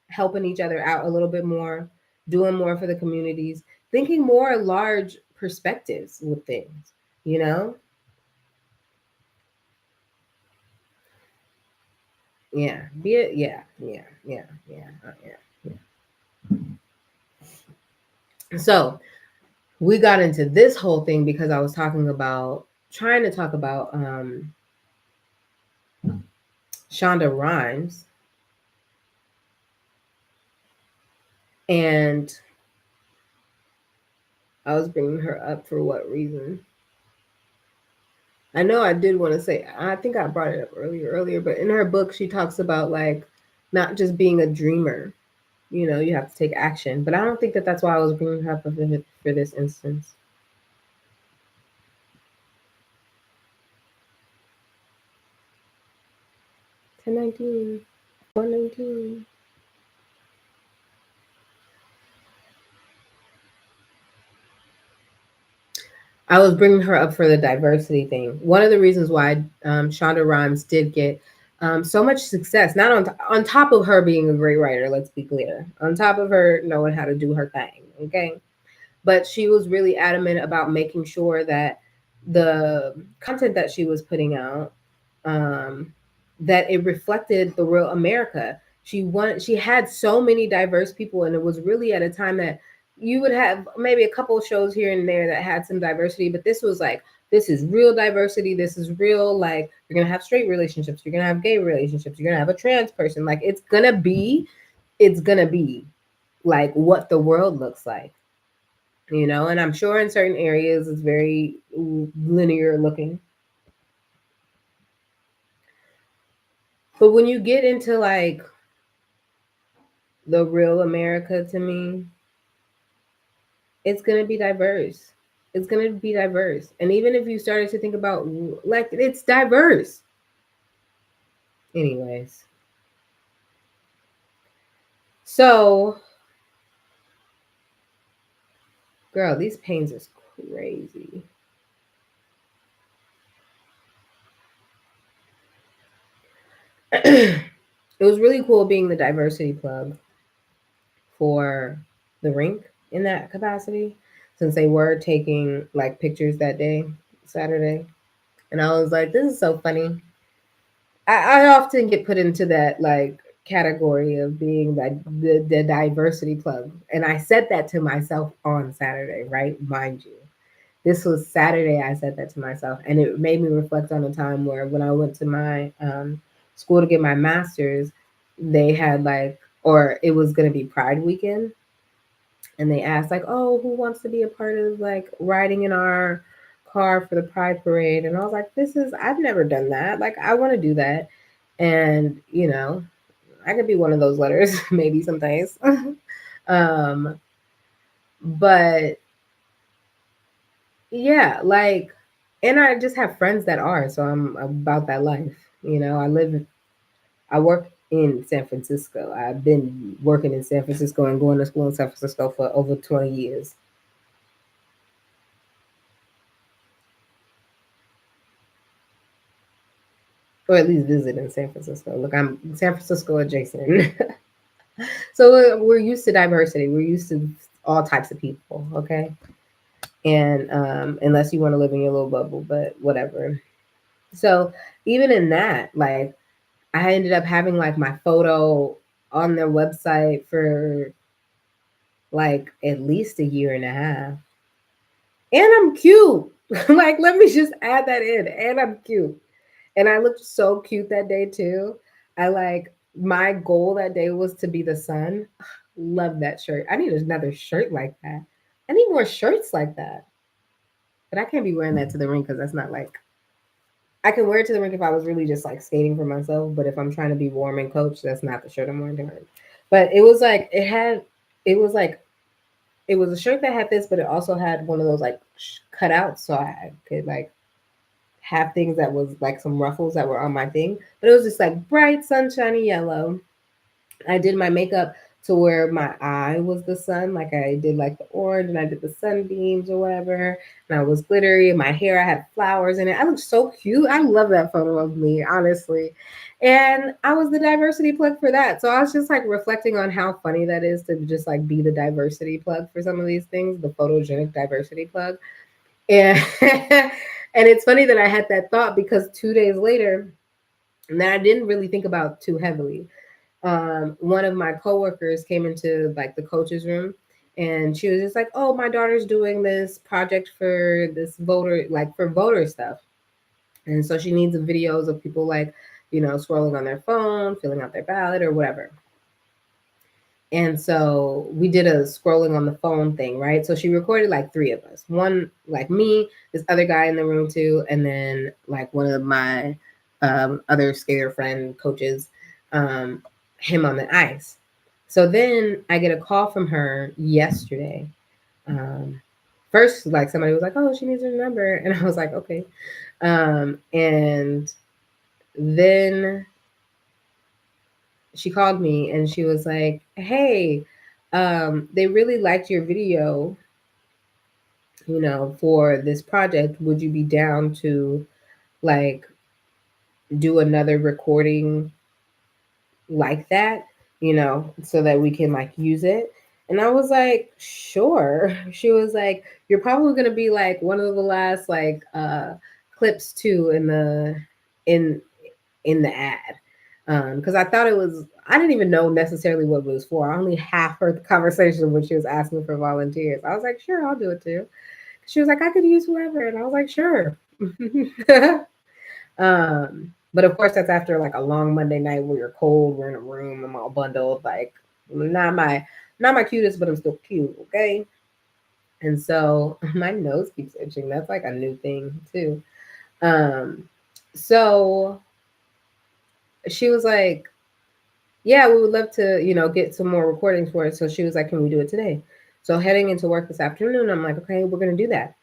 helping each other out a little bit more, doing more for the communities, thinking more large perspectives with things, you know? Yeah, be it. Yeah. So we got into this whole thing because I was trying to talk about Shonda Rhimes, and I was bringing her up for what reason? I know I did want to say, I think I brought it up earlier, but in her book, she talks about like not just being a dreamer. You have to take action. But I don't think that that's why I was bringing her up for this instance. Ten 19, 119. I was bringing her up for the diversity thing. One of the reasons why Shonda Rhimes did get so much success, not on top of her being a great writer, let's be clear, on top of her knowing how to do her thing, okay? But she was really adamant about making sure that the content that she was putting out, that it reflected the real America. She had so many diverse people, and it was really at a time that you would have maybe a couple of shows here and there that had some diversity, but this was like, this is real diversity. This is real, like, you're gonna have straight relationships, you're gonna have gay relationships, you're gonna have a trans person. Like, it's gonna be like what the world looks like, you know. And I'm sure in certain areas it's very linear looking, but when you get into like the real America, to me, it's going to be diverse. It's going to be diverse. And even if you started to think about, like, it's diverse. Anyways. So, girl, these pains is crazy. It was really cool being the diversity plug for the rink in that capacity, since they were taking like pictures that day, Saturday. And I was like, this is so funny. I often get put into that like category of being the diversity plug. And I said that to myself on Saturday, right? Mind you. This was Saturday I said that to myself. And it made me reflect on a time where when I went to my school to get my master's, they had like, or it was gonna be Pride weekend. And they asked like, oh, who wants to be a part of like riding in our car for the Pride parade? And I was like, I've never done that. Like, I want to do that. And, you know, I could be one of those letters maybe sometimes. um, but yeah, like, and I just have friends that are, so I'm about that life. You know, I work in San Francisco. I've been working in San Francisco and going to school in San Francisco for over 20 years. Or at least visit in San Francisco. Look, I'm San Francisco adjacent. So we're used to diversity. We're used to all types of people, okay? And unless you want to live in your little bubble, but whatever. So even in that, like, I ended up having like my photo on their website for like at least a year and a half. And I'm cute. Like, let me just add that in. And I'm cute. And I looked so cute that day too. I like, my goal that day was to be the sun. Love that shirt. I need another shirt like that. I need more shirts like that. But I can't be wearing that to the ring because that's not like, I can wear it to the rink if I was really just like skating for myself. But if I'm trying to be warm and coach, that's not the shirt I'm wearing to the rink. But it was like it was like it was a shirt that had this, but it also had one of those like cutouts, so I could like have things that was like some ruffles that were on my thing. But it was just like bright sunshiny yellow. I did my makeup to where my eye was the sun. Like, I did like the orange and I did the sunbeams or whatever. And I was glittery. And my hair, I had flowers in it. I looked so cute. I love that photo of me, honestly. And I was the diversity plug for that. So I was just like reflecting on how funny that is to just like be the diversity plug for some of these things, the photogenic diversity plug. And and it's funny that I had that thought because 2 days later, and that I didn't really think about too heavily, one of my coworkers came into like the coach's room, and she was just like, oh, my daughter's doing this project for this voter, like for voter stuff. And so she needs the videos of people like, you know, scrolling on their phone, filling out their ballot or whatever. And so we did a scrolling on the phone thing, right? So she recorded like three of us. One, like me, this other guy in the room too, and then like one of my other skater friend coaches, um, him on the ice. So then I get a call from her yesterday. Um, First, like, somebody was like, "Oh, she needs her number," and I was like, "Okay." And then she called me and she was like, "Hey, they really liked your video, you know, for this project. Would you be down to like do another recording like that, you know, so that we can like use it?" And I was like, "Sure." She was like, "You're probably going to be like one of the last like clips too in the in the ad." Because I thought it was, I didn't even know necessarily what it was for. I only half heard the conversation when she was asking for volunteers. I was like, sure, I'll do it too. She was like, I could use whoever, and I was like, sure. But of course, that's after like a long Monday night where you're cold, we're in a room, I'm all bundled, like not my not my cutest, but I'm still cute, okay? And so my nose keeps itching. That's like a new thing too. Um, so she was like, yeah, we would love to, get some more recordings for it. So she was like, can we do it today? So heading into work this afternoon, I'm like, okay, we're gonna do that.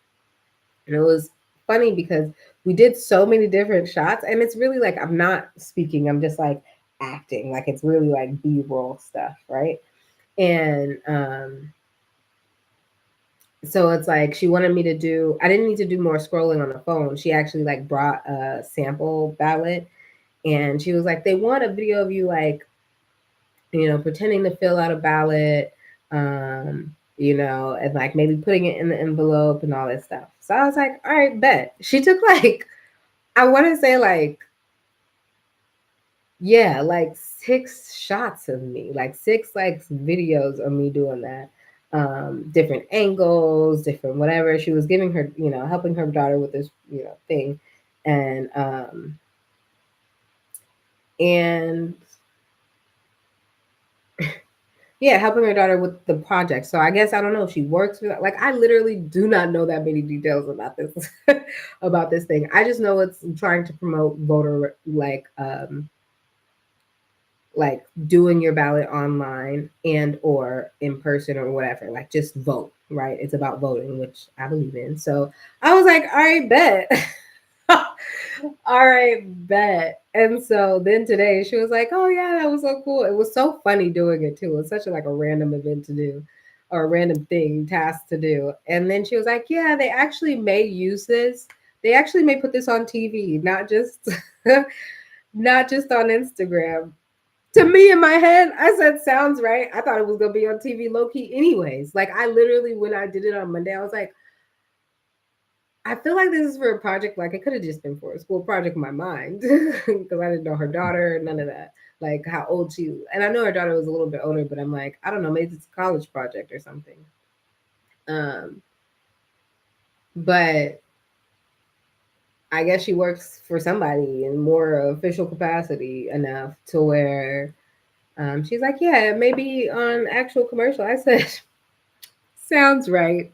And it was funny because we did so many different shots, and it's really like I'm not speaking, I'm just like acting. Like it's really like B-roll stuff, right? And so it's like she wanted me to do, I didn't need to do more scrolling on the phone. She actually like brought a sample ballot, and she was like, they want a video of you like, pretending to fill out a ballot, and like maybe putting it in the envelope and all that stuff. So I was like, all right, bet. She took like, I want to say like, yeah, like 6 shots of me, like 6 videos of me doing that. Different angles, different whatever. She was giving her, helping her daughter with this, thing. And yeah, helping her daughter with the project. So I guess I don't know if she works for that. Like I literally do not know that many details about this about this thing. I just know it's trying to promote voter like doing your ballot online and or in person or whatever. Like just vote, right? It's about voting, which I believe in. So I was like, all right, bet. All right, bet. And so then today she was like, "Oh yeah, that was so cool." It was so funny doing it too. It was such a random event to do, or a random thing, task to do. And then she was like, "Yeah, they actually may use this. They actually may put this on TV, not just not just on Instagram." To me in my head, I said, "Sounds right." I thought it was gonna be on TV low key, anyways. Like I literally, when I did it on Monday, I was like, I feel like this is for a project. Like it could have just been for a school project in my mind because I didn't know her daughter, none of that. Like how old she, and I know her daughter was a little bit older, but I'm like, I don't know, maybe it's a college project or something. Um, but I guess she works for somebody in more official capacity enough to where she's like, yeah, maybe on actual commercial. I said, sounds right.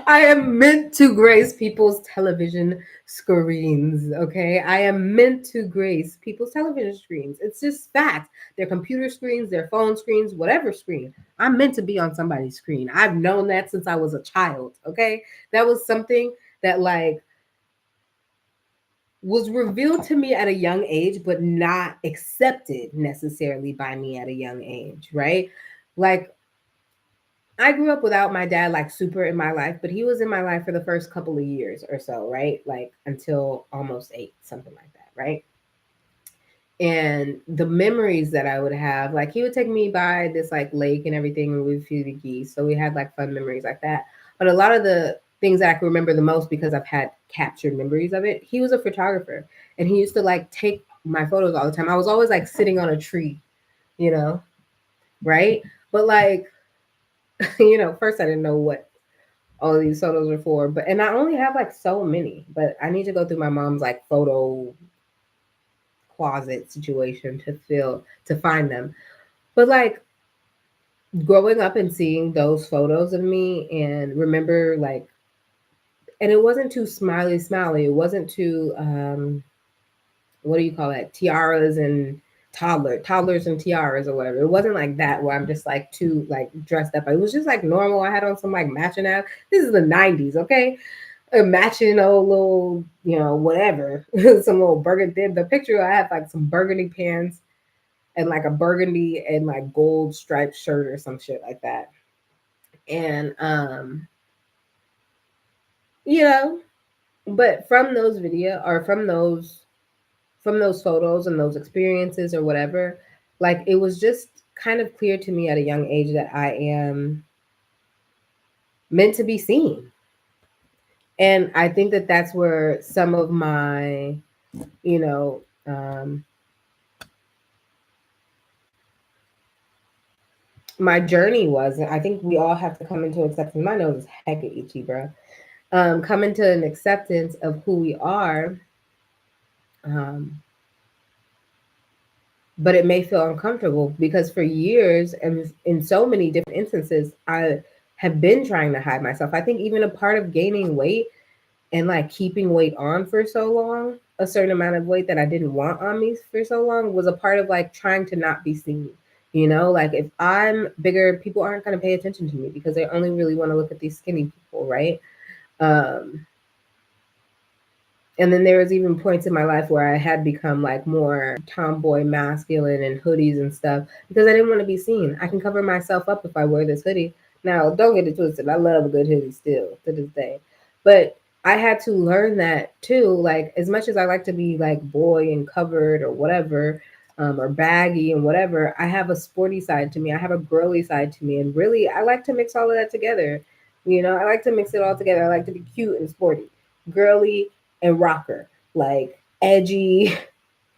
I am meant to grace people's television screens, okay? I am meant to grace people's television screens. It's just fact. Their computer screens, their phone screens, whatever screen. I'm meant to be on somebody's screen. I've known that since I was a child, okay? That was something that like was revealed to me at a young age, but not accepted necessarily by me at a young age, right? Like I grew up without my dad like super in my life, but he was in my life for the first couple of years or so, right? Like until almost 8, something like that, right? And the memories that I would have, like he would take me by this like lake and everything, and we'd feed the geese. So we had like fun memories like that. But a lot of the things that I can remember the most because I've had captured memories of it, he was a photographer and he used to like take my photos all the time. I was always like sitting on a tree, you know, right? But like, first I didn't know what all these photos are for. But and I only have like so many, but I need to go through my mom's like photo closet situation to find them. But like growing up and seeing those photos of me and remember like, and it wasn't too smiley. It wasn't too what do you call it, tiaras and toddlers and tiaras or whatever. It wasn't like that where I'm just like too like dressed up. It was just like normal. I had on some like matching out. This is the 90s, okay? A matching old little, whatever, some little burgundy. The picture I had like some burgundy pants and like a burgundy and like gold striped shirt or some shit like that. And you know, but from those video or from those photos and those experiences or whatever, like it was just kind of clear to me at a young age that I am meant to be seen. And I think that that's where some of my, you know, my journey was, I think we all have to come into acceptance. My nose is hecka itchy, bro. Come into an acceptance of who we are. Um, but it may feel uncomfortable because for years and in so many different instances, I have been trying to hide myself. I think even a part of gaining weight and like keeping weight on for so long, a certain amount of weight that I didn't want on me for so long, was a part of like trying to not be seen. You know, like if I'm bigger, people aren't going to pay attention to me because they only really want to look at these skinny people, right? Um, and then there was even points in my life where I had become like more tomboy masculine and hoodies and stuff because I didn't want to be seen. I can cover myself up if I wear this hoodie. Now, don't get it twisted. I love a good hoodie still to this day. But I had to learn that too. Like, as much as I like to be like boy and covered or whatever, or baggy and whatever, I have a sporty side to me. I have a girly side to me. And really, I like to mix all of that together. You know, I like to mix it all together. I like to be cute and sporty, girly and rocker, like edgy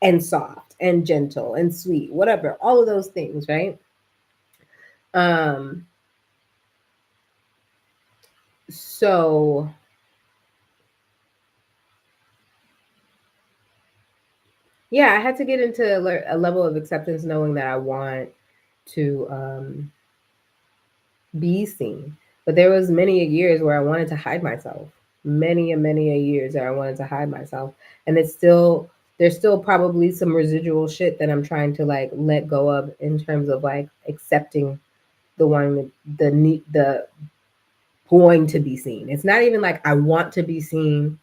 and soft and gentle and sweet, whatever, all of those things, right? Um, so yeah, I had to get into a level of acceptance, knowing that I want to be seen. But there was many a years where I wanted to hide myself. Many and many a years that I wanted to hide myself, and it's still there's still probably some residual shit that I'm trying to like let go of in terms of like accepting the one the going to be seen. It's not even like I want to be seen.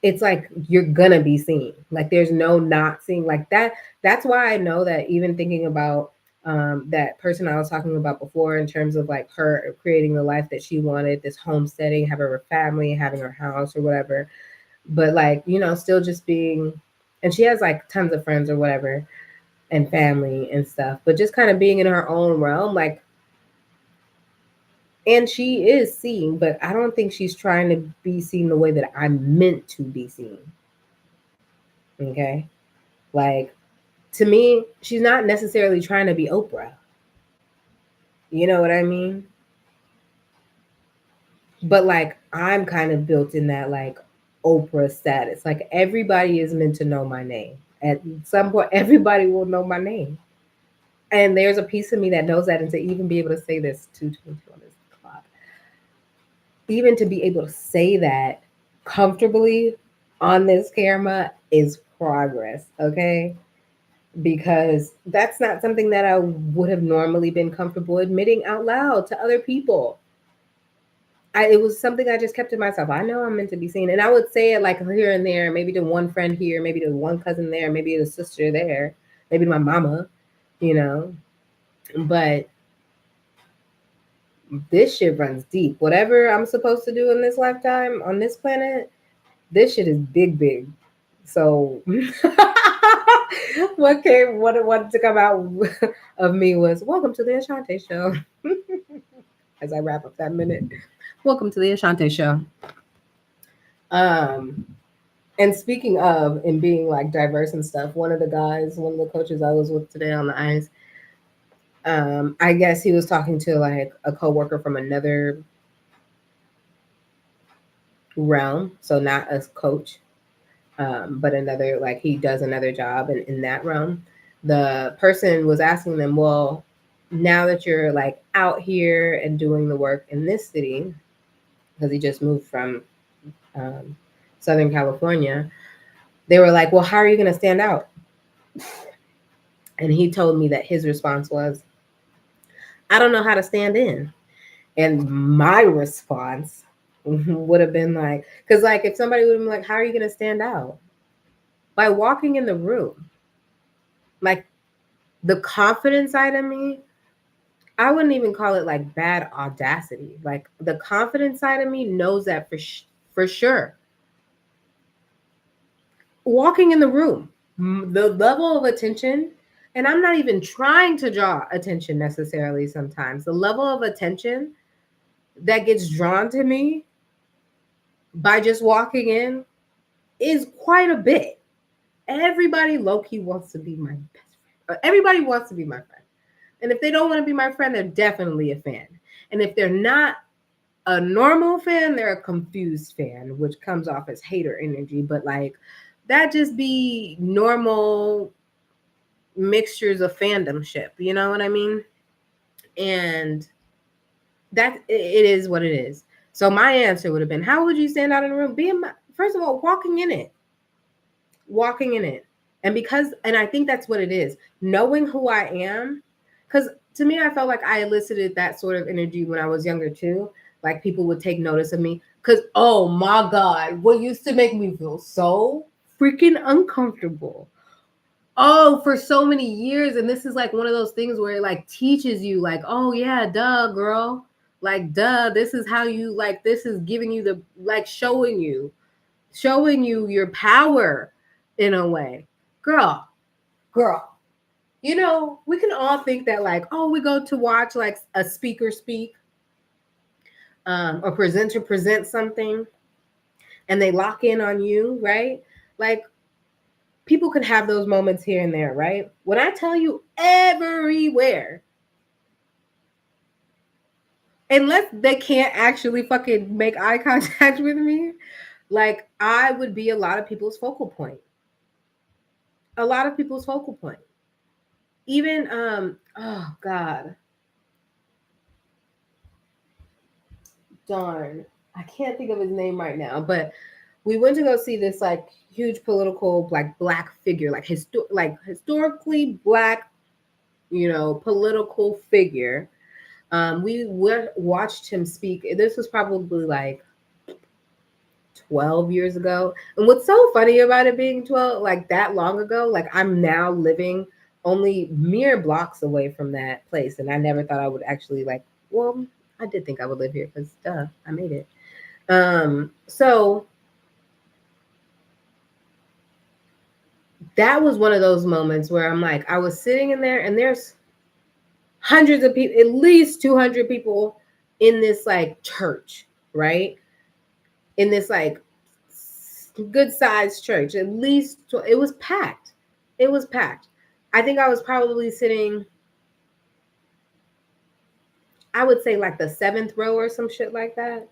It's like you're gonna be seen. Like there's no not seeing like that. That's why I know that even thinking about that person I was talking about before in terms of like her creating the life that she wanted, this homesteading, having her family, having her house or whatever. But like, you know, still just being and she has like tons of friends or whatever and family and stuff, but just kind of being in her own realm, like and she is seen, but I don't think she's trying to be seen the way that I'm meant to be seen. Okay. Like to me, she's not necessarily trying to be Oprah. You know what I mean? But like I'm kind of built in that like Oprah status. Like everybody is meant to know my name. At some point, everybody will know my name. And there's a piece of me that knows that. And to even be able to say this 2:22 on this clock, even to be able to say that comfortably on this camera is progress, okay? Because that's not something that I would have normally been comfortable admitting out loud to other people. It was something I just kept to myself. I know I'm meant to be seen. And I would say it like here and there, maybe to one friend here, maybe to one cousin there, maybe to a sister there, maybe to my mama, you know. But this shit runs deep. Whatever I'm supposed to do in this lifetime on this planet, this shit is big, big. So what to come out of me was welcome to the Ashante Show. As I wrap up that minute, welcome to the Ashante Show. Um, and speaking of and being like diverse and stuff, one of the coaches I was with today on the ice, I guess he was talking to like a coworker from another realm, so not a coach, but another like he does another job in that realm. The person was asking them, well, now that you're like out here and doing the work in this city, because he just moved from um, Southern California, they were like, well, how are you going to stand out? And he told me that his response was, I don't know how to stand in. And my response would have been like, because like if somebody would have been like, how are you going to stand out? By walking in the room. Like the confidence side of me, I wouldn't even call it like bad audacity. Like the confidence side of me knows that for sure. Walking in the room, the level of attention, and I'm not even trying to draw attention necessarily sometimes. The level of attention that gets drawn to me by just walking in is quite a bit. Everybody low key wants to be my best friend. Everybody wants to be my friend. And if they don't want to be my friend, they're definitely a fan. And if they're not a normal fan, they're a confused fan, which comes off as hater energy. But like that just be normal mixtures of fandomship. You know what I mean? And that it is what it is. So my answer would have been, how would you stand out in a room? Being first of all, walking in it. And I think that's what it is. Knowing who I am, because to me, I felt like I elicited that sort of energy when I was younger too. Like people would take notice of me. Because, oh my God, what used to make me feel so freaking uncomfortable. Oh, for so many years. And this is like one of those things where it like teaches you, like, oh yeah, duh, girl. Like, duh, this is how you like, this is giving you the like showing you your power in a way. Girl, you know, we can all think that like, oh, we go to watch like a speaker speak, or presenter present something and they lock in on you, right? Like people could have those moments here and there, right? When I tell you everywhere, unless they can't actually fucking make eye contact with me, like I would be a lot of people's focal point. A lot of people's focal point. Even oh God, darn, I can't think of his name right now, but we went to go see this like huge political like black figure, like historically black, you know, political figure. We watched him speak. This was probably like 12 years ago. And what's so funny about it being 12, like that long ago, like I'm now living only mere blocks away from that place. And I never thought I would actually like, well, I did think I would live here because duh, I made it. So that was one of those moments where I'm like, I was sitting in there and there's hundreds of people, at least 200 people in this like church, right? In this like good sized church, at least it was packed. It was packed. I think I was probably sitting, I would say like the seventh row or some shit like that.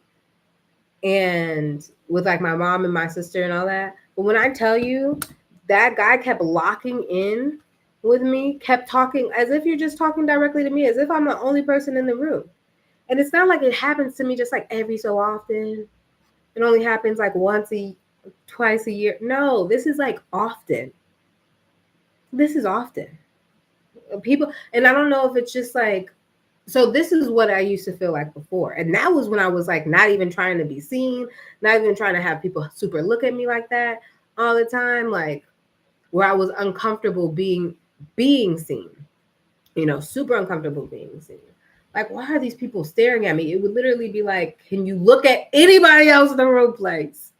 And with like my mom and my sister and all that. But when I tell you that guy kept locking in with me, kept talking as if you're just talking directly to me, as if I'm the only person in the room. And it's not like it happens to me just like every so often. It only happens like twice a year. No, this is like often. This is often. People, and I don't know if it's just like, so this is what I used to feel like before. And that was when I was like not even trying to be seen, not even trying to have people super look at me like that all the time, like where I was uncomfortable being seen, you know, super uncomfortable being seen. Like, why are these people staring at me? It would literally be like, can you look at anybody else in the room, please?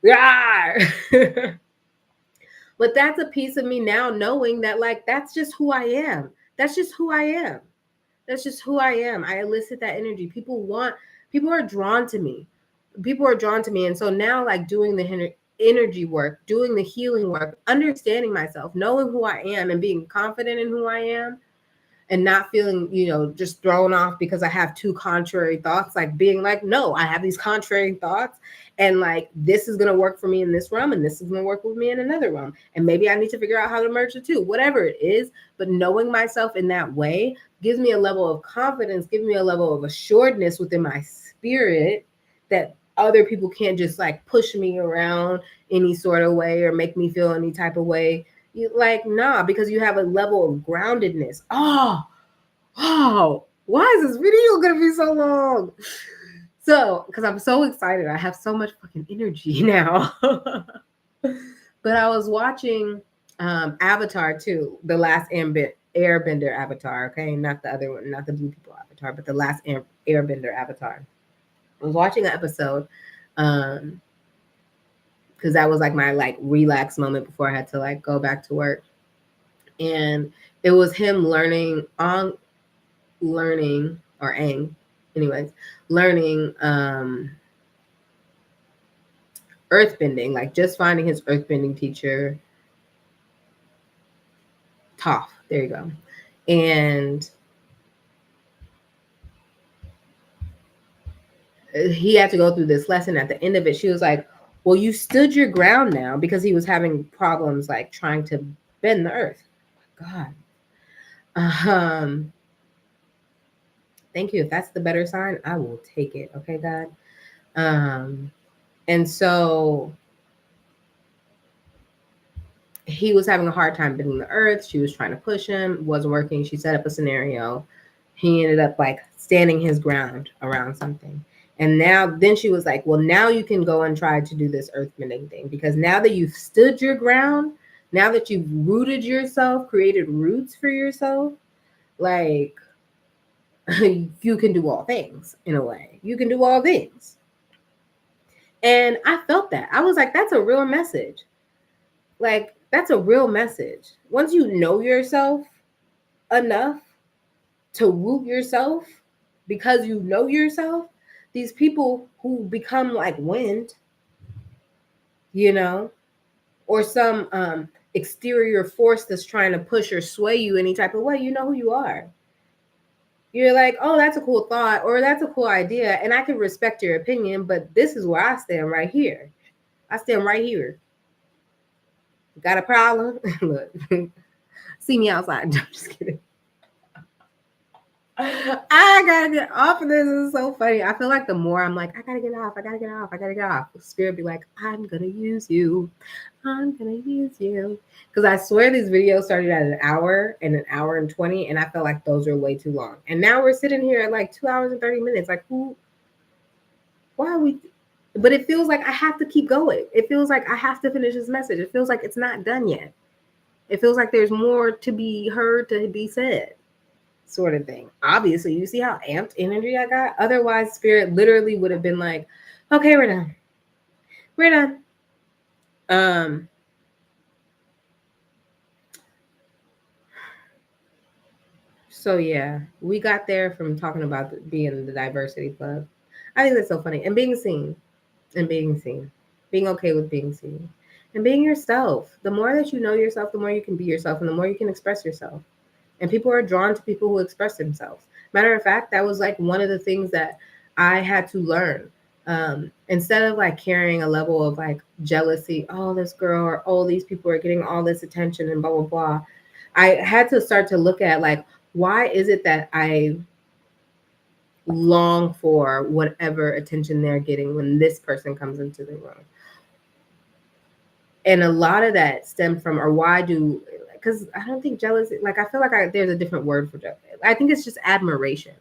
Yeah. But that's a piece of me now knowing that like that's just who I am. That's just who I am. That's just who I am. I elicit that energy. People are drawn to me. People are drawn to me. And so now like doing the energy work, doing the healing work, understanding myself, knowing who I am and being confident in who I am and not feeling, you know, just thrown off because I have two contrary thoughts, like being like, no, I have these contrary thoughts and like this is going to work for me in this realm and this is going to work with me in another realm. And maybe I need to figure out how to merge the two, whatever it is. But knowing myself in that way gives me a level of confidence, gives me a level of assuredness within my spirit that other people can't just like push me around any sort of way or make me feel any type of way. You like, nah, because you have a level of groundedness. Oh, why is this video gonna be so long? So, because I'm so excited, I have so much fucking energy now. But I was watching Avatar too, the last Airbender Avatar. Okay, not the other one, not the Blue People Avatar, but the last Airbender Avatar. I was watching an episode. Because that was like my like relax moment before I had to like go back to work. And it was him learning or Aang, anyways, learning earthbending, like just finding his earthbending teacher, Toph. There you go. And he had to go through this lesson. At the end of it, she was like, well, you stood your ground now, because he was having problems like trying to bend the earth. God. Thank you. If that's the better sign, I will take it. Okay, God. And so he was having a hard time bending the earth. She was trying to push him, wasn't working. She set up a scenario. He ended up like standing his ground around something. And now, then she was like, well, now you can go and try to do this earth bending thing, because now that you've stood your ground, now that you've rooted yourself, created roots for yourself, like you can do all things in a way. You can do all things. And I felt that. I was like, that's a real message. Like, that's a real message. Once you know yourself enough to root yourself, because you know yourself, these people who become like wind, you know, or some exterior force that's trying to push or sway you any type of way, you know who you are. You're like, oh, that's a cool thought, or that's a cool idea, and I can respect your opinion, but this is where I stand right here. I stand right here. Got a problem? Look, see me outside. I'm just kidding. I gotta get off of this. This is so funny. I feel like the more I'm like, I gotta get off, I gotta get off, I gotta get off. The spirit be like, I'm gonna use you. I'm gonna use you. Because I swear these videos started at an hour and 1 hour and 20, and I felt like those are way too long. And now we're sitting here at like 2 hours and 30 minutes. Like, why are we? But it feels like I have to keep going. It feels like I have to finish this message. It feels like it's not done yet. It feels like there's more to be heard, to be said, sort of thing. Obviously, you see how amped energy I got? Otherwise, spirit literally would have been like, okay, we're done. We're done. So yeah, we got there from talking about being the diversity club. I think that's so funny. And being seen. And being seen. Being okay with being seen. And being yourself. The more that you know yourself, the more you can be yourself, and the more you can express yourself. And people are drawn to people who express themselves. Matter of fact, that was like one of the things that I had to learn. Instead of like carrying a level of like jealousy, oh, this girl, or oh, these people are getting all this attention and blah, blah, blah. I had to start to look at like, why is it that I long for whatever attention they're getting when this person comes into the room? And a lot of that stemmed from, or why do, because I don't think jealousy, like I feel like there's a different word for jealousy. I think it's just admiration,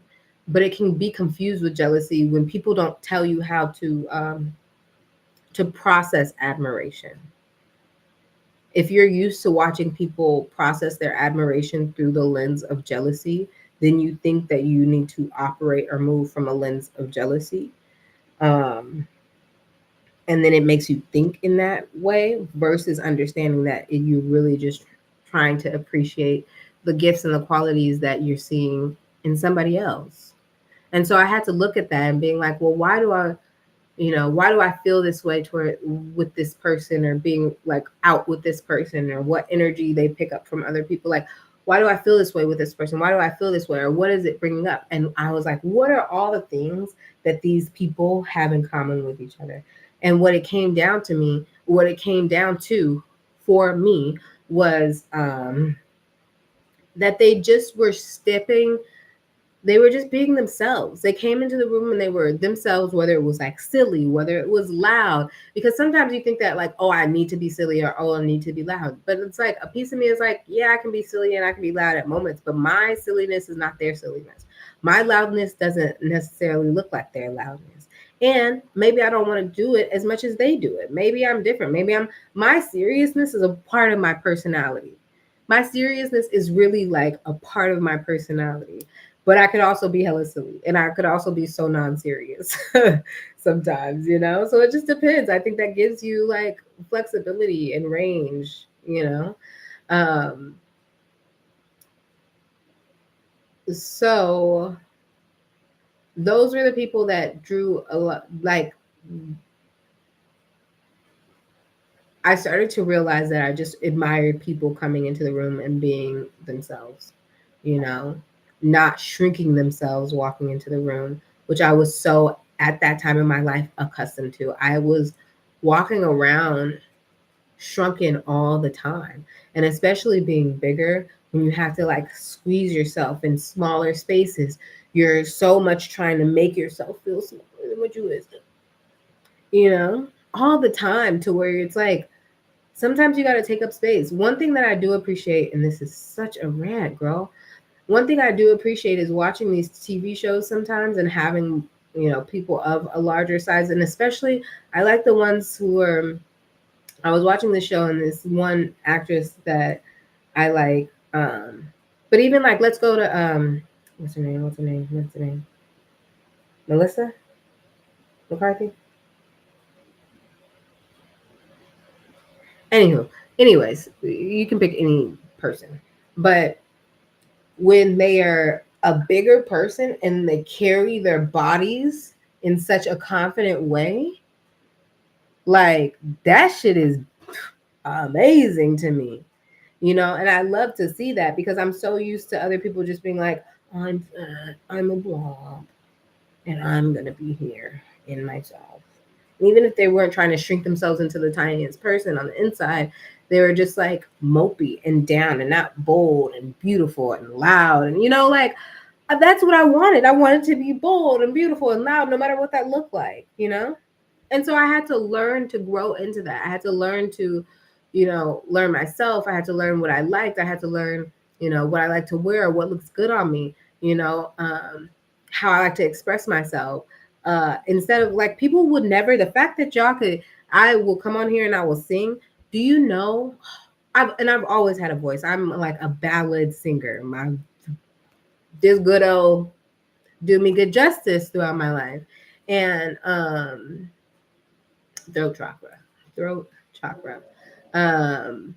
but it can be confused with jealousy when people don't tell you how to process admiration. If you're used to watching people process their admiration through the lens of jealousy, then you think that you need to operate or move from a lens of jealousy. And then it makes you think in that way versus understanding that you're really just trying to appreciate the gifts and the qualities that you're seeing in somebody else. And so I had to look at that and being like, well, why do I feel this way toward with this person, or being like out with this person, or what energy they pick up from other people? Like, why do I feel this way with this person? Why do I feel this way? Or what is it bringing up? And I was like, what are all the things that these people have in common with each other? And what it came down to for me was that they just were they were just being themselves. They came into the room and they were themselves, whether it was like silly, whether it was loud. Because sometimes you think that like, oh, I need to be silly, or oh, I need to be loud. But it's like a piece of me is like, yeah, I can be silly and I can be loud at moments, but my silliness is not their silliness. My loudness doesn't necessarily look like their loudness. And maybe I don't want to do it as much as they do it. Maybe I'm different. My seriousness is a part of my personality. My seriousness is really like a part of my personality. But I could also be hella silly, and I could also be so non-serious sometimes, So it just depends. I think that gives you like flexibility and range. So those were the people that drew a lot. Like, I started to realize that I just admired people coming into the room and being themselves. you know, not shrinking themselves walking into the room, which I was so at that time in my life accustomed to. I was walking around shrunken all the time. And especially being bigger, when you have to like squeeze yourself in smaller spaces, you're so much trying to make yourself feel smaller than what you is, you know, all the time to where it's like sometimes you got to take up space. One thing that I do appreciate, and this is such a rant, girl. One thing I do appreciate is watching these TV shows sometimes and having, people of a larger size. And especially, I like the ones who are, I was watching the show and this one actress that I like, but even like, let's go to, what's her name? What's her name? What's her name? Melissa McCarthy? Anywho, anyways, you can pick any person. But when they are a bigger person and they carry their bodies in such a confident way, like that shit is amazing to me, and I love to see that because I'm so used to other people just being like, I'm fat, I'm a blob, and I'm gonna be here in myself. Even if they weren't trying to shrink themselves into the tiniest person on the inside, they were just like mopey and down and not bold and beautiful and loud. And like that's what I wanted. I wanted to be bold and beautiful and loud, no matter what that looked like. And so I had to learn to grow into that. I had to learn to, learn myself. I had to learn what I liked. I had to learn, what I like to wear, what looks good on me, how I like to express myself. Instead of like people would never, the fact that y'all could, I will come on here and I will sing. Do you know? I've always had a voice. I'm like a ballad singer. My this good old do me good justice throughout my life. And throat chakra, throat chakra, um,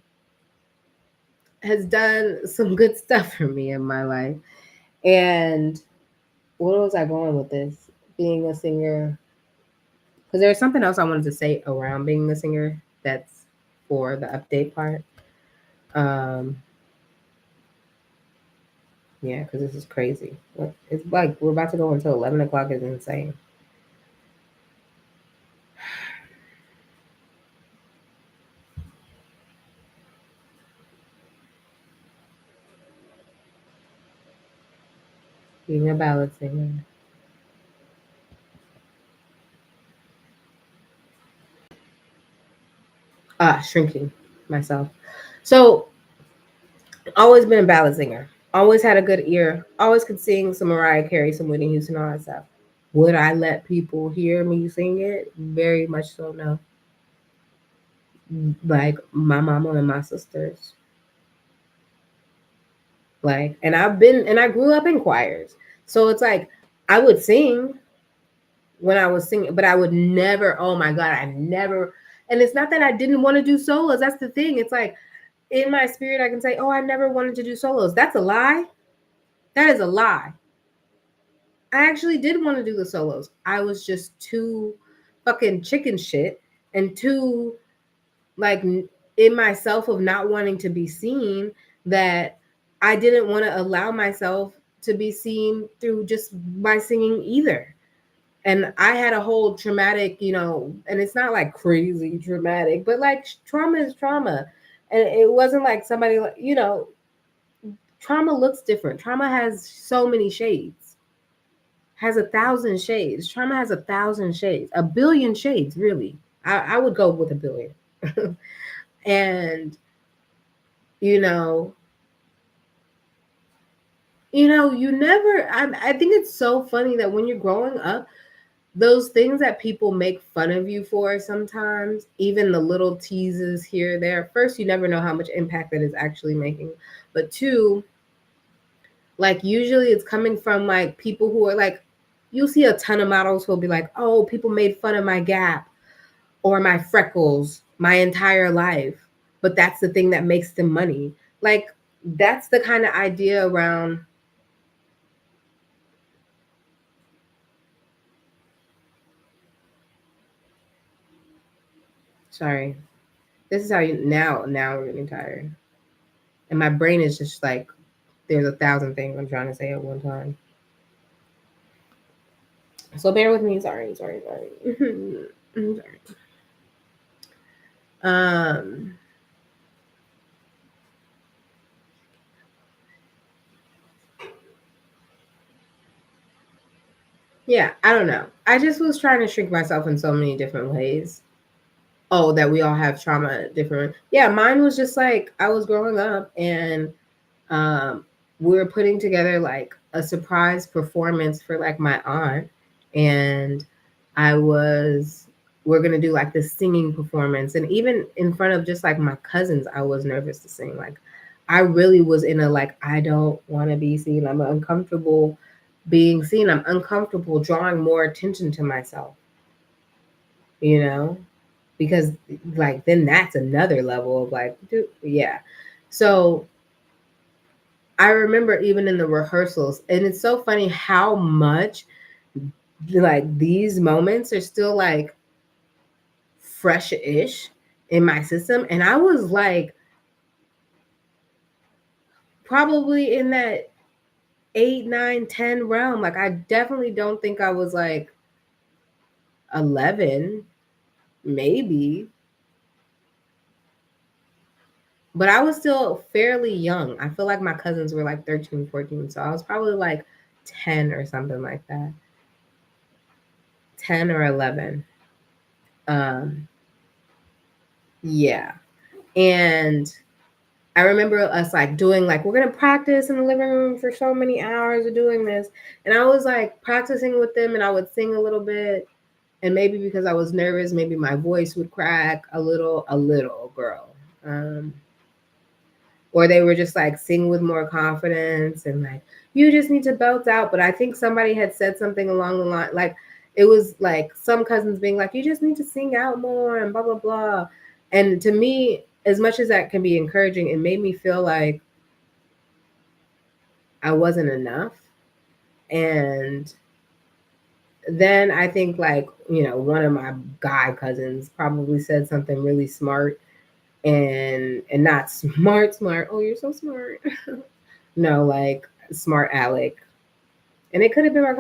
has done some good stuff for me in my life. And where was I going with this? Being a singer, because there's something else I wanted to say around being a singer that's for the update part. Um, yeah, because this is crazy. It's like we're about to go until 11 o'clock. Is insane. Being a ballad singer. Shrinking myself. So always been a ballad singer. Always had a good ear. Always could sing some Mariah Carey, some Whitney Houston, all that stuff. Would I let people hear me sing it? Very much so, no. Like my mama and my sisters. Like, and I grew up in choirs. So it's like I would sing when I was singing, but I would never, oh my God, I never, and it's not that I didn't want to do solos. That's the thing. It's like in my spirit, I can say, oh, I never wanted to do solos. That's a lie. That is a lie. I actually did want to do the solos. I was just too fucking chicken shit and too like in myself of not wanting to be seen that I didn't want to allow myself to be seen through just my singing either. And I had a whole traumatic, and it's not like crazy traumatic, but like trauma is trauma. And it wasn't like somebody, trauma looks different. Trauma has so many shades, has 1,000 shades. Trauma has 1,000 shades, a billion shades, really. I would go with a billion. And, you know, you never, I think it's so funny that when you're growing up, those things that people make fun of you for sometimes, even the little teases here or there, first, you never know how much impact that is actually making. But two, like usually it's coming from like people who are like, you'll see a ton of models who'll be like, oh, people made fun of my gap or my freckles my entire life. But that's the thing that makes them money. Like that's the kind of idea around. Sorry. This is how you now we're getting tired. And my brain is just like there's 1,000 things I'm trying to say at one time. So bear with me. Sorry. I'm sorry. Um, yeah, I don't know. I just was trying to shrink myself in so many different ways. Oh, that we all have trauma different. Yeah, mine was just like I was growing up and um we were putting together like a surprise performance for like my aunt, and I was we're gonna do like this singing performance, and even in front of just like my cousins I was nervous to sing. Like I really was in a like I don't want to be seen, I'm uncomfortable being seen, I'm uncomfortable drawing more attention to myself, you know, because like then that's another level of like dude, yeah. So I remember even in the rehearsals, and it's so funny how much like these moments are still like fresh-ish in my system. And I was like probably in that 8, 9, 10 realm. Like I definitely don't think I was like 11, maybe, but I was still fairly young. I feel like my cousins were like 13, 14. So I was probably like 10 or something like that. 10 or 11. Um, yeah. And I remember us like doing like we're gonna practice in the living room for so many hours of doing this, and I was like practicing with them, and I would sing a little bit, and maybe because I was nervous, maybe my voice would crack a little girl, or they were just like sing with more confidence and like you just need to belt out. But I think somebody had said something along the line like it was like some cousins being like you just need to sing out more and blah blah blah, and to me, as much as that can be encouraging, it made me feel like I wasn't enough. And then I think like, you know, one of my guy cousins probably said something really smart and not smart. Oh, you're so smart. No, like smart Alec. And it could have been my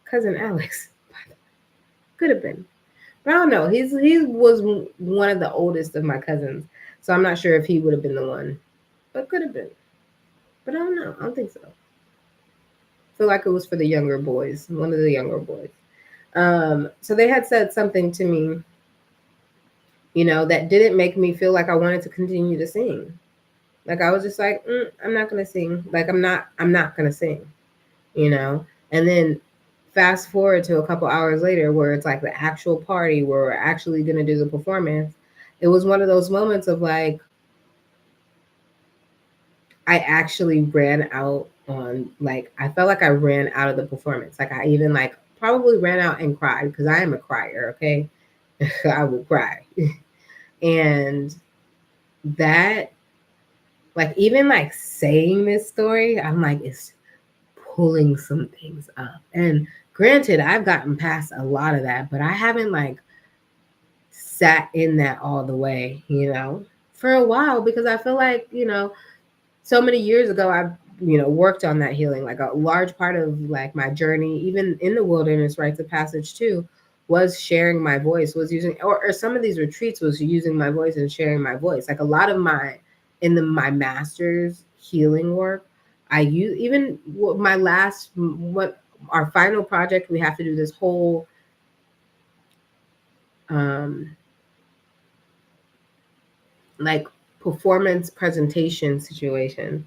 cousin Alex. Could have been. But I don't know. He was one of the oldest of my cousins. So I'm not sure if he would have been the one. But could have been. But I don't know. I don't think so. I feel like it was for the younger boys, one of the younger boys. So they had said something to me, you know, that didn't make me feel like I wanted to continue to sing. Like I was just like, I'm not gonna sing. Like I'm not gonna sing, you know. And then fast forward to a couple hours later, where it's like the actual party where we're actually gonna do the performance. It was one of those moments of like, I actually ran out on like I felt like I ran out of the performance. Like I even like probably ran out and cried because I am a crier. Okay, I would cry. And that, like, even like saying this story, I'm like, it's pulling some things up. And granted, I've gotten past a lot of that, but I haven't like sat in that all the way, you know, for a while because I feel like, you know, so many years ago, I've, you know, worked on that healing. Like a large part of like my journey, even in the wilderness rites of passage too, was sharing my voice, was using, or some of these retreats was using my voice and sharing my voice. Like a lot of my, my master's healing work, I use even my last, what our final project, we have to do this whole, um, like performance presentation situation.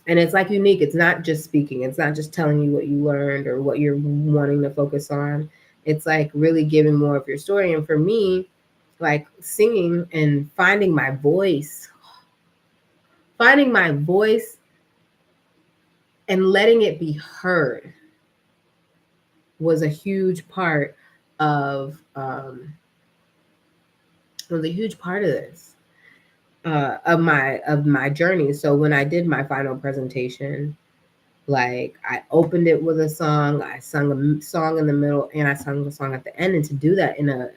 And it's like unique. It's not just speaking. It's not just telling you what you learned or what you're wanting to focus on. It's like really giving more of your story. And for me, like singing and finding my voice and letting it be heard was a huge part of was a huge part of this of my journey. So when I did my final presentation, like I opened it with a song, I sung a song in the middle, and I sung a song at the end. And to do that in a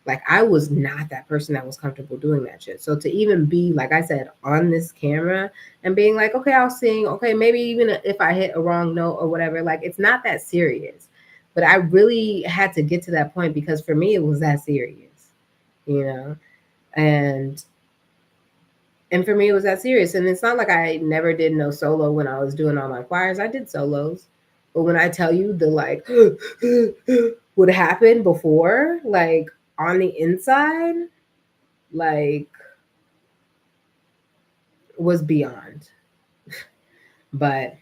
Like I was not that person that was comfortable doing that shit. So to even be, like I said, on this camera and being like, okay, I'll sing. Okay, maybe even if I hit a wrong note or whatever, like it's not that serious. But I really had to get to that point because for me it was that serious, you know? And for me it was that serious. And it's not like I never did no solo when I was doing all my choirs. I did solos. But when I tell you the like would happen before, like on the inside, like was beyond. But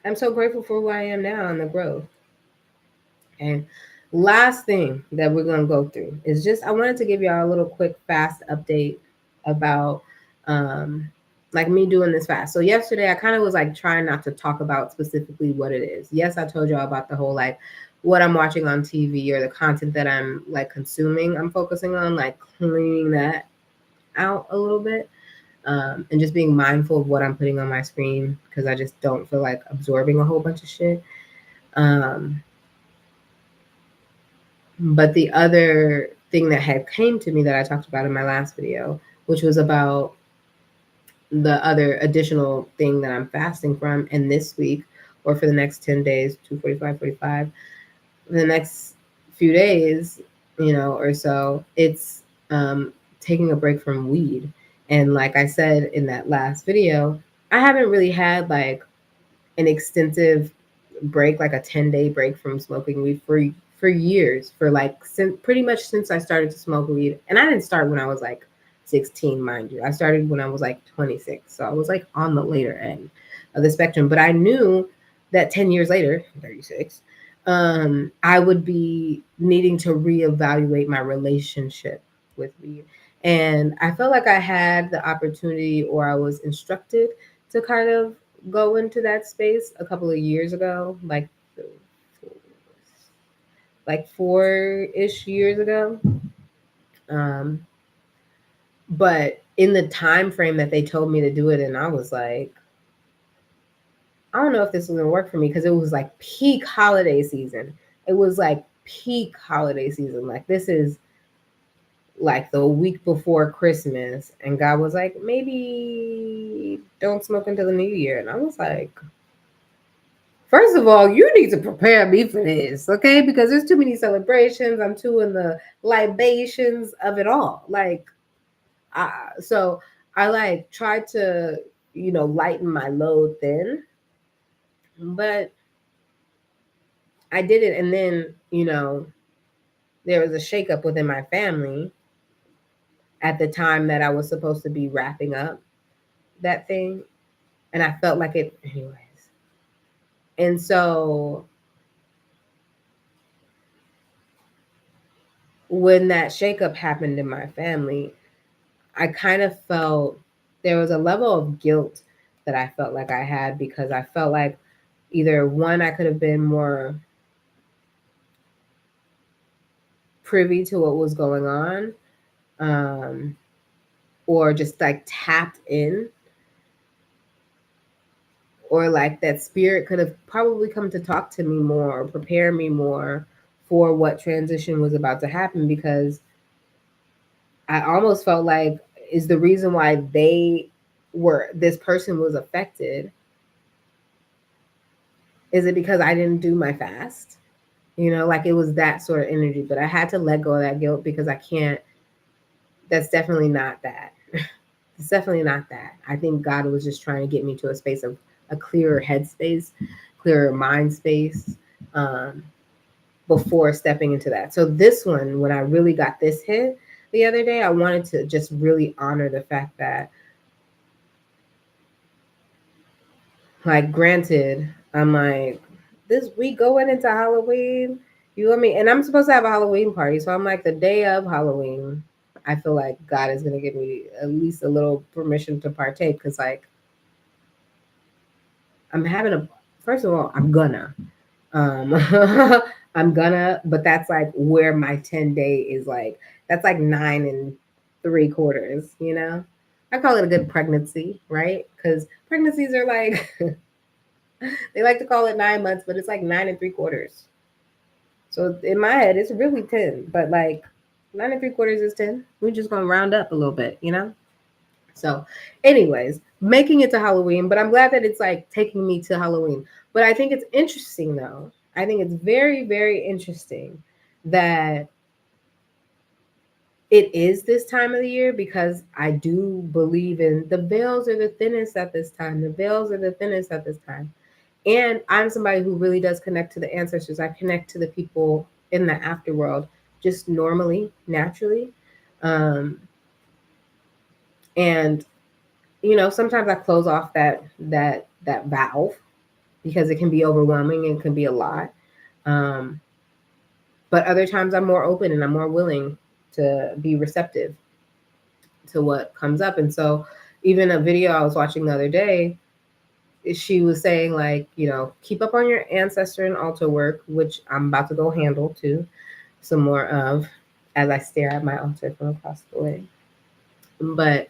I'm so grateful for who I am now and the growth. And last thing that we're gonna go through is just I wanted to give y'all a little quick fast update about like me doing this fast. So yesterday I kind of was like trying not to talk about specifically what it is. Yes, I told y'all about the whole like what I'm watching on TV or the content that I'm like consuming. I'm focusing on like cleaning that out a little bit. And just being mindful of what I'm putting on my screen because I just don't feel like absorbing a whole bunch of shit. But the other thing that had came to me that I talked about in my last video, which was about the other additional thing that I'm fasting from, and this week or for the next 10 days, 245, 45, the next few days, or so, it's taking a break from weed. And like I said in that last video, I haven't really had like an extensive break, like a 10-day break from smoking weed for years, for like pretty much since I started to smoke weed. And I didn't start when I was like 16, mind you. I started when I was like 26. So I was like on the later end of the spectrum. But I knew that 10 years later, 36, I would be needing to reevaluate my relationship with weed. And I felt like I had the opportunity, or I was instructed to kind of go into that space a couple of years ago, like 4-ish years ago. Um, but in the time frame that they told me to do it, and I was like, I don't know if this was gonna work for me because it was like peak holiday season. It was like peak holiday season. Like this is like the week before Christmas, and God was like, maybe don't smoke until the new year. And I was like, first of all, you need to prepare me for this, okay? Because there's too many celebrations. I'm too in the libations of it all. Like, so I like tried to, lighten my load then, but I did it. And then, there was a shakeup within my family at the time that I was supposed to be wrapping up that thing. And I felt like it, anyways. And so when that shakeup happened in my family, I kind of felt there was a level of guilt that I felt like I had because I felt like either one, I could have been more privy to what was going on, or just like tapped in, or like that spirit could have probably come to talk to me more or prepare me more for what transition was about to happen, because I almost felt like is the reason why this person was affected. Is it because I didn't do my fast? Like it was that sort of energy, but I had to let go of that guilt because I can't, that's definitely not that. It's definitely not that. I think God was just trying to get me to a space of a clearer headspace, clearer mind space, before stepping into that. So this one, when I really got this hit the other day, I wanted to just really honor the fact that, like, granted, I'm like, this week going into Halloween, you know what I mean? And I'm supposed to have a Halloween party. So I'm like, the day of Halloween, I feel like God is going to give me at least a little permission to partake. Because, like, first of all, I'm gonna. Um, I'm gonna, but that's like where my 10-day is like, that's like 9 3/4, I call it a good pregnancy, right? Because pregnancies are like, they like to call it 9 months, but it's like 9 3/4. So in my head, it's really 10, but like 9 3/4 is 10. We're just gonna round up a little bit, you know? So, anyways, making it to Halloween, but I'm glad that it's like taking me to Halloween. But I think it's interesting though. I think it's very, very interesting that it is this time of the year because I do believe in the veils are the thinnest at this time. The veils are the thinnest at this time. And I'm somebody who really does connect to the ancestors. I connect to the people in the afterworld just normally, naturally. Um, and sometimes I close off that valve because it can be overwhelming and can be a lot. Um, but other times I'm more open and I'm more willing to be receptive to what comes up. And so even a video I was watching the other day, she was saying like, keep up on your ancestor and altar work, which I'm about to go handle too, some more of as I stare at my altar from across the way. But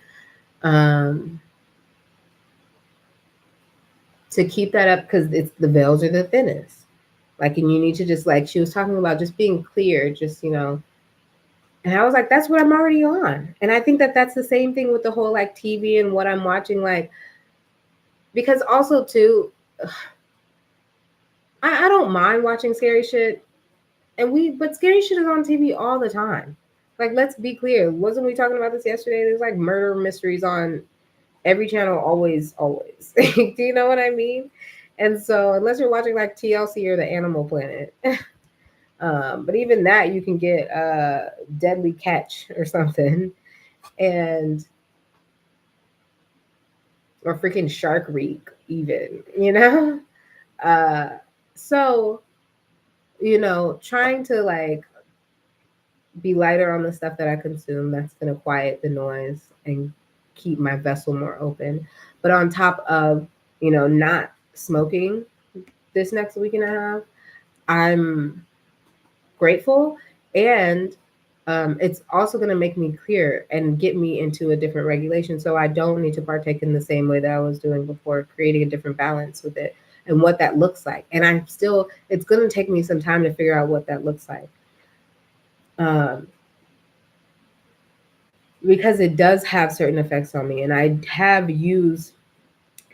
to keep that up because it's the veils are the thinnest. Like, and you need to just like she was talking about just being clear, just And I was like, that's what I'm already on. And I think that that's the same thing with the whole like TV and what I'm watching, like because also too, I don't mind watching scary shit, but scary shit is on TV all the time. Like, let's be clear. Wasn't we talking about this yesterday? There's like murder mysteries on every channel, always, always. Do you know what I mean? And so, unless you're watching like TLC or the Animal Planet, but even that, you can get Deadly Catch or something, and or freaking Shark Week, even, Uh, so, trying to like be lighter on the stuff that I consume that's going to quiet the noise and keep my vessel more open. But on top of, not smoking this next week and a half, I'm grateful. And it's also going to make me clear and get me into a different regulation. So I don't need to partake in the same way that I was doing before, creating a different balance with it and what that looks like. And it's going to take me some time to figure out what that looks like. Because it does have certain effects on me. And I have used,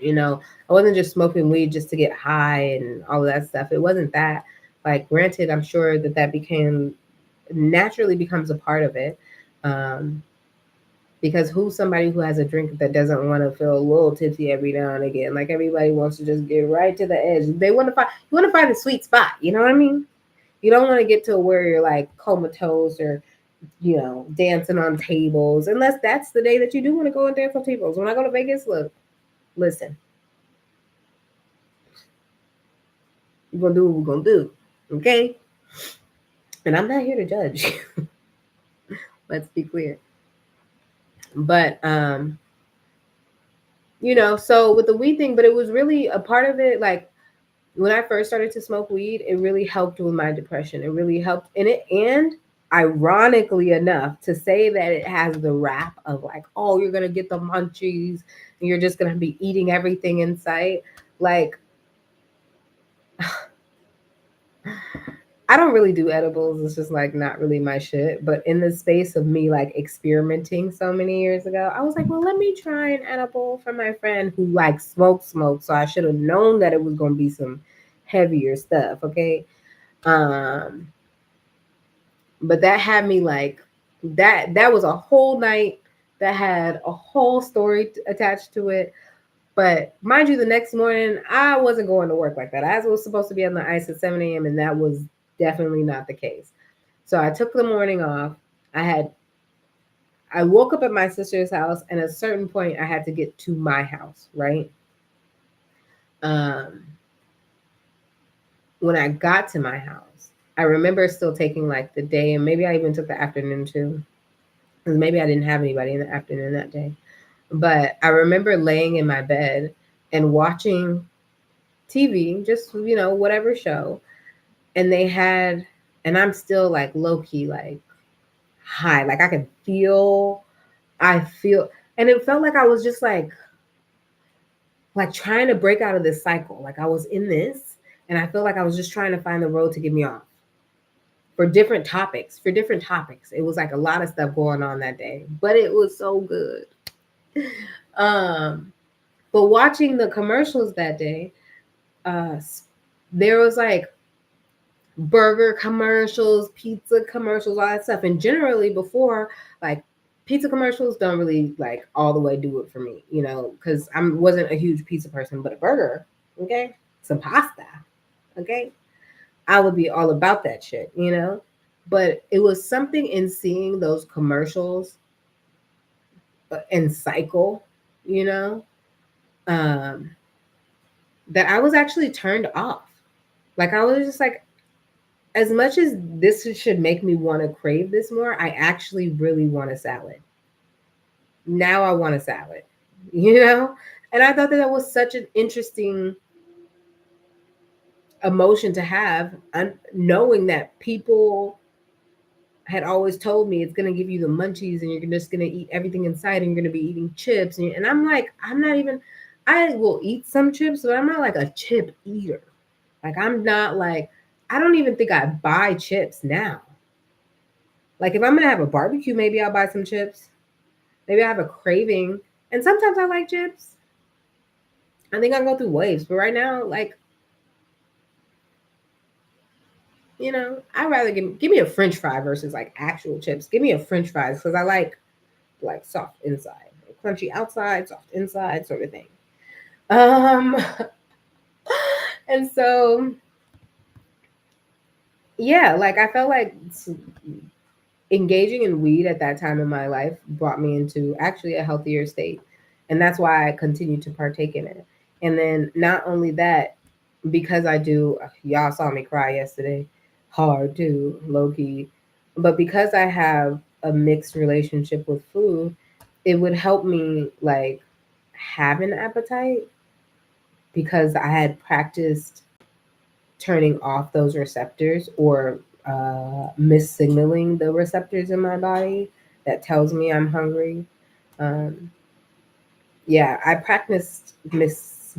I wasn't just smoking weed just to get high and all of that stuff. It wasn't that. Like, granted, I'm sure that naturally becomes a part of it. Because who's somebody who has a drink that doesn't want to feel a little tipsy every now and again? Like, everybody wants to just get right to the edge. You want to find the sweet spot. You know what I mean? You don't want to get to where you're like comatose or dancing on tables, unless that's the day that you do want to go and dance on tables. When I go to Vegas, look, listen, we're gonna do what we're gonna do, okay? And I'm not here to judge. Let's be clear. But so with the weed thing, but it was really a part of it. Like, when I first started to smoke weed, it really helped with my depression. It really helped in it. And ironically enough, to say that it has the rap of like, oh, you're going to get the munchies and you're just going to be eating everything in sight. Like, I don't really do edibles. It's just like not really my shit. But in the space of me like experimenting so many years ago, I was like, well, let me try an edible from my friend who like smokes. So I should have known that it was going to be some heavier stuff. Okay. Um, but that had me like that was a whole night that had a whole story attached to it. But mind you, the next morning I wasn't going to work like that. I was supposed to be on the ice at 7 a.m. and that was definitely not the case. So I took the morning off. I woke up at my sister's house, and at a certain point I had to get to my house, right? um when I got to my house, I remember still taking like the day, and maybe I even took the afternoon too, because maybe I didn't have anybody in the afternoon that day. But I remember laying in my bed and watching TV, just whatever show, and and I'm still like low key like high, like I feel, and it felt like I was just like trying to break out of this cycle, like I was in this, and I feel like I was just trying to find the road to get me off. for different topics. For different topics, it was like a lot of stuff going on that day, but it was so good. um, but watching the commercials that day, there was like burger commercials, pizza commercials, all that stuff. And generally before, like pizza commercials don't really like all the way do it for me, you know, because I wasn't a huge pizza person, but a burger, okay, some pasta, okay, I would be all about that shit, you know. But it was something in seeing those commercials and cycle, you know, um, that I was actually turned off. Like I was just like, as much as this should make me want to crave this more, I actually really want a salad. Now I want a salad, you know? And I thought that that was such an interesting emotion to have, knowing that people had always told me it's going to give you the munchies and you're just going to eat everything inside and you're going to be eating chips. And I'm like, I'm not even, I will eat some chips, but I'm not like a chip eater. Like, I'm not like, I don't even think I buy chips now. Like if I'm gonna have a barbecue, maybe I'll buy some chips. Maybe I have a craving, and sometimes I like chips. I think I go through waves, but right now, like you know, I'd rather give me a French fry versus like actual chips. Give me a French fries because I like soft inside, crunchy outside, soft inside, sort of thing. Um, and so yeah, like I felt like engaging in weed at that time in my life brought me into actually a healthier state. And that's why I continue to partake in it. And then not only that, because I do, y'all saw me cry yesterday, hard too, low key. But because I have a mixed relationship with food, it would help me like have an appetite because I had practiced turning off those receptors or missignaling the receptors in my body that tells me I'm hungry. Um, yeah, I practiced miss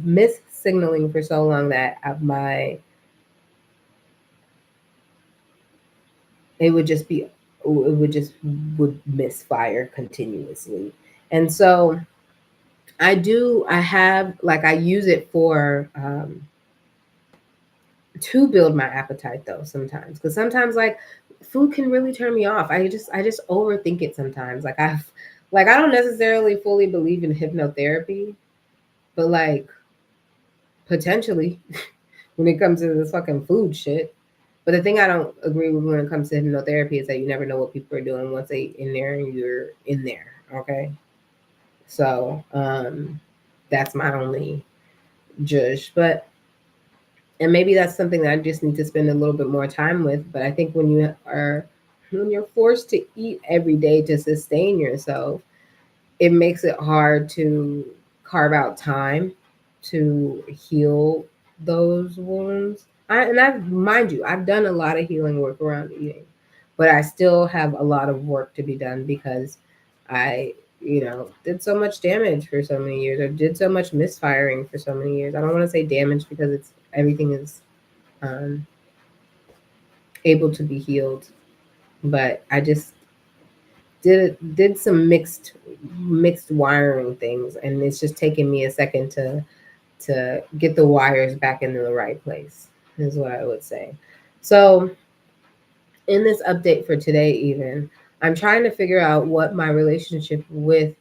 signaling for so long that my it would just be it would just would misfire continuously, and so I have like I use it for to build my appetite though sometimes because sometimes like food can really turn me off. I just overthink it sometimes. Like I don't necessarily fully believe in hypnotherapy, but like potentially when it comes to this fucking food shit. But the thing I don't agree with when it comes to hypnotherapy is that you never know what people are doing once they in there and you're in there. Okay. So that's my only judge. But and maybe that's something that I just need to spend a little bit more time with. But I think when you're forced to eat every day to sustain yourself, it makes it hard to carve out time to heal those wounds. Mind you, I've done a lot of healing work around eating, but I still have a lot of work to be done because I, did so much damage for so many years. I did so much misfiring for so many years. I don't want to say damage because it's everything is um, able to be healed, but I just did some mixed wiring things, and it's just taken me a second to get the wires back into the right place. Is what I would say. So in this update for today, even I'm trying to figure out what my relationship with.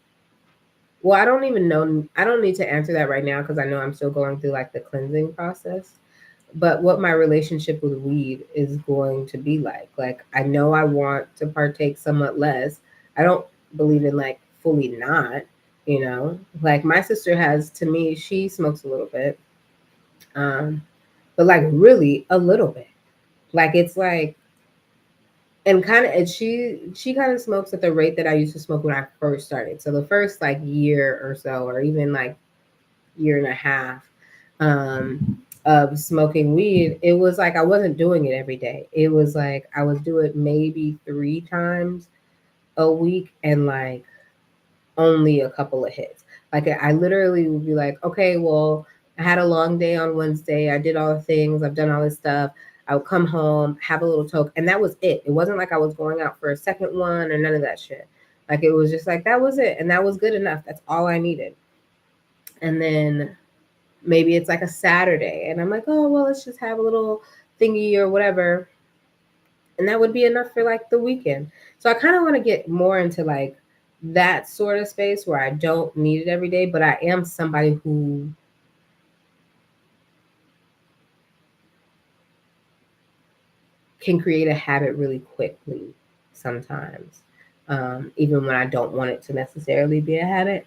Well, I don't even know. I don't need to answer that right now because I know I'm still going through like the cleansing process. But what my relationship with weed is going to be like. Like, I know I want to partake somewhat less. I don't believe in like fully not, Like, my sister has, to me, she smokes a little bit, but like really a little bit. Like, it's like, and kind of, and she kind of smokes at the rate that I used to smoke when I first started. So the first like year or so, or even like year and a half, of smoking weed, it was like I wasn't doing it every day. It was like I was doing it maybe 3 times a week and like only a couple of hits. Like I literally would be like, okay, well, I had a long day on Wednesday. I did all the things. I've done all this stuff. I would come home, have a little toke, and that was it. It wasn't like I was going out for a second one or none of that shit. Like it was just like that was it, and that was good enough. That's all I needed. And then maybe it's like a Saturday, and I'm like, oh well, let's just have a little thingy or whatever, and that would be enough for like the weekend. So I kind of want to get more into like that sort of space where I don't need it every day, but I am somebody who can create a habit really quickly sometimes, even when I don't want it to necessarily be a habit,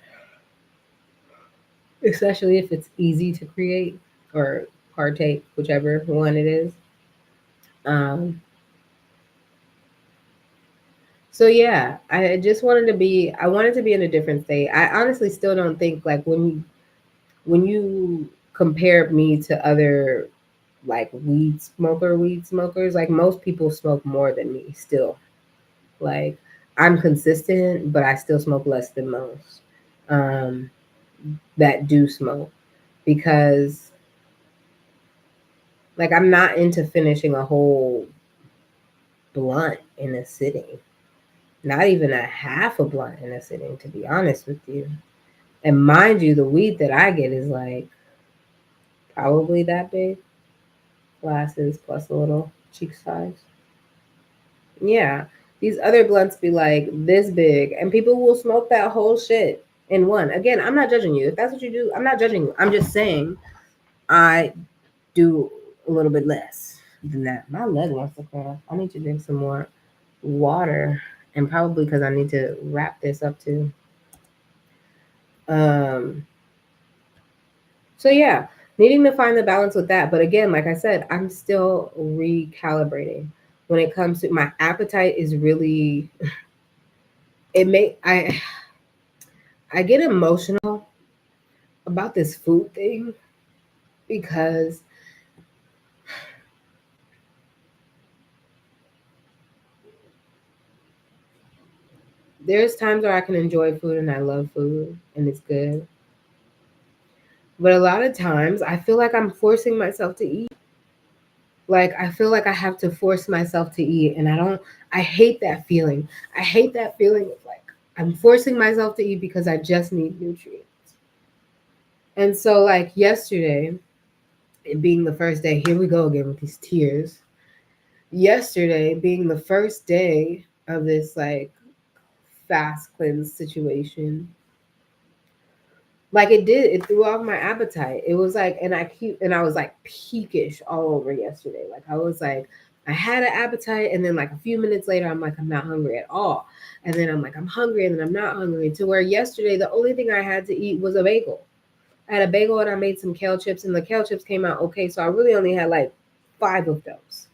especially if it's easy to create or partake, whichever one it is. Um, so yeah, I just wanted to be. I wanted to be in a different state. I honestly still don't think like when you compare me to other like weed smokers, like most people smoke more than me still. Like I'm consistent, but I still smoke less than most um, that do smoke because like I'm not into finishing a whole blunt in a sitting. Not even a half a blunt in a sitting, to be honest with you. And mind you, the weed that I get is like probably that big, glasses plus a little cheek size. Yeah, these other blunts be like this big, and people will smoke that whole shit in one. Again, I'm not judging you. If that's what you do, I'm not judging you. I'm just saying I do a little bit less than that. My leg wants to crack. I need to drink some more water, and probably because I need to wrap this up too. Um, so yeah, needing to find the balance with that. But again, like I said, I'm still recalibrating when it comes to my appetite is really it may I get emotional about this food thing because there's times where I can enjoy food and I love food and it's good. But a lot of times I feel like I'm forcing myself to eat. Like I feel like I have to force myself to eat and I hate that feeling. I hate that feeling of like I'm forcing myself to eat because I just need nutrients. And so like yesterday, it being the first day, here we go again with these tears. Yesterday being the first day of this like fast cleanse situation, like it threw off my appetite. It was like, and I was like peakish all over yesterday. Like I was like, I had an appetite, and then like a few minutes later, I'm like, I'm not hungry at all. And then I'm like, I'm hungry, and then I'm not hungry. To where yesterday, the only thing I had to eat was a bagel. I had a bagel and I made some kale chips, and the kale chips came out okay. So I really only had like 5 of those.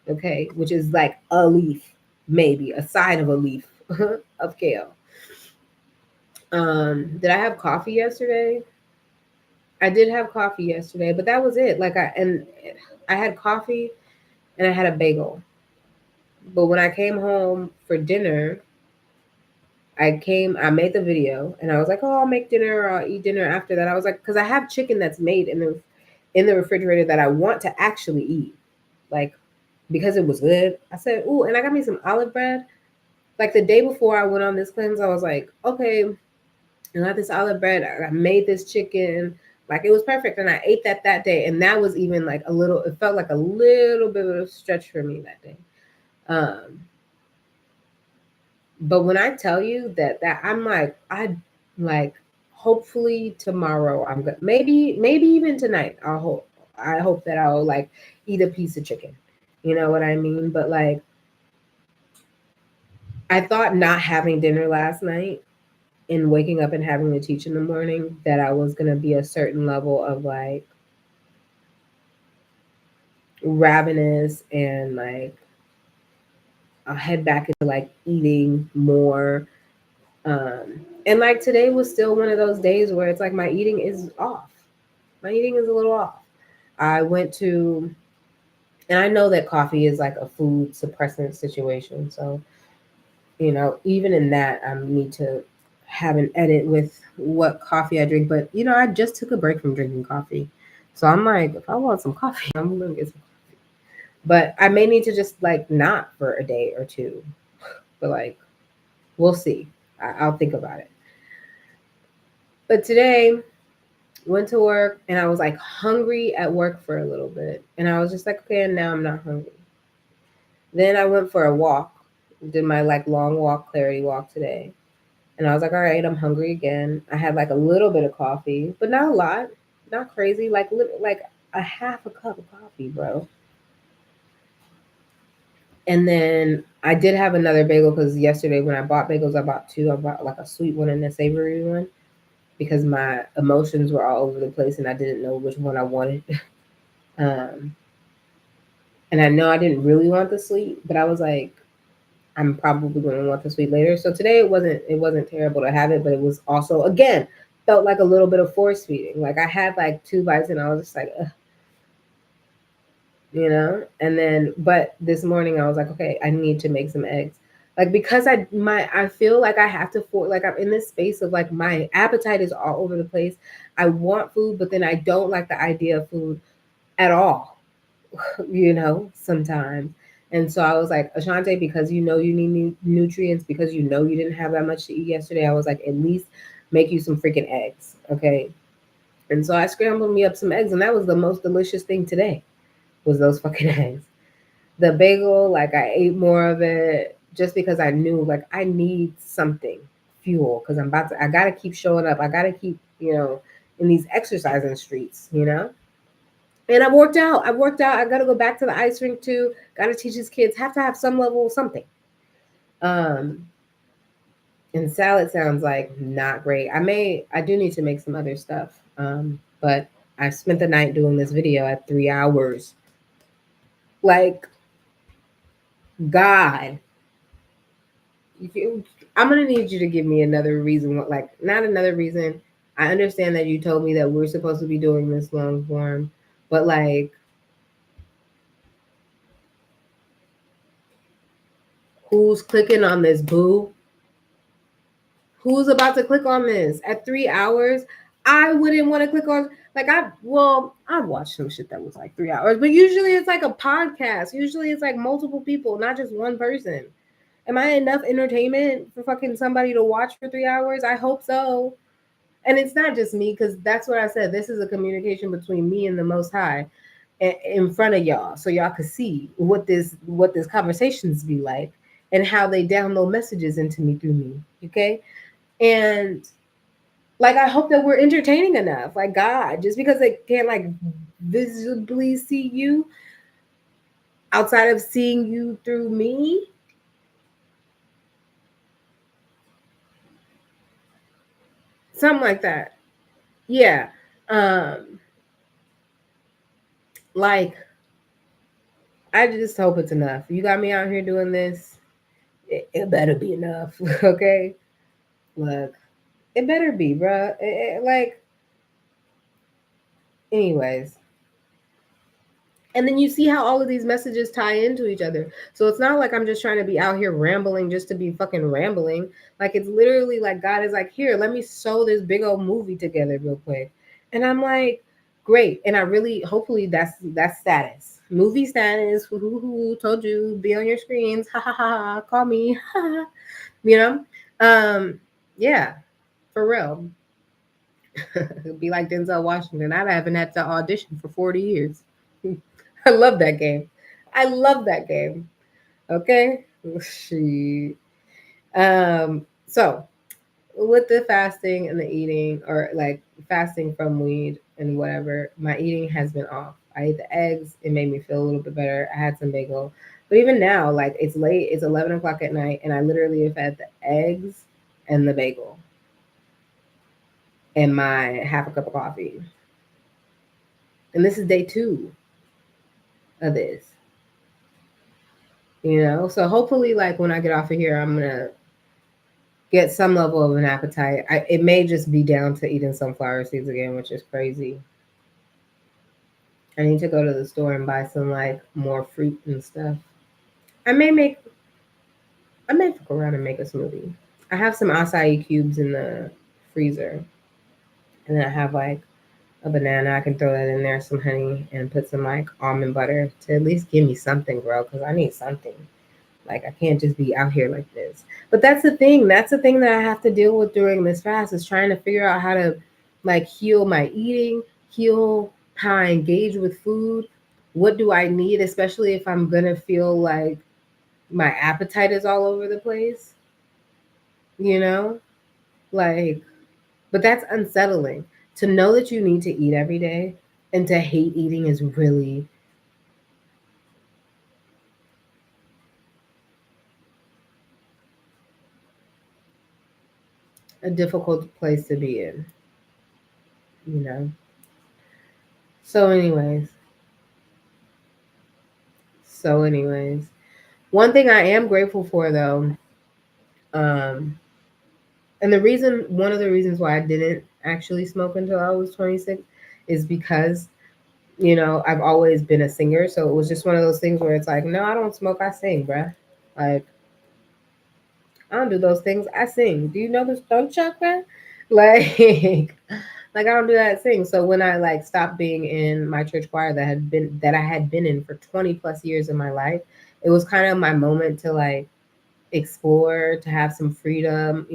Okay, which is like a leaf, maybe a side of a leaf of kale. Did I have coffee yesterday? I did have coffee yesterday, but that was it. I had coffee and I had a bagel. But when I came home for dinner, I made the video and I was like, "Oh, I'll make dinner or I'll eat dinner after that." I was like, cuz I have chicken that's made in the refrigerator that I want to actually eat. Like because it was good. I said, "Ooh, and I got me some olive bread." Like the day before I went on this cleanse, I was like, "Okay, I got this olive bread. I made this chicken. Like it was perfect." And I ate that day. And that was even like a little, it felt like a little bit of a stretch for me that day. Um, but when I tell you that I'm like, I like, hopefully tomorrow I'm good. Maybe even tonight. I hope that I'll like eat a piece of chicken. You know what I mean? But like, I thought not having dinner last night and waking up and having to teach in the morning that I was going to be a certain level of like ravenous and like I'll head back into like eating more. And like today was still one of those days where it's like my eating is off. My eating is a little off. I went to, and I know that coffee is like a food suppressant situation. So, you know, even in that, I need to have an edit with what coffee I drink. But, you know, I just took a break from drinking coffee. So I'm like, if I want some coffee, I'm going to get some coffee. But I may need to just like not for a day or two. But like, we'll see. I'll think about it. But today, went to work and I was like hungry at work for a little bit. And I was just like, okay, and now I'm not hungry. Then I went for a walk, did my like long walk, clarity walk today. And I was like, all right, I'm hungry again. I had like a little bit of coffee, but not a lot, not crazy, like a half a cup of coffee, bro. And then I did have another bagel because yesterday when I bought bagels, I bought two. I bought like a sweet one and a savory one because my emotions were all over the place and I didn't know which one I wanted. Um, and I know I didn't really want the sweet, but I was like, I'm probably going to want the sweet later. So today it wasn't terrible to have it, but it was also again felt like a little bit of force feeding. Like I had like two bites and I was just like, ugh, you know. And then, but this morning I was like, okay, I need to make some eggs. Like because I feel like I have to like I'm in this space of like my appetite is all over the place. I want food, but then I don't like the idea of food at all. Sometimes. And so I was like, Ashante, because you need nutrients, because you didn't have that much to eat yesterday, I was like, at least make you some freaking eggs. Okay. And so I scrambled me up some eggs, and that was the most delicious thing today, was those fucking eggs. The bagel, like I ate more of it just because I knew like I need something, fuel, because I gotta keep showing up. I gotta keep, in these exercising streets. And I've worked out. I've worked out. I got to go back to the ice rink too. Got to teach these kids have to have some level of something. Um, and salad sounds like not great. I do need to make some other stuff. But I spent the night doing this video at 3 hours. Like, God, I'm gonna need you to give me another reason. Like, not another reason. I understand that you told me that we're supposed to be doing this long form, but like, who's clicking on this, boo? Who's about to click on this at 3 hours? I wouldn't want to click on I've watched some shit that was like 3 hours, but usually it's like a podcast. Usually it's like multiple people, not just one person. Am I enough entertainment for fucking somebody to watch for 3 hours? I hope so. And it's not just me, because that's what I said. This is a communication between me and the Most High in front of y'all, so y'all could see what this conversations be like and how they download messages into me through me. Okay, and like I hope that we're entertaining enough. Like God, just because they can't like visibly see you outside of seeing you through me, something like that. Yeah. Um, like I just hope it's enough. You got me out here doing this. It better be enough. Okay. Look, it better be, bruh. Like, anyways, and then you see how all of these messages tie into each other. So it's not like I'm just trying to be out here rambling just to be fucking rambling. Like it's literally like God is like, here, let me sew this big old movie together real quick. And I'm like, great. And I really hopefully that's status. Movie status. Who told you be on your screens. Ha ha ha. Call me. Ha ha. You know? Yeah, for real. It'd be like Denzel Washington. I haven't had to audition for 40 years. I love that game. I love that game. Okay. She so with the fasting and the eating, or like fasting from weed and whatever, my eating has been off. I ate the eggs, it made me feel a little bit better. I had some bagel. But even now, like it's late, it's 11 o'clock at night, and I literally have had the eggs and the bagel and my half a cup of coffee. And this is day 2 of this. So hopefully like when I get off of here, I'm gonna get some level of an appetite. It may just be down to eating sunflower seeds again, which is crazy. I need to go to the store and buy some like more fruit and stuff. I may make I may fuck around and make a smoothie. I have some acai cubes in the freezer, and then I have like a banana. I can throw that in there, some honey, and put some like almond butter to at least give me something, bro, because I need something. Like I can't just be out here like this. But that's the thing. That's the thing that I have to deal with during this fast is trying to figure out how to like heal my eating, heal how I engage with food. What do I need, especially if I'm gonna feel like my appetite is all over the place, you know? Like, but that's unsettling. To know that you need to eat every day and to hate eating is really a difficult place to be in, you know? So, anyways, so anyways, one thing I am grateful for though, um, and one of the reasons why I didn't actually smoke until I was 26 is because, I've always been a singer. So it was just one of those things where it's like, no, I don't smoke, I sing, bruh. Like, I don't do those things, I sing. Do you know the Stone Chakra? Like, like I don't do that, I sing. So when I like stopped being in my church choir that I had been in for 20 plus years in my life, it was kind of my moment to like explore, to have some freedom,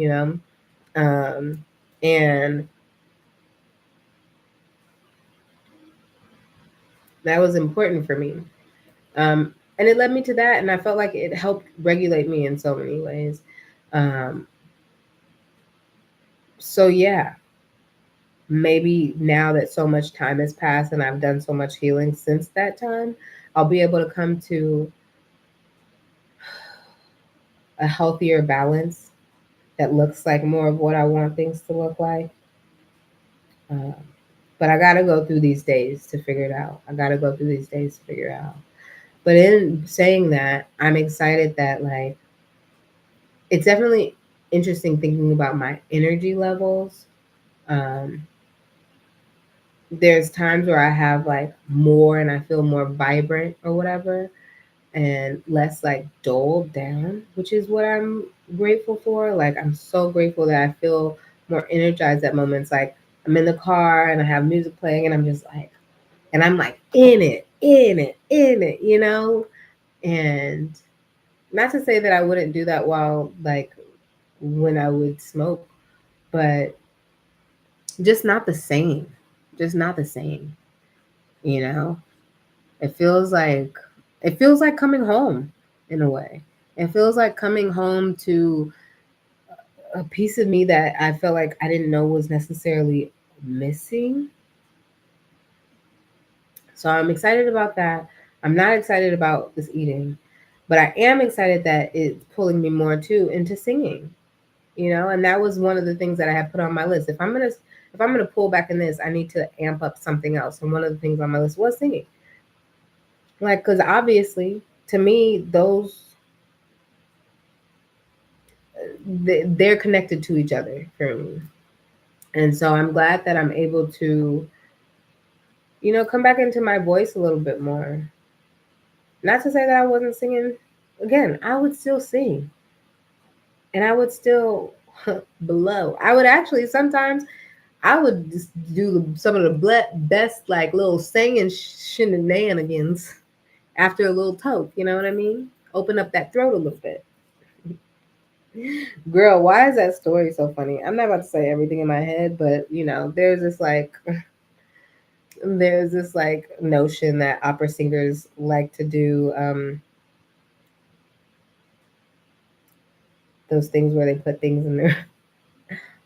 Um, and that was important for me. And it led me to that, and I felt like it helped regulate me in so many ways. Um, so yeah, maybe now that so much time has passed and I've done so much healing since that time, I'll be able to come to a healthier balance that looks like more of what I want things to look like. Um, but I got to go through these days to figure it out. I got to go through these days to figure it out. But in saying that, I'm excited that like it's definitely interesting thinking about my energy levels. Um, there's times where I have like more and I feel more vibrant or whatever, and less like dulled down, which is what I'm grateful for. Like I'm so grateful that I feel more energized at moments. Like I'm in the car and I have music playing and I'm just like, and I'm like in it, in it, in it, And not to say that I wouldn't do that while like when I would smoke, but just not the same. Just not the same, you know? It feels like coming home in a way. It feels like coming home to a piece of me that I felt like I didn't know was necessarily missing. So I'm excited about that. I'm not excited about this eating, but I am excited that it's pulling me more too into singing. And that was one of the things that I had put on my list. If I'm gonna pull back in this, I need to amp up something else. And one of the things on my list was singing. Like, because obviously, to me, they're connected to each other for me. And so I'm glad that I'm able to, come back into my voice a little bit more. Not to say that I wasn't singing. Again, I would still sing, and I would still blow. I would actually sometimes I would just do some of the best like little singing shenanigans after a little toke. You know what I mean? Open up that throat a little bit. Girl, why is that story so funny? I'm not about to say everything in my head, but there's this like notion that opera singers like to do those things where they put things in their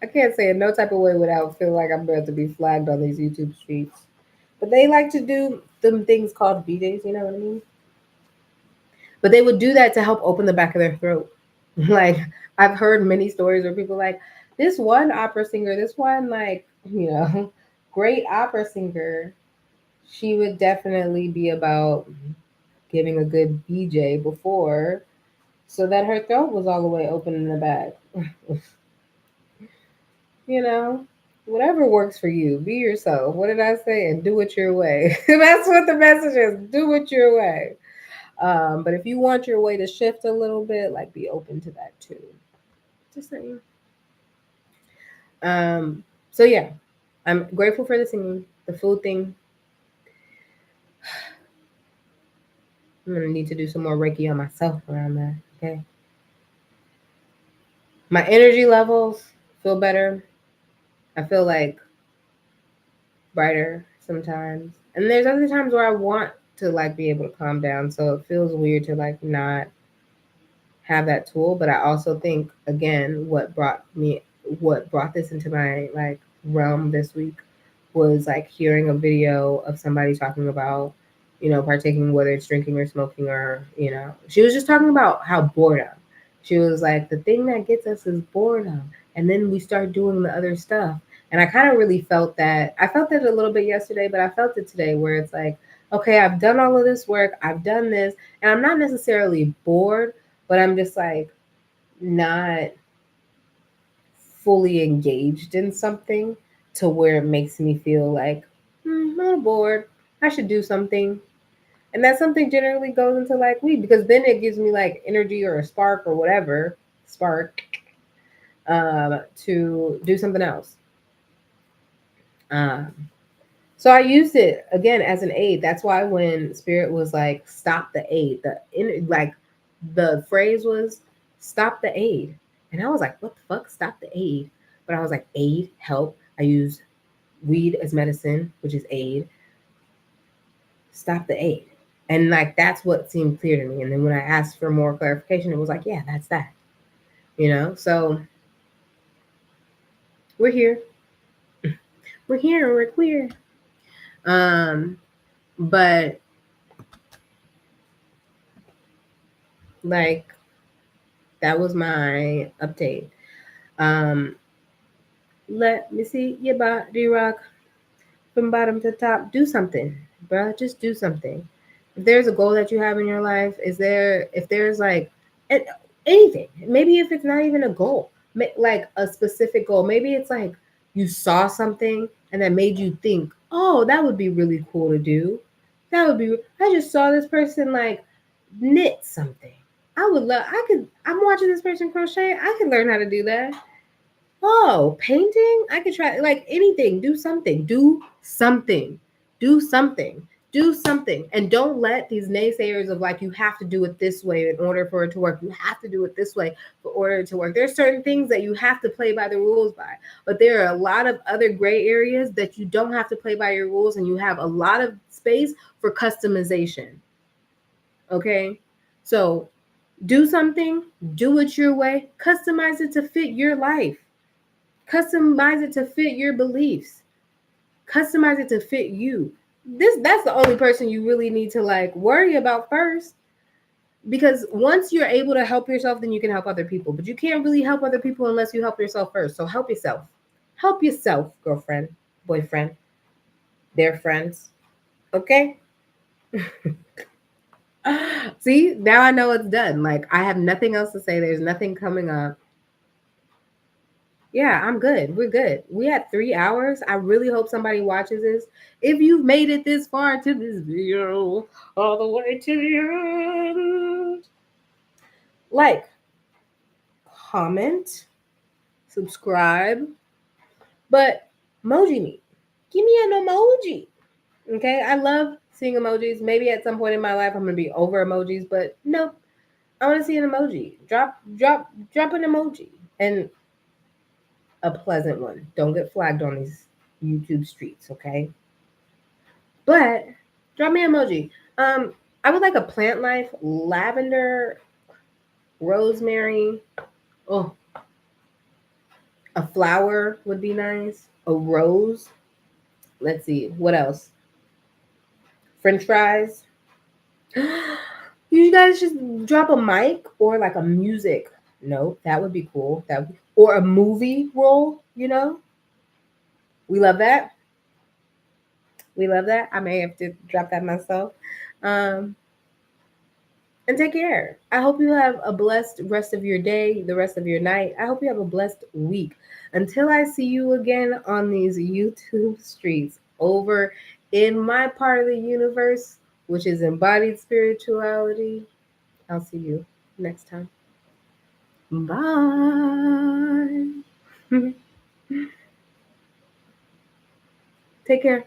I can't say it no type of way without feel like I'm about to be flagged on these YouTube streets. But they like to do them things called BJs, you know what I mean? But they would do that to help open the back of their throat. Like I've heard many stories where people like this one opera singer, this one like, great opera singer, she would definitely be about giving a good BJ before so that her throat was all the way open in the back. you know, Whatever works for you, be yourself. What did I say? And do it your way. That's what the message is. Do it your way. But if you want your way to shift a little bit, like be open to that too. Just saying. So yeah, I'm grateful for the singing. The food thing, I'm gonna need to do some more Reiki on myself around that. Okay. My energy levels feel better. I feel like brighter sometimes. And there's other times where I want to like be able to calm down. So it feels weird to like not have that tool. But I also think again, what brought this into my like realm this week was like hearing a video of somebody talking about, partaking, whether it's drinking or smoking or, she was just talking about how boredom. She was like, the thing that gets us is boredom. And then we start doing the other stuff. And I kind of really felt that. I felt it a little bit yesterday, but I felt it today where it's like, okay, I've done all of this work, I've done this, and I'm not necessarily bored, but I'm just like not fully engaged in something to where it makes me feel like I'm a little bored. I should do something. And that something generally goes into like weed because then it gives me like energy or a spark or whatever spark to do something else. Um, so I used it again as an aid. That's why when Spirit was like, "Stop the aid," the phrase was "Stop the aid," and I was like, "What the fuck? Stop the aid?" But I was like, "Aid, help." I use weed as medicine, which is aid. Stop the aid, and like that's what seemed clear to me. And then when I asked for more clarification, it was like, "Yeah, that's that." So we're here. We're here. We're queer. Um, but like that was my update. Um, let me see your body rock from bottom to top. Do something, bruh. Just do something. If there's a goal that you have in your life, if there's like anything, maybe if it's not even a goal, like a specific goal, maybe it's like you saw something and that made you think, oh, that would be really cool to do. I just saw this person like knit something. I'm watching this person crochet. I could learn how to do that. Oh, painting? I could try like anything. Do something. Do something. Do something. Do something. And don't let these naysayers of like you have to do it this way in order for it to work. You have to do it this way for order to work. There's certain things that you have to play by the rules by. But there are a lot of other gray areas that you don't have to play by your rules and you have a lot of space for customization. Okay? So do something, do it your way, customize it to fit your life. Customize it to fit your beliefs. Customize it to fit you. That's the only person you really need to like worry about first. Because once you're able to help yourself, then you can help other people. But you can't really help other people unless you help yourself first. So help yourself. Help yourself, girlfriend, boyfriend, their friends. Okay? See, now I know it's done. Like I have nothing else to say. There's nothing coming up. Yeah, I'm good. We're good. We had 3 hours. I really hope somebody watches this. If you've made it this far to this video, all the way to the end, like, comment, subscribe, but emoji me. Give me an emoji. Okay, I love seeing emojis. Maybe at some point in my life I'm gonna be over emojis, but no, I want to see an emoji. Drop an emoji. And a pleasant one. Don't get flagged on these YouTube streets, okay? But drop me an emoji. I would like a plant life, lavender, rosemary. Oh, a flower would be nice. A rose. Let's see. What else? French fries. You guys just drop a mic or like a music note. That would be cool. Or a movie role, We love that. We love that. I may have to drop that myself. Um, and take care. I hope you have a blessed rest of your day, the rest of your night. I hope you have a blessed week. Until I see you again on these YouTube streets over in my part of the universe, which is embodied spirituality, I'll see you next time. Bye. Take care.